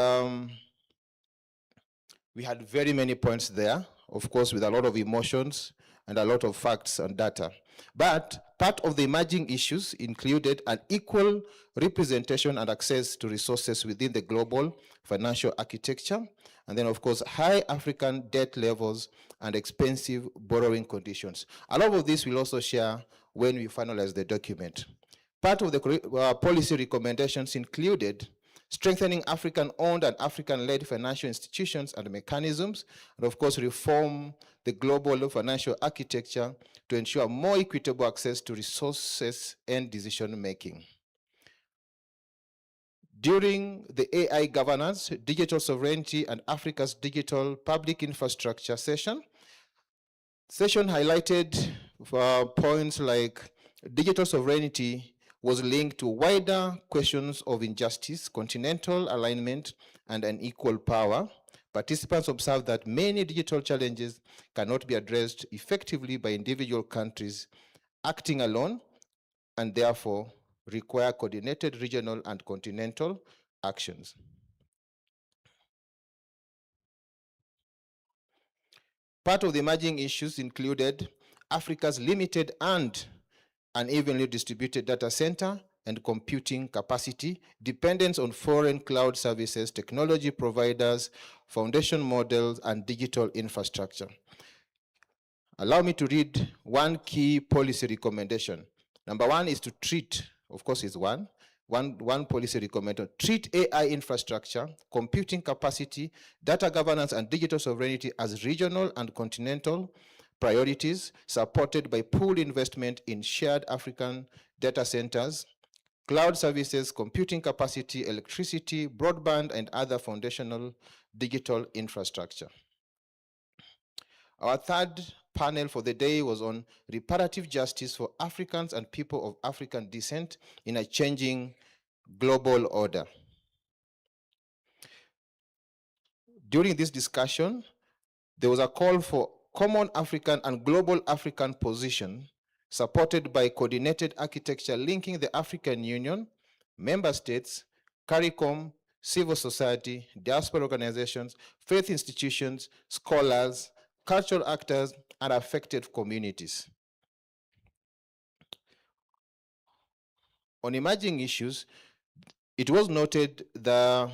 we had very many points there, of course, with a lot of emotions and a lot of facts and data. But Part of the emerging issues included an equal representation and access to resources within the global financial architecture, and then, of course, high African debt levels and expensive borrowing conditions. A lot of this we'll also share when we finalize the document. Part of the policy recommendations included strengthening African-owned and African-led financial institutions and mechanisms, and of course, reform the global financial architecture to ensure more equitable access to resources and decision-making. During the AI governance, digital sovereignty, and Africa's digital public infrastructure session highlighted points like digital sovereignty was linked to wider questions of injustice, continental alignment, and unequal power. Participants observed that many digital challenges cannot be addressed effectively by individual countries acting alone, and therefore require coordinated regional and continental actions. Part of the emerging issues included Africa's limited and unevenly distributed data center and computing capacity, dependence on foreign cloud services, technology providers, foundation models, and digital infrastructure. Allow me to read one key policy recommendation. Number one is to treat, of course, is one policy recommendation, treat AI infrastructure, computing capacity, data governance, and digital sovereignty as regional and continental priorities supported by pooled investment in shared African data centers, cloud services, computing capacity, electricity, broadband, and other foundational digital infrastructure. Our third panel for the day was on reparative justice for Africans and people of African descent in a changing global order. During this discussion, there was a call for common African and global African position supported by coordinated architecture linking the African Union, member states, CARICOM, civil society, diaspora organizations, faith institutions, scholars, cultural actors, and affected communities. On emerging issues, it was noted that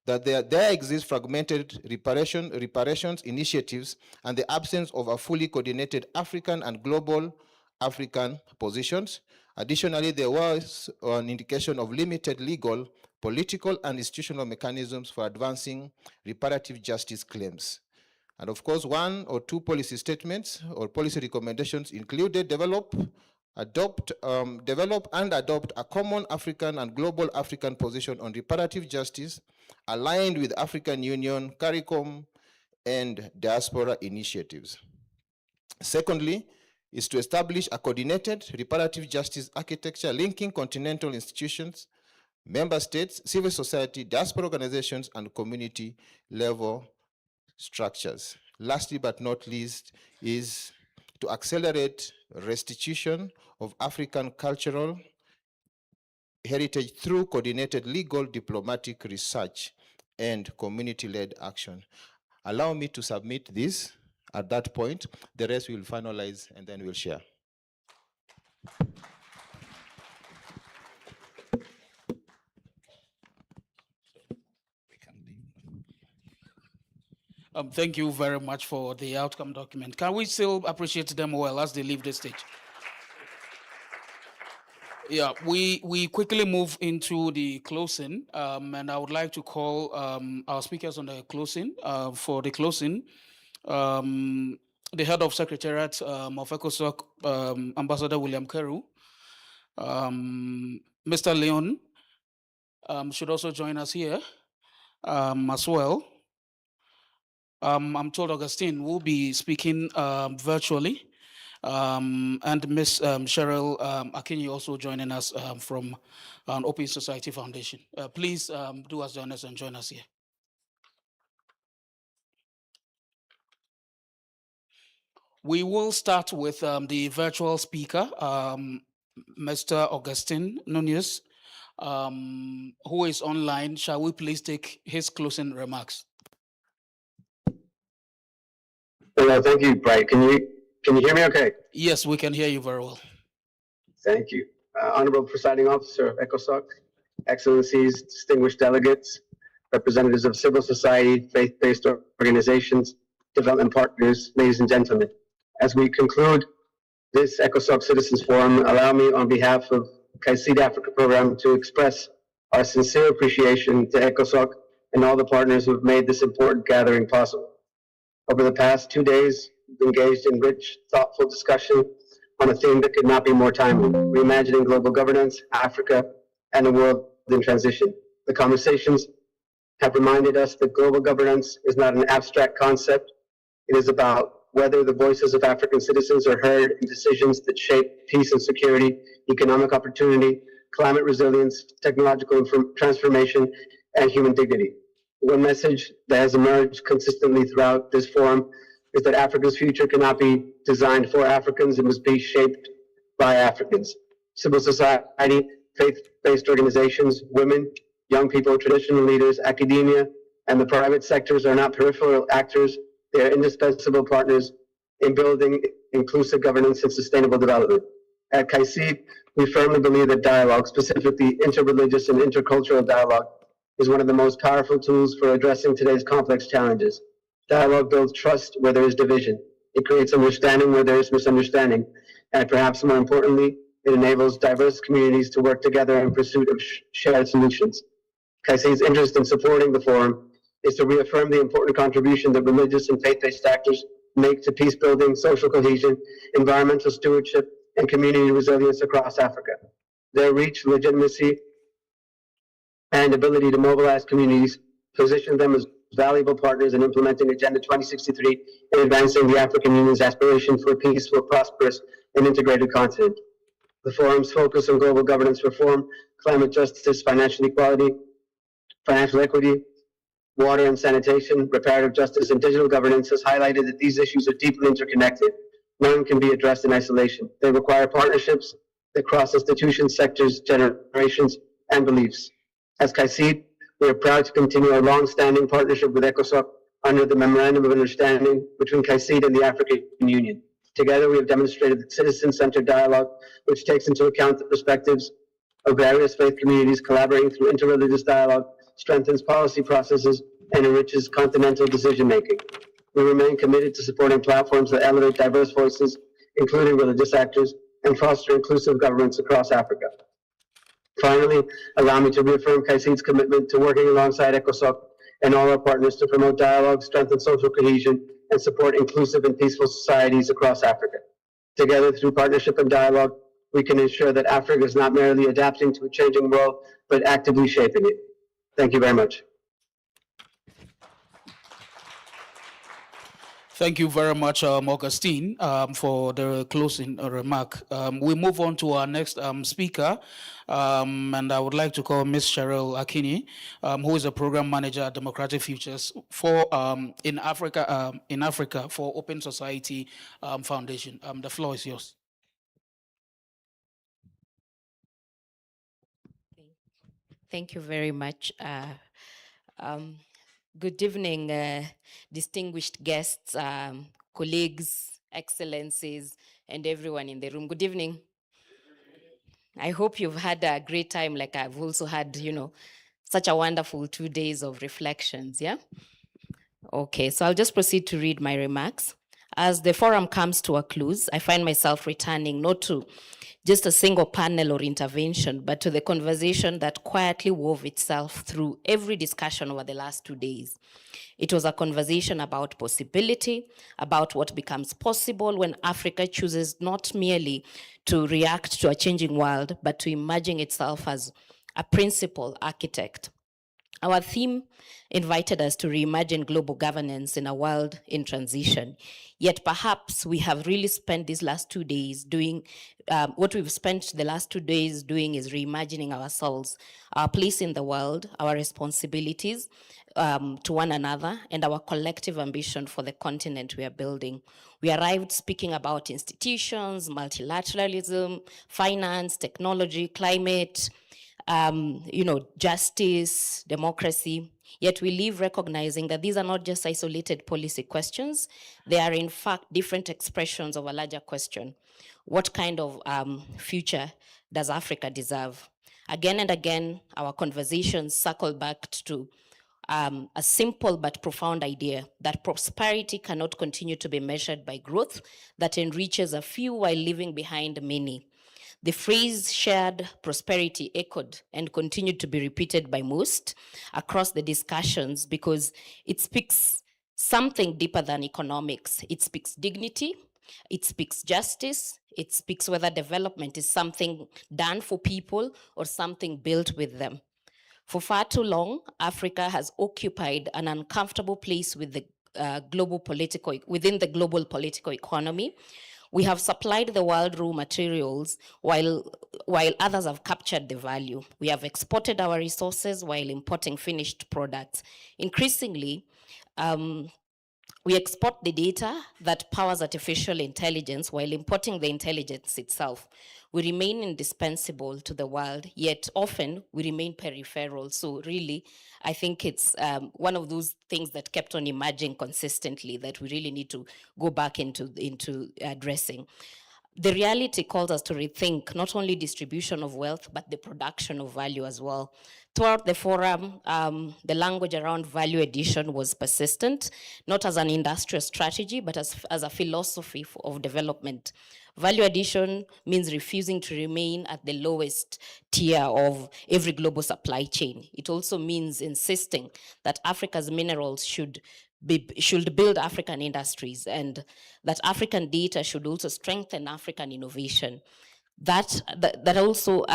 there exist fragmented reparations initiatives and the absence of a fully coordinated African and global African positions. Additionally, there was an indication of limited legal, political, and institutional mechanisms for advancing reparative justice claims. And of course, one or two policy statements or policy recommendations included develop and adopt a common African and global African position on reparative justice aligned with African Union, CARICOM, and diaspora initiatives. Secondly, is to establish a coordinated reparative justice architecture linking continental institutions, member states, civil society, diaspora organizations, and community level structures. Lastly but not least is to accelerate restitution of African cultural heritage through coordinated legal, diplomatic research, and community-led action. Allow me to submit this at that point. The rest we will finalize and then we'll share. Thank you very much for the outcome document. Can we still appreciate them well as they leave the stage? Yeah, we quickly move into the closing, and I would like to call our speakers on the closing. For the closing, the head of Secretariat of ECOSOC, Ambassador William Keru, Mr. Leon should also join us here as well. I'm told Augustine will be speaking virtually. And Ms. Cheryl Akinyi also joining us from Open Society Foundation. Please do us join us and join us here. We will start with the virtual speaker, Mr. Augustine Nunez, who is online. Shall we please take his closing remarks? Well, thank you, Bright. Can you hear me okay? Yes, we can hear you very well. Thank you. Honorable Presiding Officer of ECOSOC, Excellencies, distinguished delegates, representatives of civil society, faith-based organizations, development partners, ladies and gentlemen. As we conclude this ECOSOC Citizens Forum, allow me on behalf of CAICID Africa Program to express our sincere appreciation to ECOSOC and all the partners who have made this important gathering possible. Over the past 2 days, we've engaged in rich, thoughtful discussion on a theme that could not be more timely: reimagining global governance, Africa, and a world in transition. The conversations have reminded us that global governance is not an abstract concept. It is about whether the voices of African citizens are heard in decisions that shape peace and security, economic opportunity, climate resilience, technological transformation, and human dignity. One message that has emerged consistently throughout this forum is that Africa's future cannot be designed for Africans, it must be shaped by Africans. Civil society, faith-based organizations, women, young people, traditional leaders, academia, and the private sectors are not peripheral actors. They are indispensable partners in building inclusive governance and sustainable development. At CAICID, we firmly believe that dialogue, specifically interreligious and intercultural dialogue, is one of the most powerful tools for addressing today's complex challenges. Dialogue builds trust where there is division. It creates understanding where there is misunderstanding. And perhaps more importantly, it enables diverse communities to work together in pursuit of shared solutions. CAICID's interest in supporting the forum is to reaffirm the important contribution that religious and faith-based actors make to peace building, social cohesion, environmental stewardship, and community resilience across Africa. Their reach, legitimacy, and ability to mobilize communities position them as valuable partners in implementing Agenda 2063 and advancing the African Union's aspiration for a peaceful, prosperous, and integrated continent. The forum's focus on global governance reform, climate justice, financial equality, financial equity, water and sanitation, reparative justice, and digital governance has highlighted that these issues are deeply interconnected. None can be addressed in isolation. They require partnerships that cross institutions, sectors, generations, and beliefs. As CAICID, we are proud to continue our long-standing partnership with ECOSOC under the Memorandum of Understanding between CAICID and the African Union. Together, we have demonstrated that citizen-centered dialogue, which takes into account the perspectives of various faith communities collaborating through interreligious dialogue, strengthens policy processes, and enriches continental decision-making. We remain committed to supporting platforms that elevate diverse voices, including religious actors, and foster inclusive governments across Africa. Finally, allow me to reaffirm CAICID's commitment to working alongside ECOSOC and all our partners to promote dialogue, strengthen social cohesion, and support inclusive and peaceful societies across Africa. Together, through partnership and dialogue, we can ensure that Africa is not merely adapting to a changing world, but actively shaping it. Thank you very much. Thank you very much, Augustine, for the closing remark. We move on to our next speaker, and I would like to call Ms. Cheryl Akini, who is a program manager at Democratic Futures for in Africa for Open Society Foundation. The floor is yours. Thank you very much. Good evening, distinguished guests, colleagues, excellencies, and everyone in the room. Good evening. I hope you've had a great time, like I've also had, such a wonderful 2 days of reflections, yeah? Okay, so I'll just proceed to read my remarks. As the forum comes to a close, I find myself returning not to just a single panel or intervention, but to the conversation that quietly wove itself through every discussion over the last 2 days. It was a conversation about possibility, about what becomes possible when Africa chooses not merely to react to a changing world, but to imagine itself as a principal architect. Our theme invited us to reimagine global governance in a world in transition. Yet perhaps we have really spent these last 2 days doing, what we've spent the last 2 days doing is reimagining ourselves, our place in the world, our responsibilities to one another, and our collective ambition for the continent we are building. We arrived speaking about institutions, multilateralism, finance, technology, climate, justice, democracy. Yet we live recognizing that these are not just isolated policy questions. They are in fact different expressions of a larger question. What kind of future does Africa deserve? Again and again, our conversations circle back to a simple but profound idea that prosperity cannot continue to be measured by growth that enriches a few while leaving behind many. The phrase shared prosperity echoed and continued to be repeated by most across the discussions because it speaks something deeper than economics. It speaks dignity, it speaks justice, it speaks whether development is something done for people or something built with them. For far too long, Africa has occupied an uncomfortable place with the within the global political economy. We have supplied the world raw materials while others have captured the value. We have exported our resources while importing finished products. Increasingly, we export the data that powers artificial intelligence while importing the intelligence itself. We remain indispensable to the world, yet often we remain peripheral. So really, I think it's one of those things that kept on emerging consistently that we really need to go back into addressing. The reality calls us to rethink not only distribution of wealth, but the production of value as well. Throughout the forum, the language around value addition was persistent, not as an industrial strategy, but as a philosophy of development. Value addition means refusing to remain at the lowest tier of every global supply chain. It also means insisting that Africa's minerals should build African industries and that African data should also strengthen African innovation. That also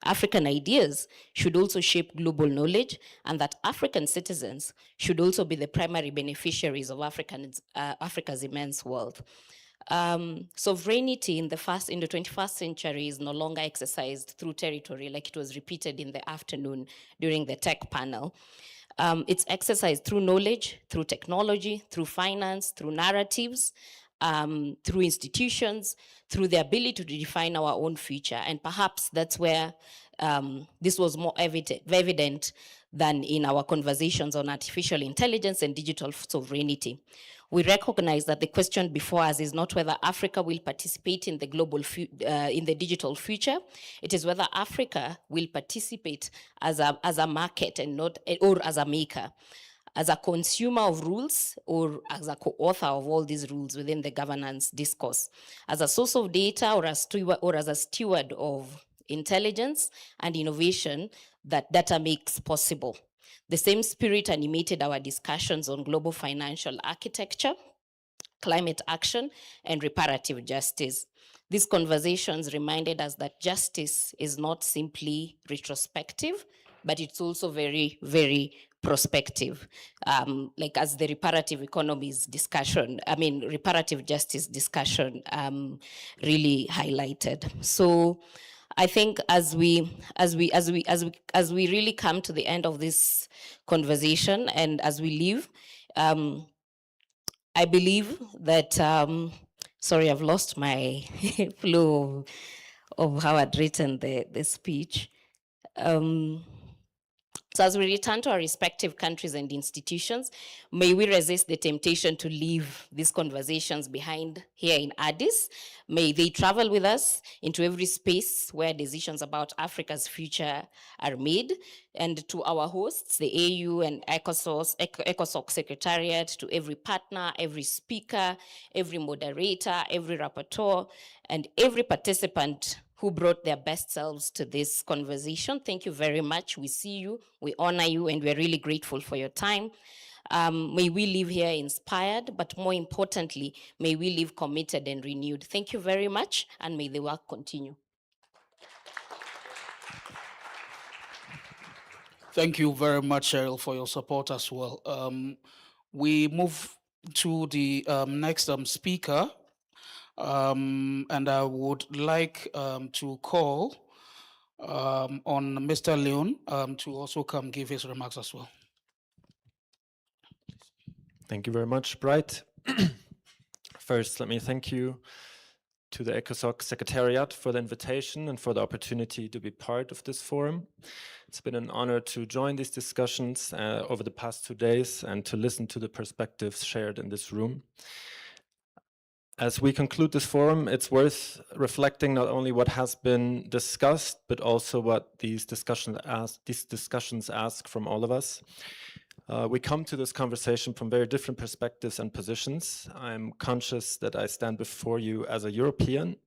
African ideas should also shape global knowledge, and that African citizens should also be the primary beneficiaries of Africa's immense wealth. Sovereignty in the 21st century is no longer exercised through territory like it was repeated in the afternoon during the tech panel. It's exercised through knowledge, through technology, through finance, through narratives, through institutions, through the ability to define our own future. And perhaps that's where this was more evident than in our conversations on artificial intelligence and digital sovereignty. We recognize that the question before us is not whether Africa will participate in the in the digital future. It is whether Africa will participate as a market and not, or as a maker, as a consumer of rules, or as a co-author of all these rules within the governance discourse, as a source of data, or as a steward of intelligence and innovation that data makes possible. The same spirit animated our discussions on global financial architecture, climate action, and reparative justice. These conversations reminded us that justice is not simply retrospective, but it's also very, very prospective. Like as the reparative economies discussion, reparative justice discussion really highlighted. So I think as we really come to the end of this conversation and as we leave, I believe that, sorry, I've lost my flow of how I'd written the speech. So as we return to our respective countries and institutions, may we resist the temptation to leave these conversations behind here in Addis. May they travel with us into every space where decisions about Africa's future are made. And to our hosts, the AU and ECOSOC Secretariat, to every partner, every speaker, every moderator, every rapporteur, and every participant who brought their best selves to this conversation. Thank you very much. We see you, we honor you, and we're really grateful for your time. May we live here inspired, but more importantly, may we live committed and renewed. Thank you very much, and may the work continue. Thank you very much, Cheryl, for your support as well. We move to the next speaker. And I would like to call on Mr. Leon to also come give his remarks as well. Thank you very much, Bright. First, let me thank you to the ECOSOC Secretariat for the invitation and for the opportunity to be part of this forum. It's been an honor to join these discussions over the past 2 days and to listen to the perspectives shared in this room. As we conclude this forum, it's worth reflecting not only what has been discussed, but also what these discussions ask from all of us. We come to this conversation from very different perspectives and positions. I'm conscious that I stand before you as a European,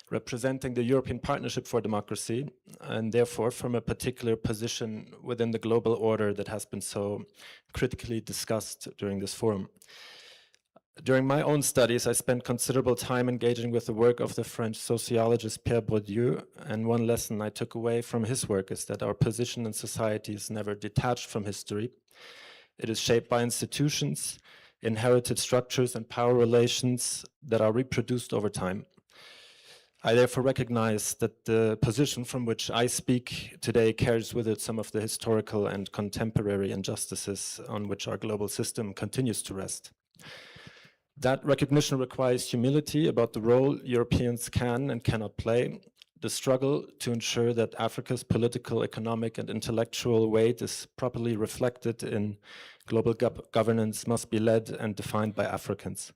representing the European Partnership for Democracy, and therefore from a particular position within the global order that has been so critically discussed during this forum. During my own studies, I spent considerable time engaging with the work of the French sociologist Pierre Bourdieu, and one lesson I took away from his work is that our position in society is never detached from history. It is shaped by institutions, inherited structures, and power relations that are reproduced over time. I therefore recognize that the position from which I speak today carries with it some of the historical and contemporary injustices on which our global system continues to rest. That recognition requires humility about the role Europeans can and cannot play, the struggle to ensure that Africa's political, economic, and intellectual weight is properly reflected in global governance must be led and defined by Africans.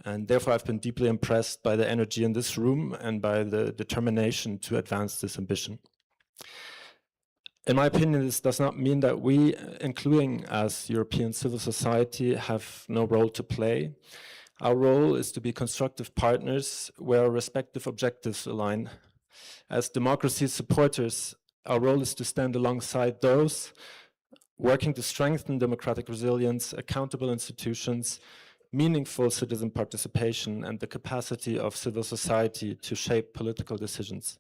And therefore, I've been deeply impressed by the energy in this room and by the determination to advance this ambition. In my opinion, this does not mean that we, including as European civil society, have no role to play. Our role is to be constructive partners where our respective objectives align. As democracy supporters, our role is to stand alongside those working to strengthen democratic resilience, accountable institutions, meaningful citizen participation, and the capacity of civil society to shape political decisions.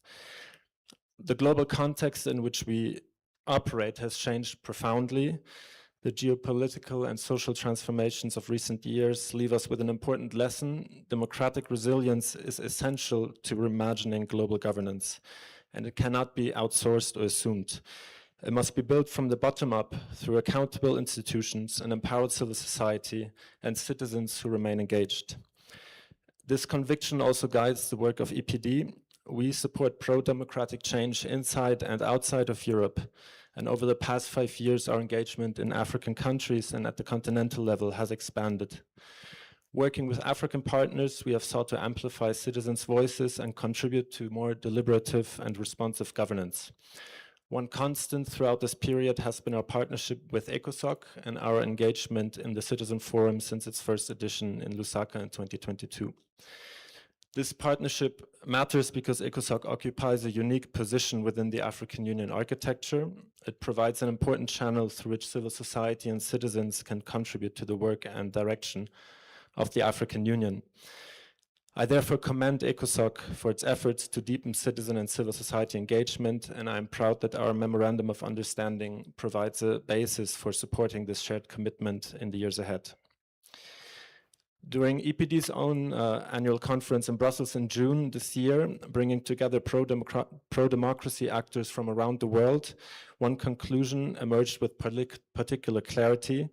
The global context in which we operate has changed profoundly. The geopolitical and social transformations of recent years leave us with an important lesson. Democratic resilience is essential to reimagining global governance, and it cannot be outsourced or assumed. It must be built from the bottom up through accountable institutions, an empowered civil society, and citizens who remain engaged. This conviction also guides the work of EPD. We support pro-democratic change inside and outside of Europe. And over the past 5 years, our engagement in African countries and at the continental level has expanded. Working with African partners, we have sought to amplify citizens' voices and contribute to more deliberative and responsive governance. One constant throughout this period has been our partnership with ECOSOC and our engagement in the Citizen Forum since its first edition in Lusaka in 2022. This partnership matters because ECOSOC occupies a unique position within the African Union architecture. It provides an important channel through which civil society and citizens can contribute to the work and direction of the African Union. I therefore commend ECOSOC for its efforts to deepen citizen and civil society engagement, and I'm proud that our Memorandum of Understanding provides a basis for supporting this shared commitment in the years ahead. During EPD's own annual conference in Brussels in June this year, bringing together pro-democracy actors from around the world, one conclusion emerged with particular clarity.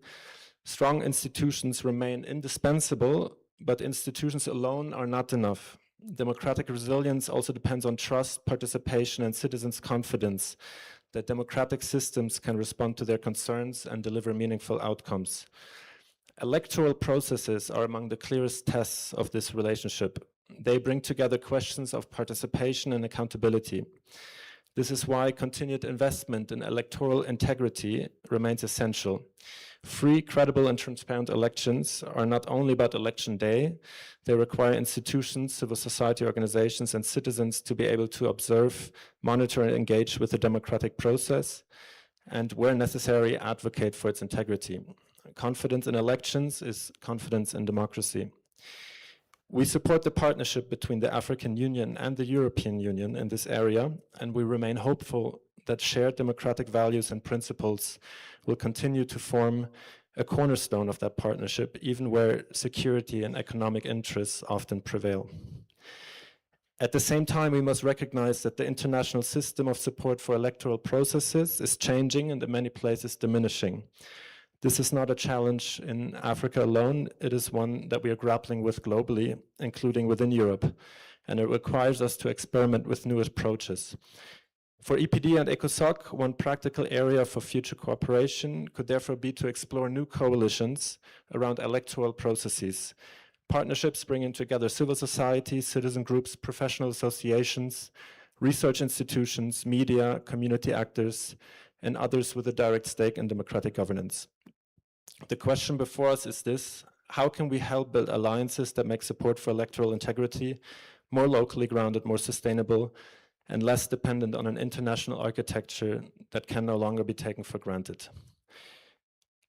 Strong institutions remain indispensable, but institutions alone are not enough. Democratic resilience also depends on trust, participation, and citizens' confidence that democratic systems can respond to their concerns and deliver meaningful outcomes. Electoral processes are among the clearest tests of this relationship. They bring together questions of participation and accountability. This is why continued investment in electoral integrity remains essential. Free, credible, and transparent elections are not only about election day, they require institutions, civil society organizations, and citizens to be able to observe, monitor, and engage with the democratic process, and where necessary, advocate for its integrity. Confidence in elections is confidence in democracy. We support the partnership between the African Union and the European Union in this area, and we remain hopeful that shared democratic values and principles will continue to form a cornerstone of that partnership, even where security and economic interests often prevail. At the same time, we must recognize that the international system of support for electoral processes is changing and in many places diminishing. This is not a challenge in Africa alone. It is one that we are grappling with globally, including within Europe. and it requires us to experiment with new approaches. For EPD and ECOSOC, one practical area for future cooperation could therefore be to explore new coalitions around electoral processes. Partnerships bringing together civil society, citizen groups, professional associations, research institutions, media, community actors, and others with a direct stake in democratic governance. The question before us is this: how can we help build alliances that make support for electoral integrity more locally grounded, more sustainable, and less dependent on an international architecture that can no longer be taken for granted?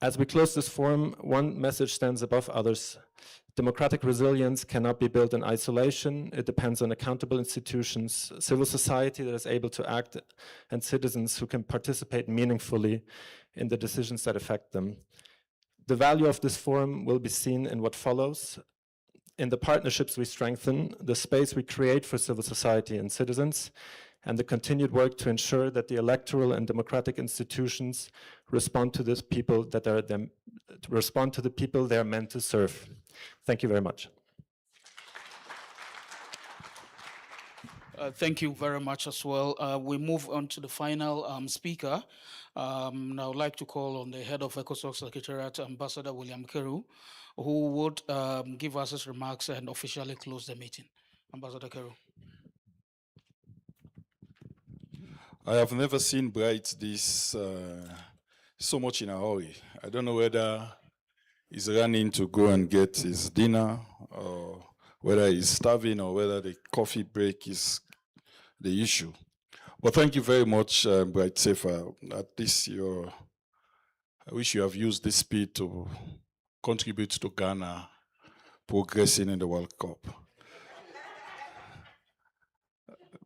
As we close this forum, one message stands above others. Democratic resilience cannot be built in isolation. It depends on accountable institutions, civil society that is able to act, and citizens who can participate meaningfully in the decisions that affect them. The value of this forum will be seen in what follows: in the partnerships we strengthen, the space we create for civil society and citizens, and the continued work to ensure that the electoral and democratic institutions respond to the people they're meant to serve. Thank you very much. Thank you very much as well. We move on to the final speaker. Now I'd like to call on the head of ECOSOC Secretariat, Ambassador William Keru, who would give us his remarks and officially close the meeting. Ambassador Keru. I have never seen Bright this so much in a hurry. I don't know whether he's running to go and get his dinner, or whether he's starving, or whether the coffee break is the issue. But thank you very much, Bright Safer. At least I wish you have used this speed to contribute to Ghana progressing in the World Cup.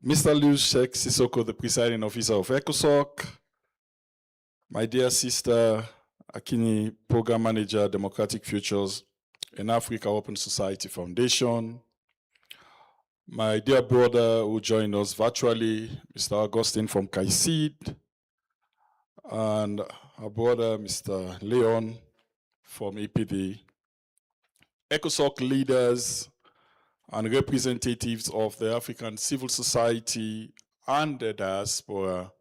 Mr. Liu Sheikh Sissoko, the presiding officer of ECOSOC, my dear sister Akini, program manager, Democratic Futures in Africa Open Society Foundation, my dear brother who joined us virtually, Mr. Augustine from KAICID, and our brother, Mr. Leon from EPD, ECOSOC leaders and representatives of the African civil society and the diaspora,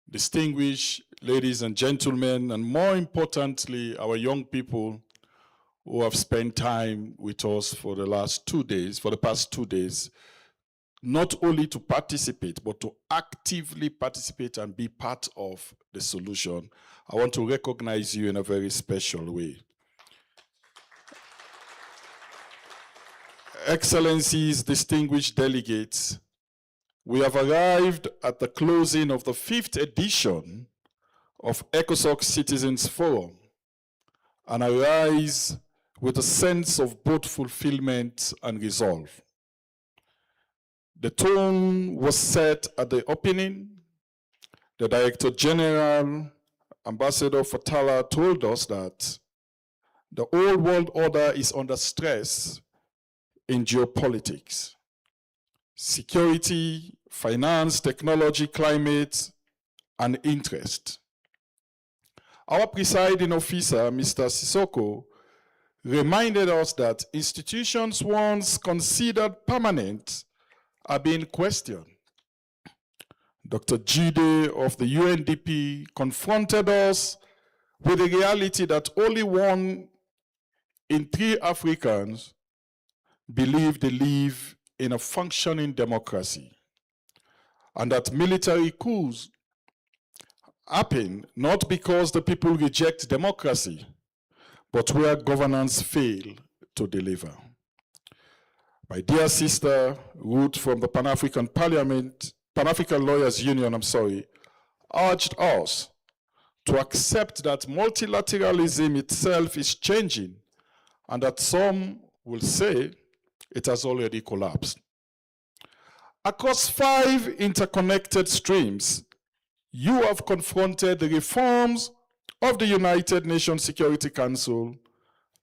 distinguished ladies and gentlemen, and more importantly, our young people who have spent time with us for the past 2 days, not only to participate, but to actively participate and be part of the solution. I want to recognize you in a very special way. Excellencies, distinguished delegates, we have arrived at the closing of the 5th edition of ECOSOC Citizens Forum, and I rise with a sense of both fulfillment and resolve. The tone was set at the opening. The Director General, Ambassador Fatala, told us that the old world order is under stress in geopolitics, security, finance, technology, climate, and interest. Our presiding officer, Mr. Sissoko, reminded us that institutions once considered permanent are being questioned. Dr. Jide of the UNDP confronted us with the reality that only 1 in 3 Africans believe they live in a functioning democracy, and that military coups happen not because the people reject democracy, but where governance fail to deliver. My dear sister Ruth from the Pan-African Lawyers Union, urged us to accept that multilateralism itself is changing, and that some will say it has already collapsed. Across 5 interconnected streams, you have confronted the reforms of the United Nations Security Council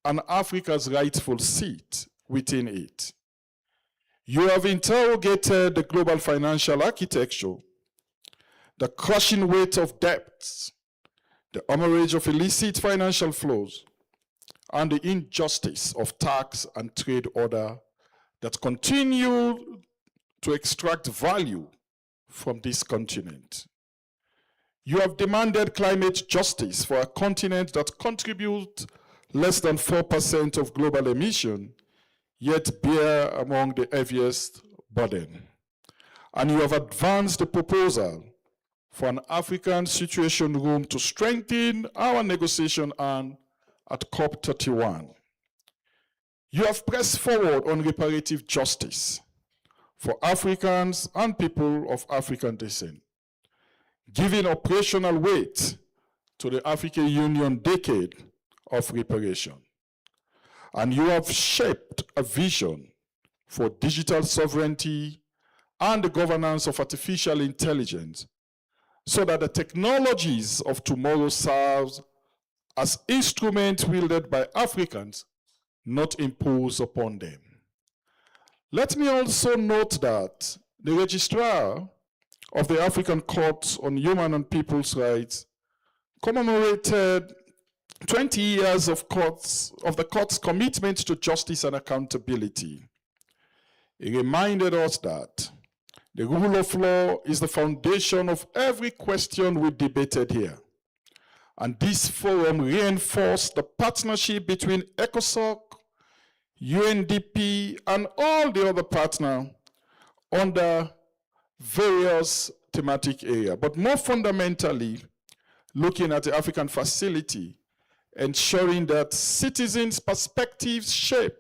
and Africa's rightful seat within it. You have interrogated the global financial architecture, the crushing weight of debts, the hemorrhage of illicit financial flows, and the injustice of tax and trade order that continue to extract value from this continent. You have demanded climate justice for a continent that contributes less than 4% of global emission, yet bear among the heaviest burden. And you have advanced the proposal for an African Situation Room to strengthen our negotiation arm at COP31. You have pressed forward on reparative justice for Africans and people of African descent, giving operational weight to the African Union Decade of Reparation. And you have shaped a vision for digital sovereignty and the governance of artificial intelligence so that the technologies of tomorrow serve as instruments wielded by Africans, not imposed upon them. Let me also note that the Registrar of the African Court on Human and People's Rights commemorated 20 years of the court's commitment to justice and accountability. He reminded us that the rule of law is the foundation of every question we debated here. And this forum reinforced the partnership between ECOSOC, UNDP, and all the other partners under various thematic areas. But more fundamentally, looking at the African facility, ensuring that citizens' perspectives shape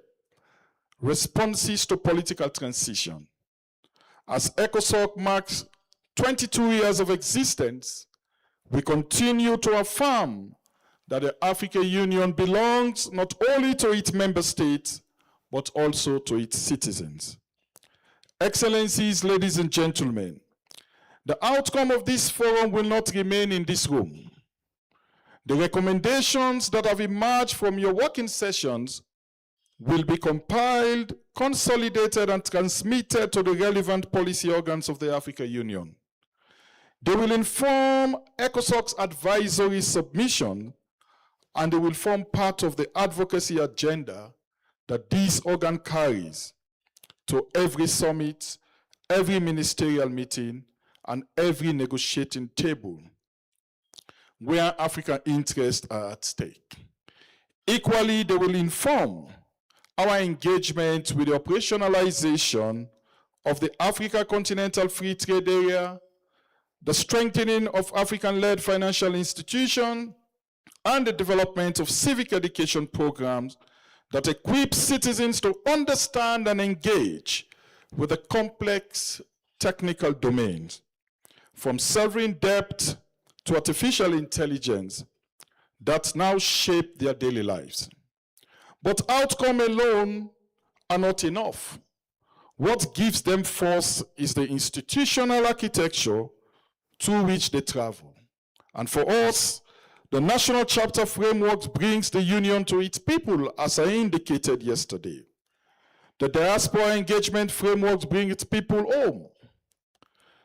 responses to political transition. As ECOSOC marks 22 years of existence, we continue to affirm that the African Union belongs not only to its member states, but also to its citizens. Excellencies, ladies and gentlemen, the outcome of this forum will not remain in this room. The recommendations that have emerged from your working sessions will be compiled, consolidated, and transmitted to the relevant policy organs of the African Union. They will inform ECOSOC's advisory submission, and they will form part of the advocacy agenda that this organ carries to every summit, every ministerial meeting, and every negotiating table where African interests are at stake. Equally, they will inform our engagement with the operationalization of the Africa Continental Free Trade Area, the strengthening of African-led financial institutions, and the development of civic education programs that equip citizens to understand and engage with the complex technical domains, from sovereign debt to artificial intelligence, that now shape their daily lives. But outcome alone are not enough. What gives them force is the institutional architecture through which they travel. And for us, the national chapter framework brings the union to its people, as I indicated yesterday. The diaspora engagement framework brings its people home.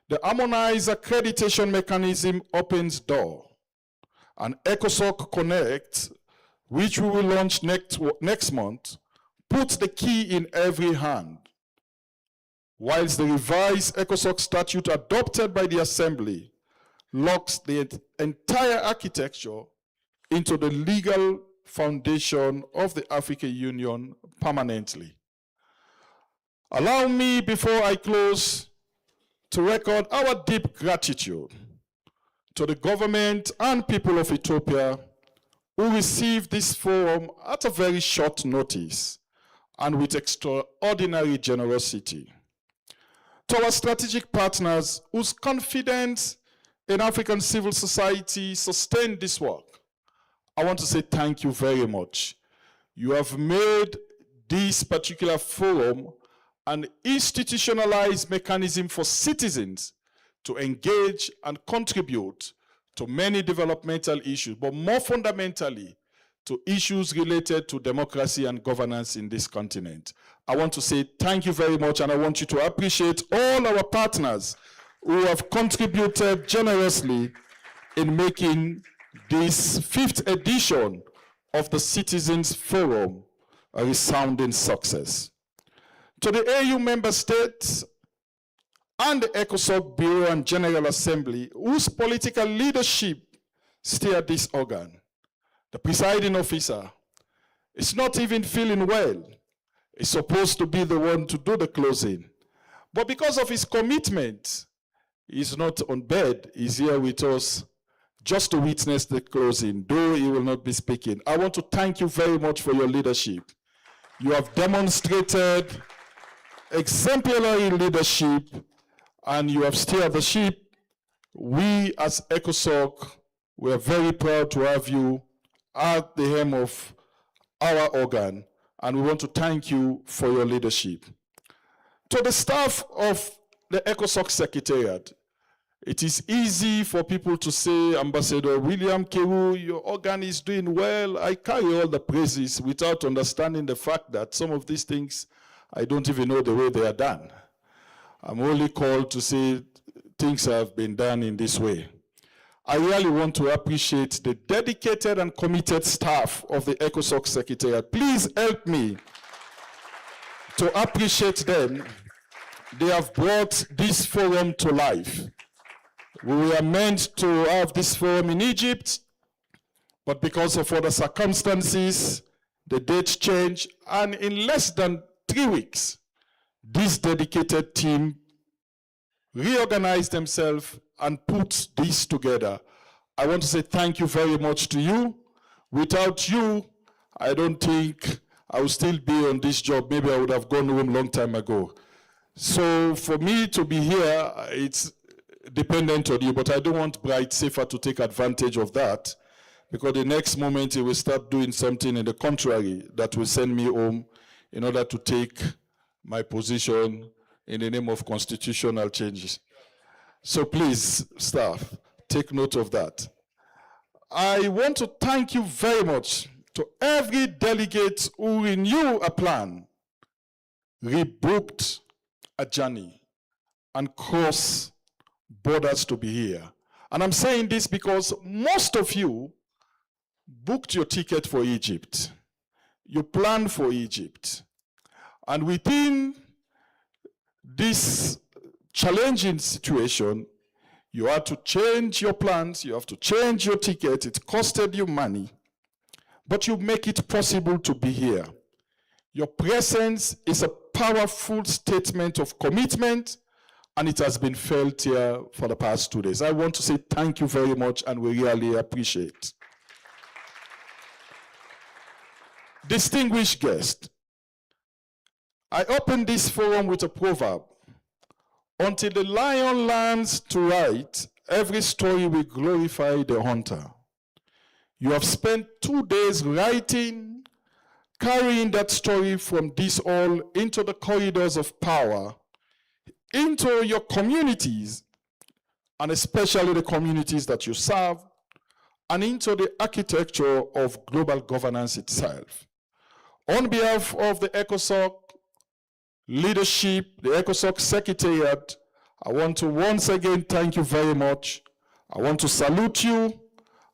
The harmonized accreditation mechanism opens door. And ECOSOC Connect, which we will launch next month, puts the key in every hand. Whilst the revised ECOSOC statute adopted by the Assembly locks the entire architecture into the legal foundation of the African Union permanently. Allow me, before I close, to record our deep gratitude to the government and people of Ethiopia who received this forum at a very short notice and with extraordinary generosity. To our strategic partners whose confidence in African civil society sustained this work, I want to say thank you very much. You have made this particular forum an institutionalized mechanism for citizens to engage and contribute to many developmental issues, but more fundamentally, to issues related to democracy and governance in this continent. I want to say thank you very much, and I want you to appreciate all our partners who have contributed generously in making this 5th edition of the Citizens Forum a resounding success. to the AU member states and the ECOSOC Bureau and General Assembly, whose political leadership steer this organ. The presiding officer is not even feeling well. He's supposed to be the one to do the closing. But because of his commitment, he's not on bed. He's here with us just to witness the closing, though he will not be speaking. I want to thank you very much for your leadership. You have demonstrated exemplary leadership, and you have steered the ship. We as ECOSOC, we are very proud to have you at the helm of our organ, and we want to thank you for your leadership. To the staff of the ECOSOC Secretariat, it is easy for people to say, Ambassador William Kewu, your organ is doing well. I carry all the praises without understanding the fact that some of these things, I don't even know the way they are done. I'm only called to say things have been done in this way. I really want to appreciate the dedicated and committed staff of the ECOSOC Secretariat. Please help me to appreciate them. They have brought this forum to life. We were meant to have this forum in Egypt, but because of other circumstances, the date changed, and in less than 3 weeks, this dedicated team reorganized themselves and put this together. I want to say thank you very much to you. Without you, I don't think I would still be on this job. Maybe I would have gone home a long time ago. So for me to be here, it's dependent on you, but I don't want Bright Safer to take advantage of that, because the next moment he will start doing something in the contrary that will send me home in order to take my position in the name of constitutional changes. So please, staff, take note of that. I want to thank you very much to every delegate who renewed a plan, rebooked a journey, and crossed borders to be here. And I'm saying this because most of you booked your ticket for Egypt. You planned for Egypt. And within this challenging situation, you had to change your plans, you have to change your ticket, it costed you money, but you make it possible to be here. Your presence is a powerful statement of commitment, and it has been felt here for the past 2 days. I want to say thank you very much, and we really appreciate. Distinguished guests, I opened this forum with a proverb. Until the lion learns to write, every story will glorify the hunter. You have spent 2 days writing, carrying that story from this hall into the corridors of power, into your communities, and especially the communities that you serve, and into the architecture of global governance itself. On behalf of the ECOSOC leadership, the ECOSOC Secretariat, I want to once again thank you very much. I want to salute you,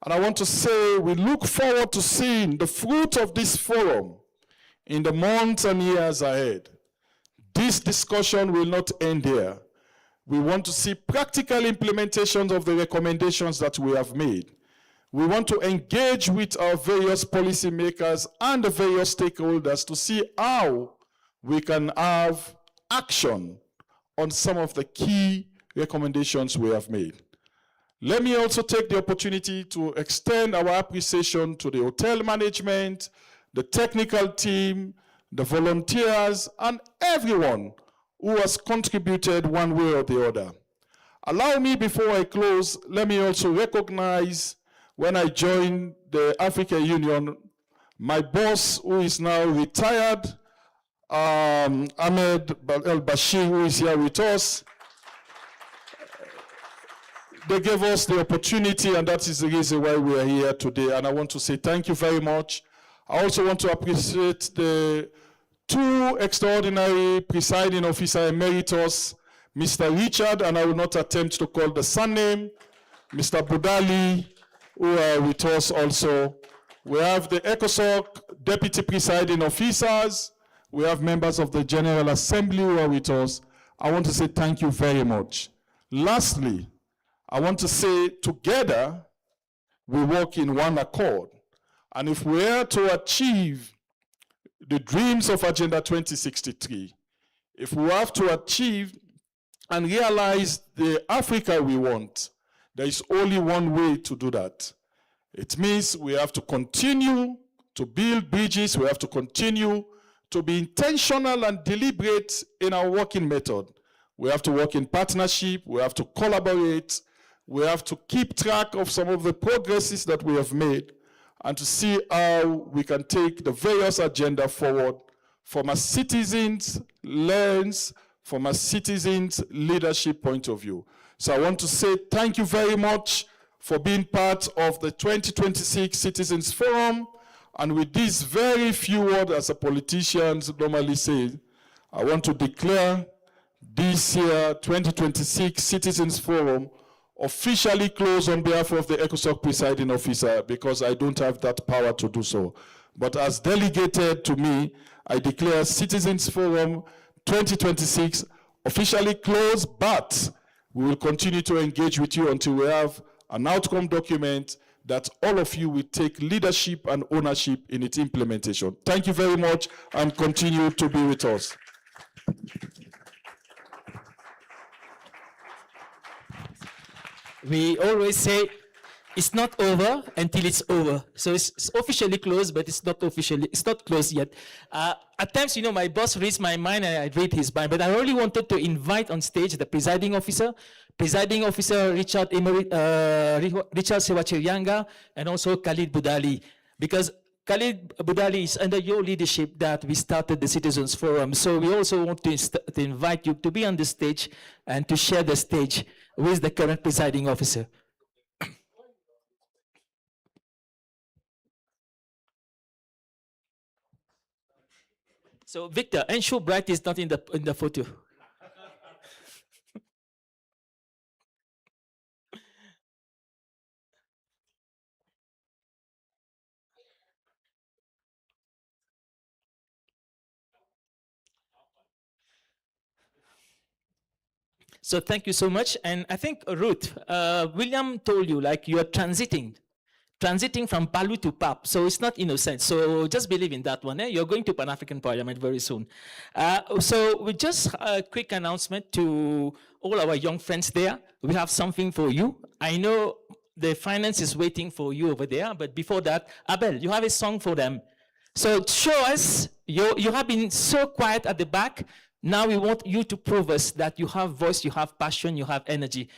and I want to say we look forward to seeing the fruit of this forum in the months and years ahead. This discussion will not end here. We want to see practical implementations of the recommendations that we have made. We want to engage with our various policymakers and the various stakeholders to see how we can have action on some of the key recommendations we have made. Let me also take the opportunity to extend our appreciation to the hotel management, the technical team, the volunteers, and everyone who has contributed one way or the other. Allow me, before I close, let me also recognize when I joined the African Union, my boss, who is now retired, Ahmed El-Bashir, who is here with us. They gave us the opportunity, and that is the reason why we are here today. And I want to say thank you very much. I also want to appreciate the 2 extraordinary presiding officer emeritus, Mr. Richard, and I will not attempt to call the surname, Mr. Budali, who are with us also. We have the ECOSOC deputy presiding officers, We have members of the General Assembly who are with us. I want to say thank you very much. Lastly, I want to say together we work in one accord. And if we are to achieve the dreams of Agenda 2063, if we have to achieve and realize the Africa we want, there is only one way to do that. It means we have to continue to build bridges, we have to continue to be intentional and deliberate in our working method. We have to work in partnership, we have to collaborate, we have to keep track of some of the progresses that we have made and to see how we can take the various agenda forward from a citizen's lens, from a citizen's leadership point of view. So I want to say thank you very much for being part of the 2026 Citizens Forum. And with these very few words, as the politicians normally say, I want to declare this year 2026 Citizens Forum officially closed on behalf of the ECOSOC presiding officer, because I don't have that power to do so. But as delegated to me, I declare Citizens Forum 2026 officially closed, but we will continue to engage with you until we have an outcome document that all of you will take leadership and ownership in its implementation. Thank you very much, and continue to be with us. We always say it's not over until it's over. So it's officially closed, but it's not closed yet. At times, my boss reads my mind and I read his mind, but I really wanted to invite on stage the presiding officer Richard Sewachirianga, and also Khalid Budali, because Khalid Budali is under your leadership that we started the Citizens Forum. So we also want to invite you to be on the stage and to share the stage with the current presiding officer. So Victor, ensure Bright is not in the photo. So thank you so much. And I think Ruth, William told you, like, you are transiting from Palu to PAP. So it's not innocent. So just believe in that one. You're going to Pan-African Parliament very soon. So with just a quick announcement to all our young friends there, we have something for you. I know the finance is waiting for you over there, but before that, Abel, you have a song for them. So show us, you have been so quiet at the back. Now we want you to prove us that you have voice, you have passion, you have energy.